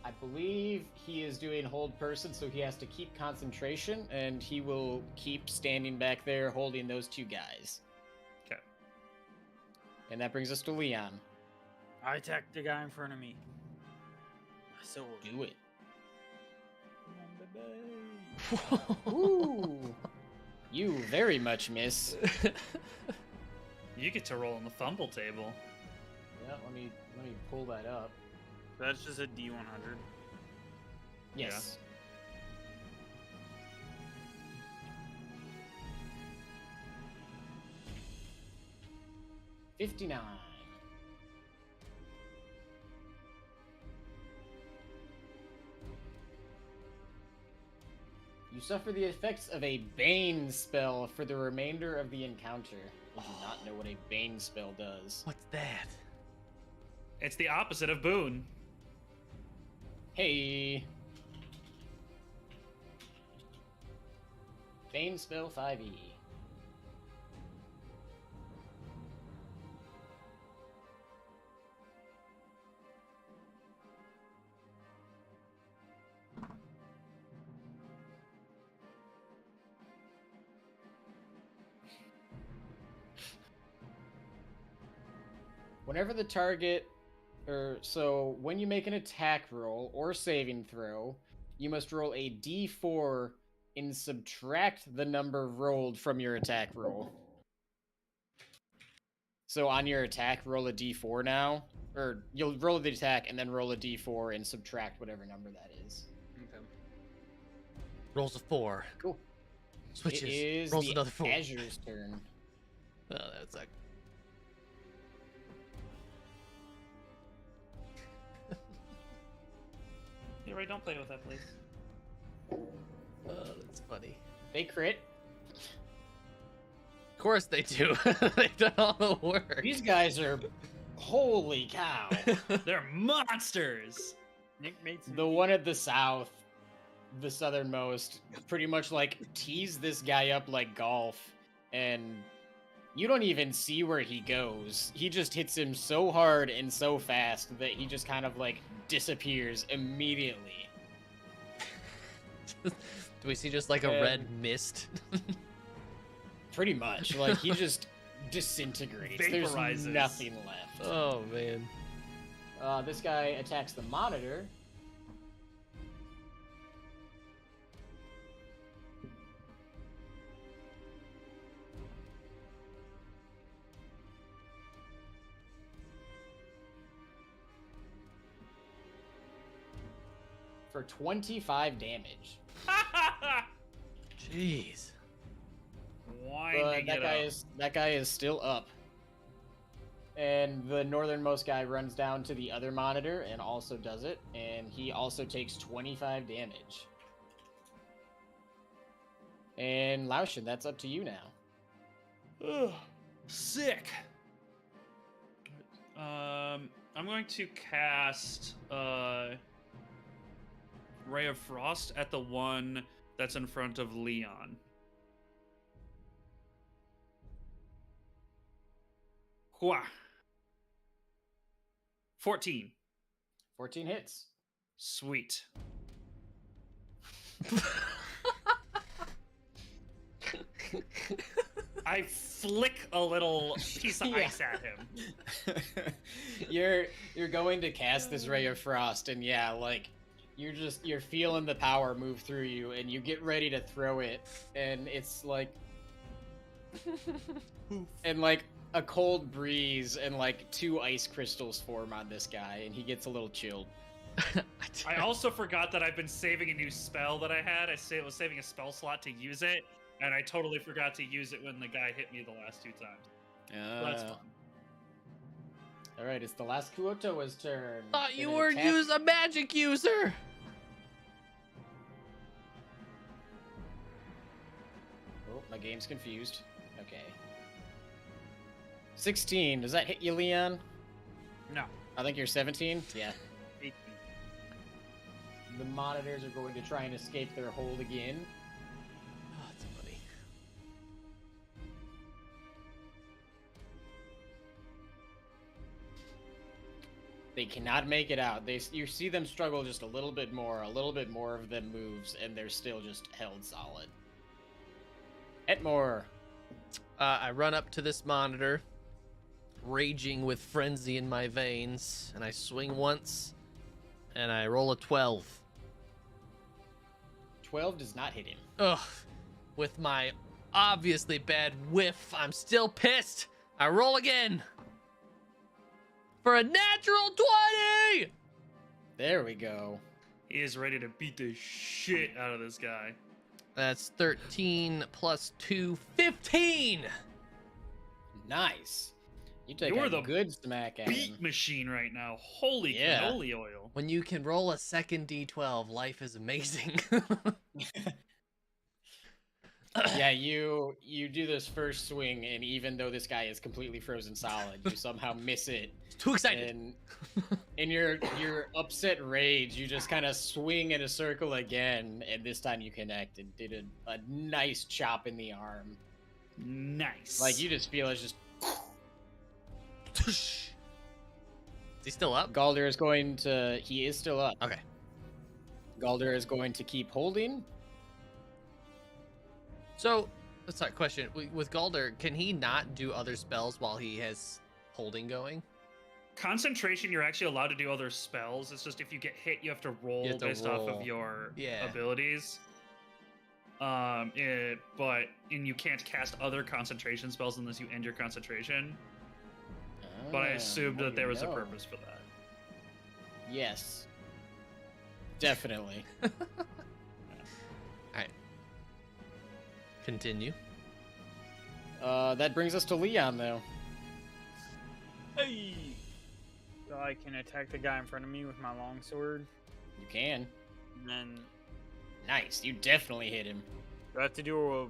I believe he is doing hold person, so he has to keep concentration, and he will keep standing back there holding those 2 guys. Okay. And that brings us to Leon. I attacked the guy in front of me. So Do it. Come on, baby. Ooh. You very much miss. You get to roll on the fumble table. Yeah, let me pull that up. That's just a D100. Yes. 59. You suffer the effects of a Bane spell for the remainder of the encounter. I do not know what a Bane spell does. What's that? It's the opposite of boon. Hey! Bane spell 5e. Whenever the target, so when you make an attack roll or saving throw, you must roll a d4 and subtract the number rolled from your attack roll. So on your attack, roll a d4 now, or you'll roll the attack and then roll a d4 and subtract whatever number that is. Okay. Rolls a 4. Cool. Switches. It is Rolls the another 4. Azure's turn. Oh, that's like. You're right, don't play with that, please. Oh, that's funny. They crit. Of course they do. They've done all the work. These guys are, holy cow. They're monsters! Nick made some. The one at the south, the southernmost, pretty much like tease this guy up like golf, and you don't even see where he goes. He just hits him so hard and so fast that he just kind of like disappears immediately. Do we see just like a red mist? Pretty much, like he just disintegrates. There's Vaporizes. nothing left. Oh man. This guy attacks the monitor. For 25 damage. Jeez. But Winding it up. that guy is still up. And the northernmost guy runs down to the other monitor and also does it, and he also takes 25 damage. And Laucian, that's up to you now. Sick. I'm going to cast Ray of Frost at the one that's in front of Leon. Hua. 14. 14 hits. Sweet. I flick a little piece of Yeah. ice at him. You're going to cast this ray of frost, and yeah, like you're feeling the power move through you, and you get ready to throw it, and it's like, and like a cold breeze and like 2 ice crystals form on this guy, and he gets a little chilled. I also forgot that I've been saving a new spell that I had. Was saving a spell slot to use it, and I totally forgot to use it when the guy hit me the last 2 times. So that's fun. All right, it's the last Kuotoa's turn. Thought you Gonna were attack- a magic user. Oh, my game's confused. Okay. 16. Does that hit you, Leon? No. I think you're 17. Yeah. 18. The monitors are going to try and escape their hold again. Oh, that's funny. They cannot make it out. You see them struggle just a little bit more of them moves, and they're still just held solid. Entmore. I run up to this monitor, raging with frenzy in my veins, and I swing once, and I roll a 12. 12 does not hit him. Ugh. With my obviously bad whiff, I'm still pissed. I roll again. For a natural 20! There we go. He is ready to beat the shit out of this guy. That's 13 plus 2, 15! Nice. You take You're a the good smack at him. Beat machine right now. Holy Yeah. cannoli oil. When you can roll a second d12, life is amazing. Yeah, you do this first swing, and even though this guy is completely frozen solid, you somehow miss it. Too excited. And in your upset rage, you just kind of swing in a circle again, and this time you connect and did a nice chop in the arm. Nice. Like, you just feel it's just... Is he still up? Galder is going to... He is still up. Okay. Galder is going to keep holding. So, that's a question. With Galder, can he not do other spells while he has holding going? Concentration, you're actually allowed to do other spells. It's just if you get hit, you have to roll have to based off roll. of your Yeah. abilities. And you can't cast other concentration spells unless you end your concentration. But I assumed well, that there you was a know. purpose for that. Yes. Definitely. Continue. That brings us to Leon, though. Hey! So I can attack the guy in front of me with my longsword, You can. and then Nice. You definitely hit him. do I have to do a...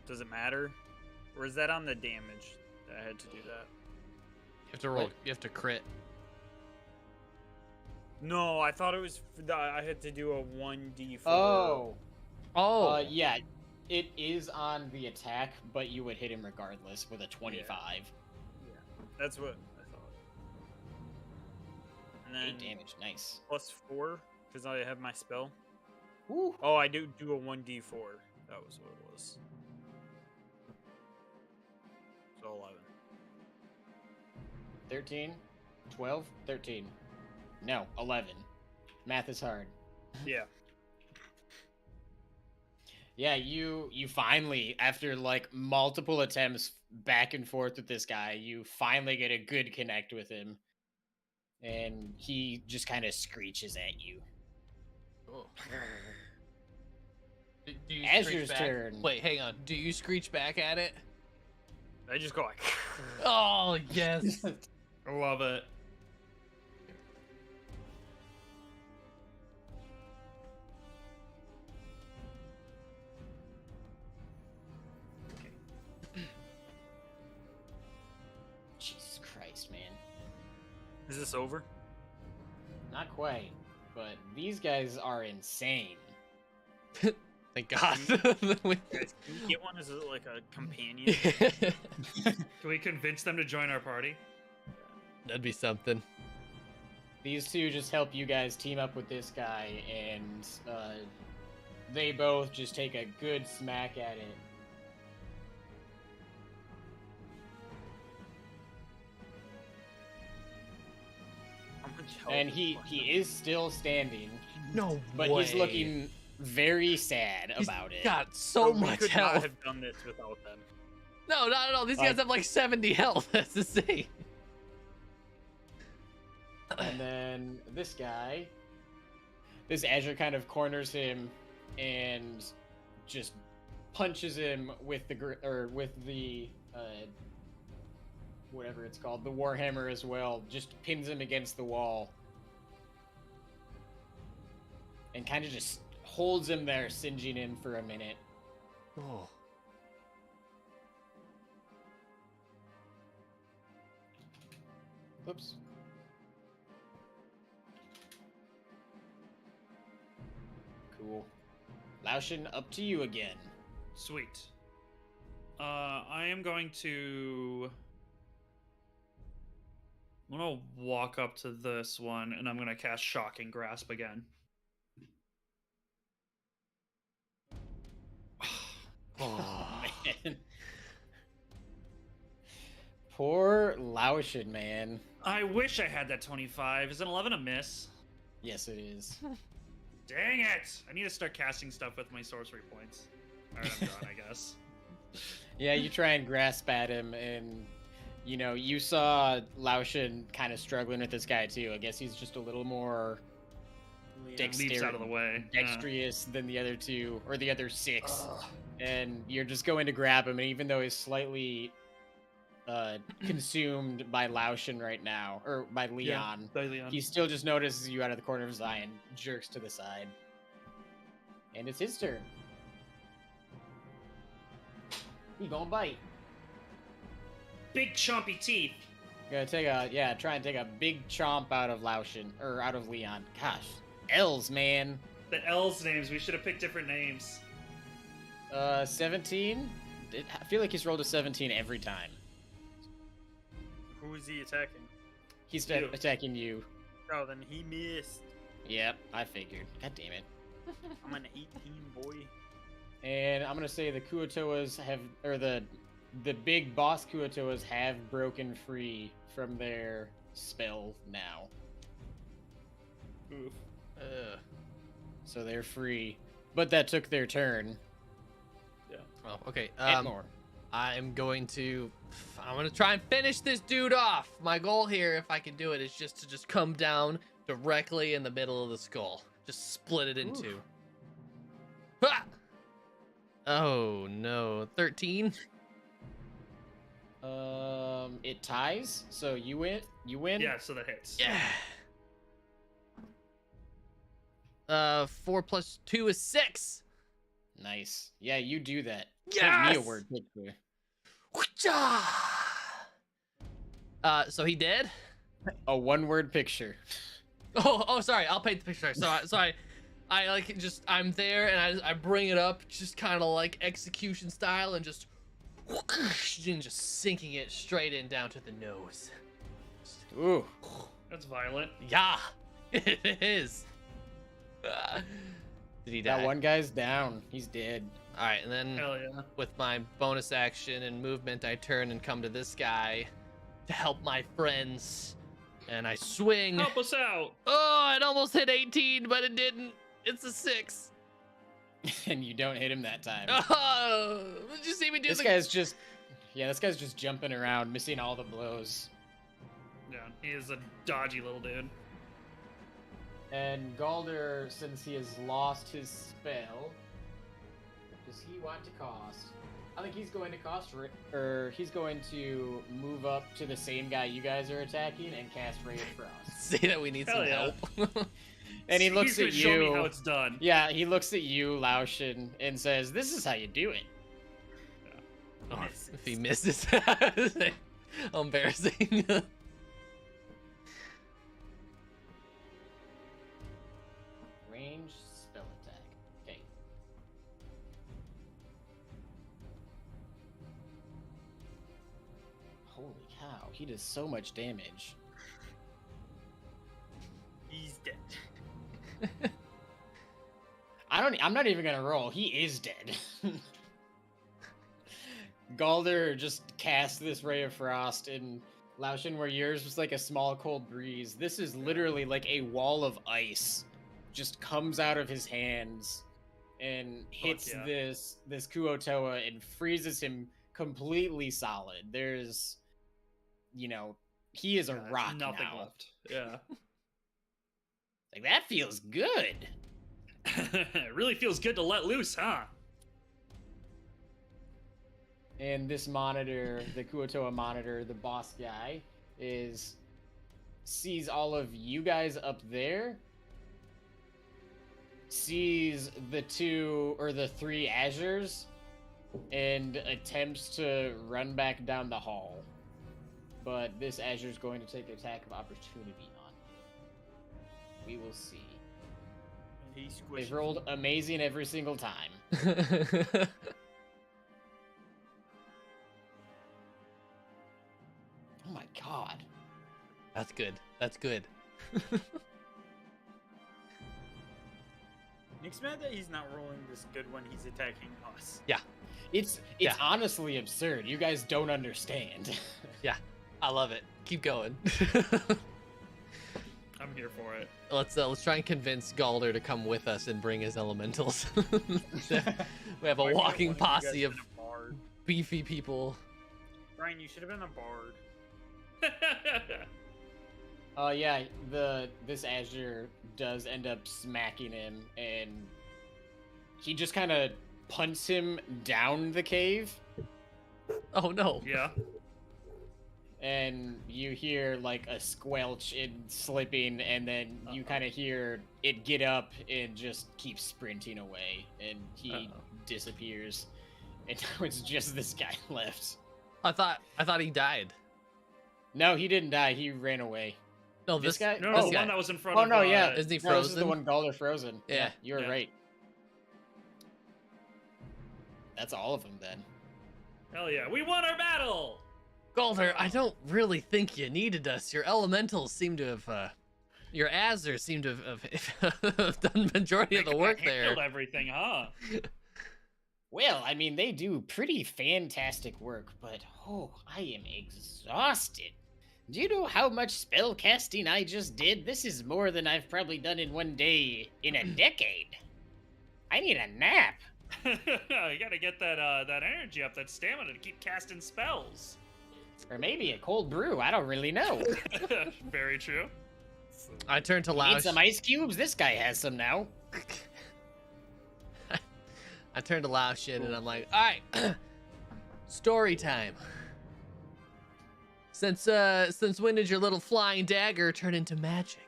Does it matter? Or is that on the damage that I had to do that? You have to roll. What? You have to crit. No, I thought it was... I had to do a 1d4. Oh. Oh. Yeah. It is on the attack, but you would hit him regardless with a 25. Yeah, that's what I thought. And then 8 damage. Nice. plus 4, because I have my spell. Woo. Oh, I do a 1d4. That was what it was. So 11. 13, 12, 13. No, 11. Math is hard. Yeah. Yeah, you finally, after like multiple attempts back and forth with this guy, you finally get a good connect with him. And he just kind of screeches at you. Oh. Do you Azur's screech back? turn. Wait, hang on. Do you screech back at it? I just go like... Oh, yes. I love it. Christ, man. Is this over? Not quite, but these guys are insane. Thank God. Guys, can we get one as like a companion? Can we convince them to join our party? That'd be something. These two just help you guys team up with this guy, and they both just take a good smack at it. How much health And is he left? is still standing, No but way. he's looking very sad about it. Got so we much could not health. have done this without them. No, not at all. These Like- guys have like 70 health. That's insane. And then this guy, this Azure kind of corners him and just punches him with the whatever it's called, the Warhammer as well. Just pins him against the wall and kind of just holds him there, singeing him for a minute. Oh. Oops. Cool. Laucian, up to you again. Sweet. I am going to. I'm gonna walk up to this one, and I'm gonna cast Shocking Grasp again. Oh. Man. Poor Laucian, man. I wish I had that 25. Is an 11 a miss? Yes, it is. Dang it! I need to start casting stuff with my sorcery points. Alright, I'm done, I guess. Yeah, you try and grasp at him, and you saw Laucian kind of struggling with this guy too. I guess he's just a little more Leaps out of the way. Yeah. dexterous than the other two, or the other six. And you're just going to grab him, and even though he's slightly consumed by Laucian right now, or by Leon, By Leon. he still just notices you out of the corner of his eye and jerks to the side. And it's his turn. He gonna bite. Big chompy teeth. Gonna try and take a big chomp out of Laucian, or out of Leon. Gosh, L's, man. The L's names, we should have picked different names. 17? I feel like he's rolled a 17 every time. Who is he attacking? He's You. attacking you. Oh, then he missed. Yep, I figured. God damn it. I'm an 18 boy. And I'm gonna say the Kuotoas have, or the big boss Kuotoas have broken free from their spell now. Oof. So they're free. But that took their turn. Oh, okay. Entmore. I'm going to try and finish this dude off. My goal here, if I can do it, is just to come down directly in the middle of the skull. Just split it in two. Ha! Oh no, 13. It ties, so you win. Yeah, so that hits. Yeah. 4 plus 2 is 6. Nice. Yeah, you do that. Yes! Send me a word picture. So he did? A one-word picture. Oh, sorry. I'll paint the picture. Sorry. I'm there and I bring it up, just kind of like execution style, and just sinking it straight in down to the nose. Ooh. That's violent. Yeah, it is. Did he die? That one guy's down. He's dead. All right, and then Hell yeah. with my bonus action and movement, I turn and come to this guy to help my friends, and I swing. Help us out. Oh, it almost hit 18, but it didn't. It's a 6. And you don't hit him that time. Oh, did you see me do This guy's just jumping around, missing all the blows. Yeah, he is a dodgy little dude. And Galder, since he has lost his spell, what does he want to cost? I think he's going to he's going to move up to the same guy you guys are attacking and cast Ray of Frost. Say that we need Hell some yeah. help. And he looks He's gonna at show me you. how it's done. Yeah, he looks at you, Laucian, and says, "This is how you do it." Oh, if he misses, how embarrassing. How? He does so much damage. He's dead. I'm not even gonna roll. He is dead. Galder just cast this ray of frost, and Laucian, where yours was like a small cold breeze, this is literally like a wall of ice just comes out of his hands and hits yeah. this Kuotoa and freezes him completely solid. There's, you know, he is a Yeah, rock nothing now. left. Yeah. Like, that feels good. It really feels good to let loose, huh? And this monitor, the Kuotoa monitor, the boss guy, sees all of you guys up there, sees the three Azures, and attempts to run back down the hall. But this Azure is going to take attack of opportunity on him. We will see. They've rolled amazing every single time. Oh my god. That's good. That's good. Nick's mad that he's not rolling this good when he's attacking us. Yeah. It's honestly absurd. You guys don't understand. Yeah. I love it. Keep going. I'm here for it. Let's try and convince Galder to come with us and bring his elementals. We have a Why can't walking one of you guys posse of been a bard? beefy people. Brian, you should have been a bard. Yeah, this Azure does end up smacking him, and he just kind of punts him down the cave, Oh no. Yeah. and you hear like a squelch in slipping, and then you kind of hear it get up and just keep sprinting away, and he disappears, and now it's just this guy left. I thought he died. No, he didn't die. He ran away. No, This this guy? No, this the guy. one that was in front Oh of. no, yeah, Isn't he No, this is the frozen? one Galder frozen. Yeah. You're Yeah. right. That's all of them then. Hell yeah, we won our battle. Galder, I don't really think you needed us. Your elementals seem to have, your Azers seem to have done the majority of the work there. Handled everything, huh? Well, I mean, they do pretty fantastic work, but oh, I am exhausted. Do you know how much spell casting I just did? This is more than I've probably done in one day in a decade. I need a nap. You gotta get that energy up, that stamina to keep casting spells. Or maybe a cold brew, I don't really know. Very true. I turned to Need Laucian. some ice cubes? This guy has some now. I turned to Laucian and I'm like, all right, story time. Since when did your little flying dagger turn into magic?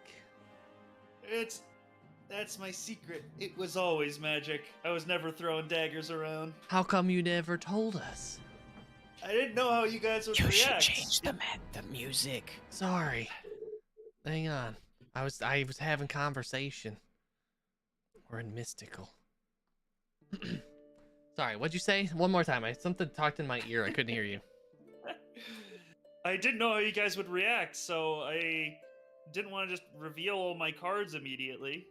That's my secret. It was always magic. I was never throwing daggers around. How come you never told us? I didn't know how you guys would You should react. change the music. Sorry. Hang on. I was having conversation. We're in mystical. Sorry, what'd you say? One more time. Something talked in my ear. I couldn't hear you. I didn't know how you guys would react, so I didn't want to just reveal all my cards immediately.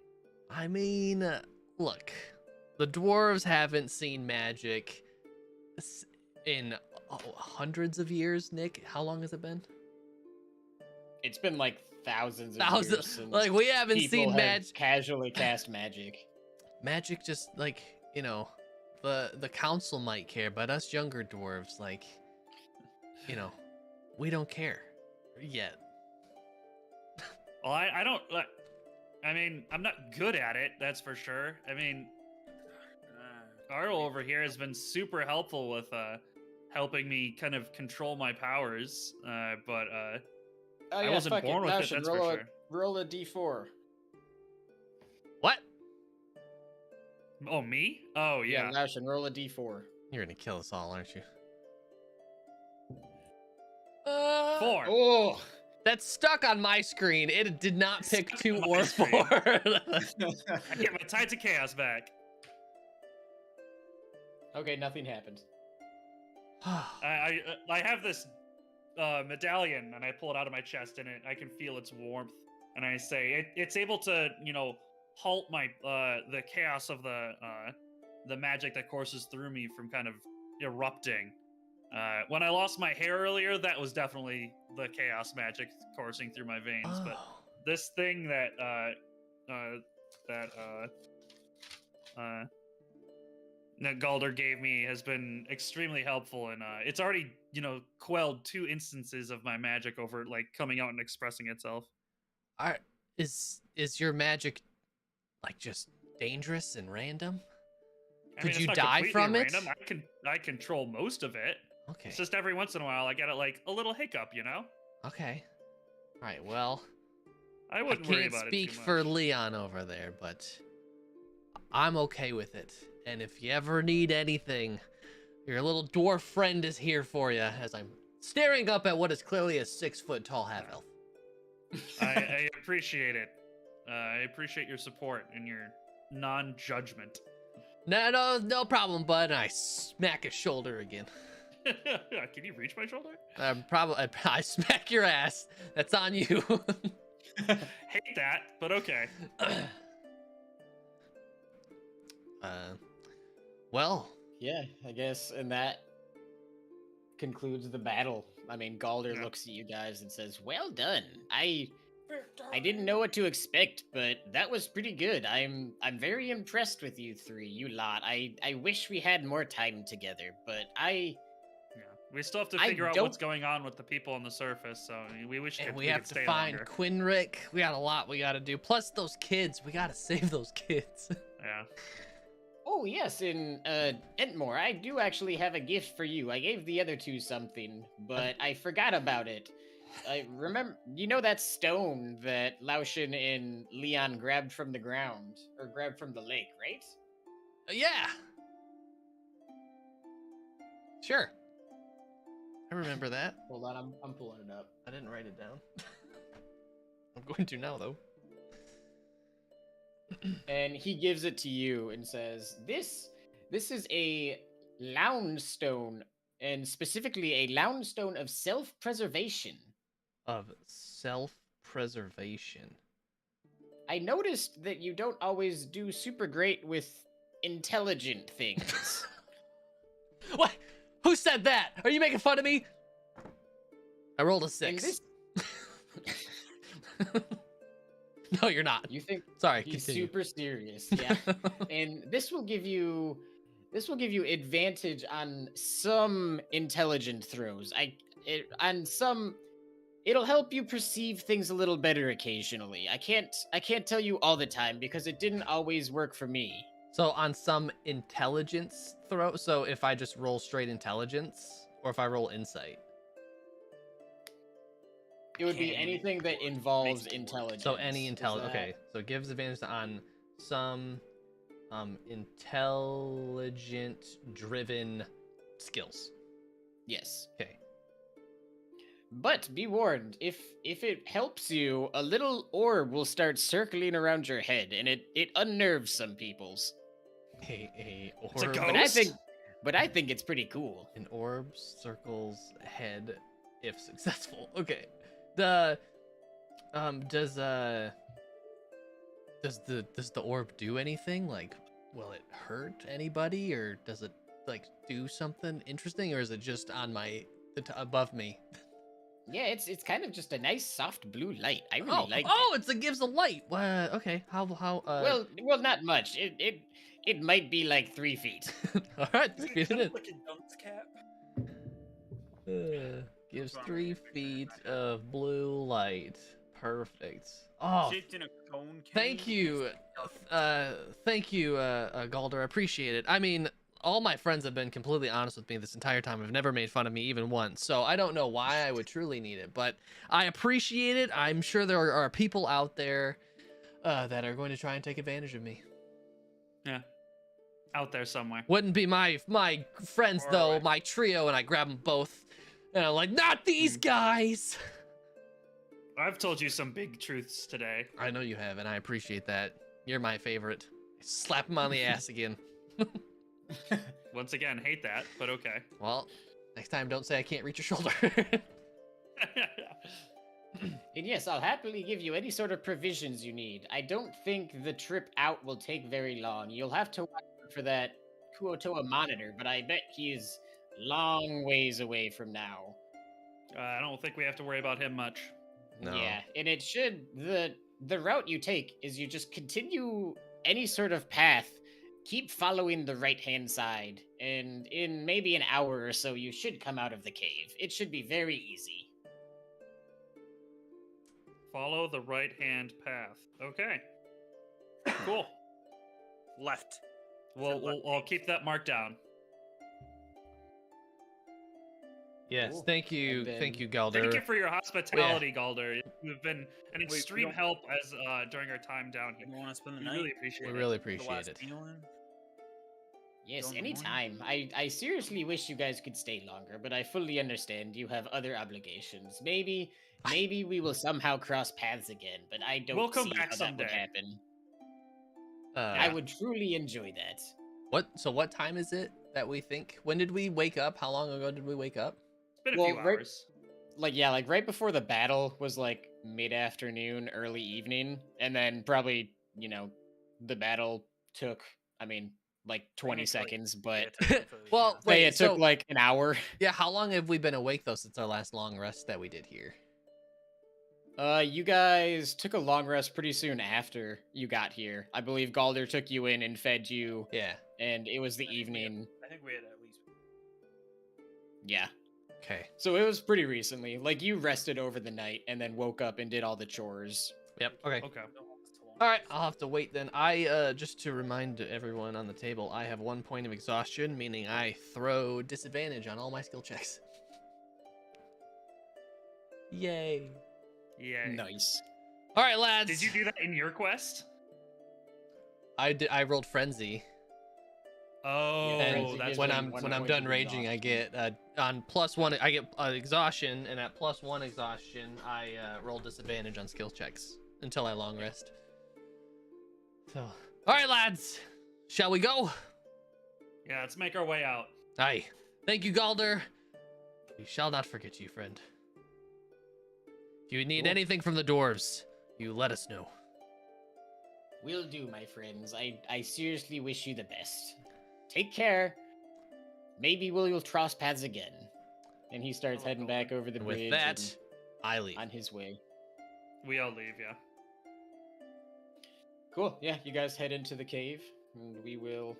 I mean, look, the dwarves haven't seen magic in hundreds of years. Nick, how long has it been? It's been like thousands of years since Like, we haven't people seen have magic. casually cast magic. Magic just, like, you know, the council might care, but us younger dwarves, like, you know, we don't care yet. Well, I don't. I mean, I'm not good at it, that's for sure. I mean, Arlo over here has been super helpful with helping me kind of control my powers, but Oh, I wasn't fuck born with it, Laucian, that's for roll sure. Roll a d4. What? Oh, me? Oh, yeah. Laucian, roll a d4. You're gonna kill us all, aren't you? 4. Oh! That's stuck on my screen. It did not pick Stuck 2 on my or screen. 4. I get my Tides of Chaos back. Okay, nothing happened. I have this medallion and I pull it out of my chest, and I can feel its warmth. And I say, it's able to, halt my the chaos of the magic that courses through me from kind of erupting. When I lost my hair earlier, that was definitely the chaos magic coursing through my veins. But this thing that Galder gave me has been extremely helpful, and it's already quelled 2 instances of my magic over like coming out and expressing itself. Is your magic like just dangerous and random? Could you die from it? Random. I control most of it. Okay. It's just every once in a while I get like a little hiccup, Okay. All right. Well, I wouldn't worry about it. I can't speak for Leon over there, but I'm okay with it. And if you ever need anything, your little dwarf friend is here for you. As I'm staring up at what is clearly a 6-foot-tall half-elf. I appreciate it. I appreciate your support and your non-judgment. No problem, bud. And I smack his shoulder again. Can you reach my shoulder? I smack your ass. That's on you. Hate that, but okay. Well. Yeah, I guess, and that concludes the battle. I mean, Galder looks at you guys and says, "Well done. I didn't know what to expect, but that was pretty good. I'm very impressed with you 3, you lot. I wish we had more time together, but we still have to figure out what's going on with the people on the surface, so we wish we have to find longer. Quinrick. We got a lot we got to do. Plus those kids. We got to save those kids. Yeah. Oh, yes, in Entmore, I do actually have a gift for you. I gave the other 2 something, but I forgot about it. I remember, that stone that Laucian and Leon grabbed from the ground, or grabbed from the lake, right? Yeah. Sure. I remember that. Hold on, I'm pulling it up. I didn't write it down. I'm going to now, though. And he gives it to you and says, This is a lounstone, and specifically a lounstone of self-preservation. Of self-preservation. I noticed that you don't always do super great with intelligent things. What? Who said that? Are you making fun of me? I rolled a 6. No, you're not. You think Sorry, he's continue. super serious, yeah. And this will give you advantage on some intelligent throws. It'll help you perceive things a little better occasionally. I can't tell you all the time because it didn't always work for me. So on some intelligence throw, so if I just roll straight intelligence, or if I roll insight? It would be anything that involves intelligence. So any intelligence. Okay, so it gives advantage on some intelligent-driven skills. Yes. Okay. But be warned, if it helps you, a little orb will start circling around your head, and it unnerves some peoples. A orb. It's a ghost? But I think it's pretty cool. An orb circles head if successful. Okay. Does the orb do anything? Like, will it hurt anybody, or does it like do something interesting, or is it just on above me? Yeah, it's kind of just a nice soft blue light. I really like it. Oh, it gives a light. Okay, how Well, not much. It might be like 3 feet. All right, speed it in. Like a dunce cap. Gives 3 feet of blue light. Perfect. Oh, Shaped in a cone. thank you, Galder. I appreciate it. I mean, all my friends have been completely honest with me this entire time. Have never made fun of me even once. So I don't know why I would truly need it, but I appreciate it. I'm sure there are people out there that are going to try and take advantage of me. Yeah. Out there somewhere. Wouldn't be my friends Far though, away. my trio, and I grab them both, and I'm like, not these guys. I've told you some big truths today. I know you have, and I appreciate that. You're my favorite. Slap him on the ass again. Once again, hate that, but okay. Well, next time don't say I can't reach your shoulder. And yes, I'll happily give you any sort of provisions you need. I don't think the trip out will take very long. You'll have to watch out for that Kuotoa monitor, but I bet he's long ways away from now. I don't think we have to worry about him much. No. Yeah, and it should the route you take is you just continue any sort of path, keep following the right-hand side, and in maybe an hour or so you should come out of the cave. It should be very easy. Follow the right-hand path. Okay. Cool. Left. I'll keep that marked down. Yes, Cool. thank you, And thank then- you, Galder. Thank you for your hospitality, Galder. You've been an extreme don't- help as during our time down here. You want to spend the We night? really appreciate We it. really The appreciate last it. meal in? Yes, Go in the morning? anytime. I seriously wish you guys could stay longer, but I fully understand you have other obligations. Maybe we will somehow cross paths again, but I don't We'll come see back how that would someday. happen. Uh, I would truly enjoy that. what time is it that we think? When did we wake up? How long ago did we wake up? It's been a Well, few right- hours. Like right before the battle was like mid-afternoon, early evening, and then probably, the battle took, like 20 Technically, seconds, but Well, say wait, it took so- like an hour. Yeah, how long have we been awake though since our last long rest that we did here? You guys took a long rest pretty soon after you got here. I believe Galder took you in and fed you, Yeah. and it was the I think we had- evening. I think we had at least. Yeah. Okay. So it was pretty recently. Like you rested over the night and then woke up and did all the chores. Yep. Okay. Okay. All right, I'll have to wait then. I just to remind everyone on the table, I have 1 point of exhaustion, meaning I throw disadvantage on all my skill checks. Yay! Yeah. Nice. All right, lads. Did you do that in your quest? I did. I rolled frenzy, Oh, Frenzy and that's gives when them I'm 1 when I'm point done of raging, I get on +1. I get exhaustion, and at +1 exhaustion, I roll disadvantage on skill checks until I long rest. So, all right, lads, shall we go? Yeah, let's make our way out. Aye. Thank you, Galder. We shall not forget you, friend. If you need Cool. anything from the dwarves, you let us know. Will do, my friends. I seriously wish you the best. Take care. Maybe we'll cross paths again. And he starts heading back over the And bridge with that, I leave. and on his way. We all leave, yeah. Cool. Yeah, you guys head into the cave, and we will.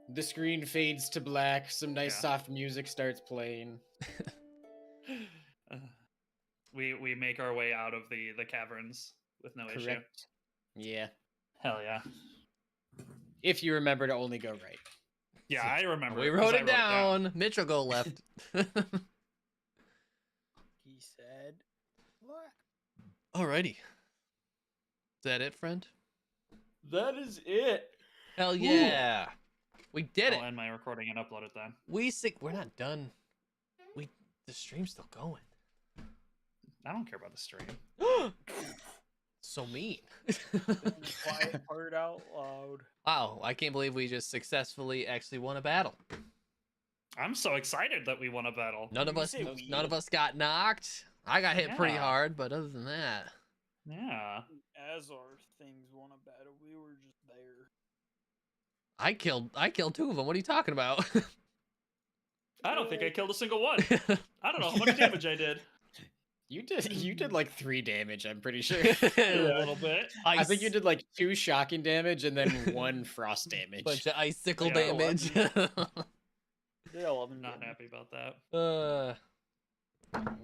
The screen fades to black. Some nice Yeah. soft music starts playing. We make our way out of the caverns with no issue. Correct. Yeah. Hell yeah. If you remember to only go right. Yeah, I remember. We 'cause wrote I it down. Mitch will go left. He said. What? Alrighty. Is that it, friend? That is it. Hell yeah. We did I'll it. end my recording and upload it then. We're not done. The stream's still going. I don't care about the stream. So mean. The quiet part out loud. Wow, I can't believe we just successfully actually won a battle. I'm so excited that we won a battle. None of You us say we? none of us got knocked. I got hit pretty Yeah. hard, but other than that. Yeah. As our things won a battle, we were just there. I killed 2 of them. What are you talking about? I don't think I killed a single one. I don't know how much damage I did. You did like 3 damage, I'm pretty sure. A little bit. I think you did like 2 shocking damage and then 1 frost damage. bunch of icicle Yeah, damage. They all have I'm not happy about that.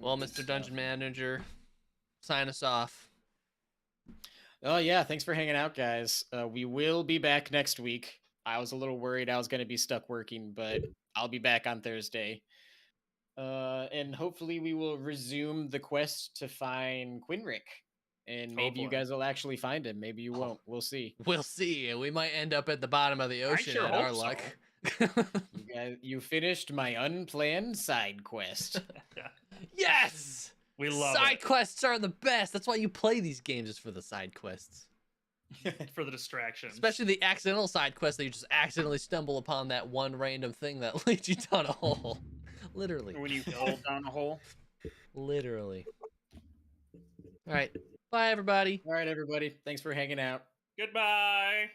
Well, Mr. Dungeon Manager, sign us off. Oh yeah, thanks for hanging out, guys. We will be back next week. I was a little worried I was going to be stuck working, but I'll be back on Thursday. And hopefully we will resume the quest to find Quinrick. And maybe you boy. guys will actually find him. Maybe you won't. We'll see. We'll see. We might end up at the bottom of the ocean sure at our hope so. luck. You finished my unplanned side quest. Yes! We love Side quests are the best. That's why you play these games, is for the side quests. it for the distractions. Especially the accidental side quests that you just accidentally stumble upon that one random thing that leads you down a hole. Literally. When you fall down a hole. Literally. All right. Bye, everybody. All right, everybody. Thanks for hanging out. Goodbye.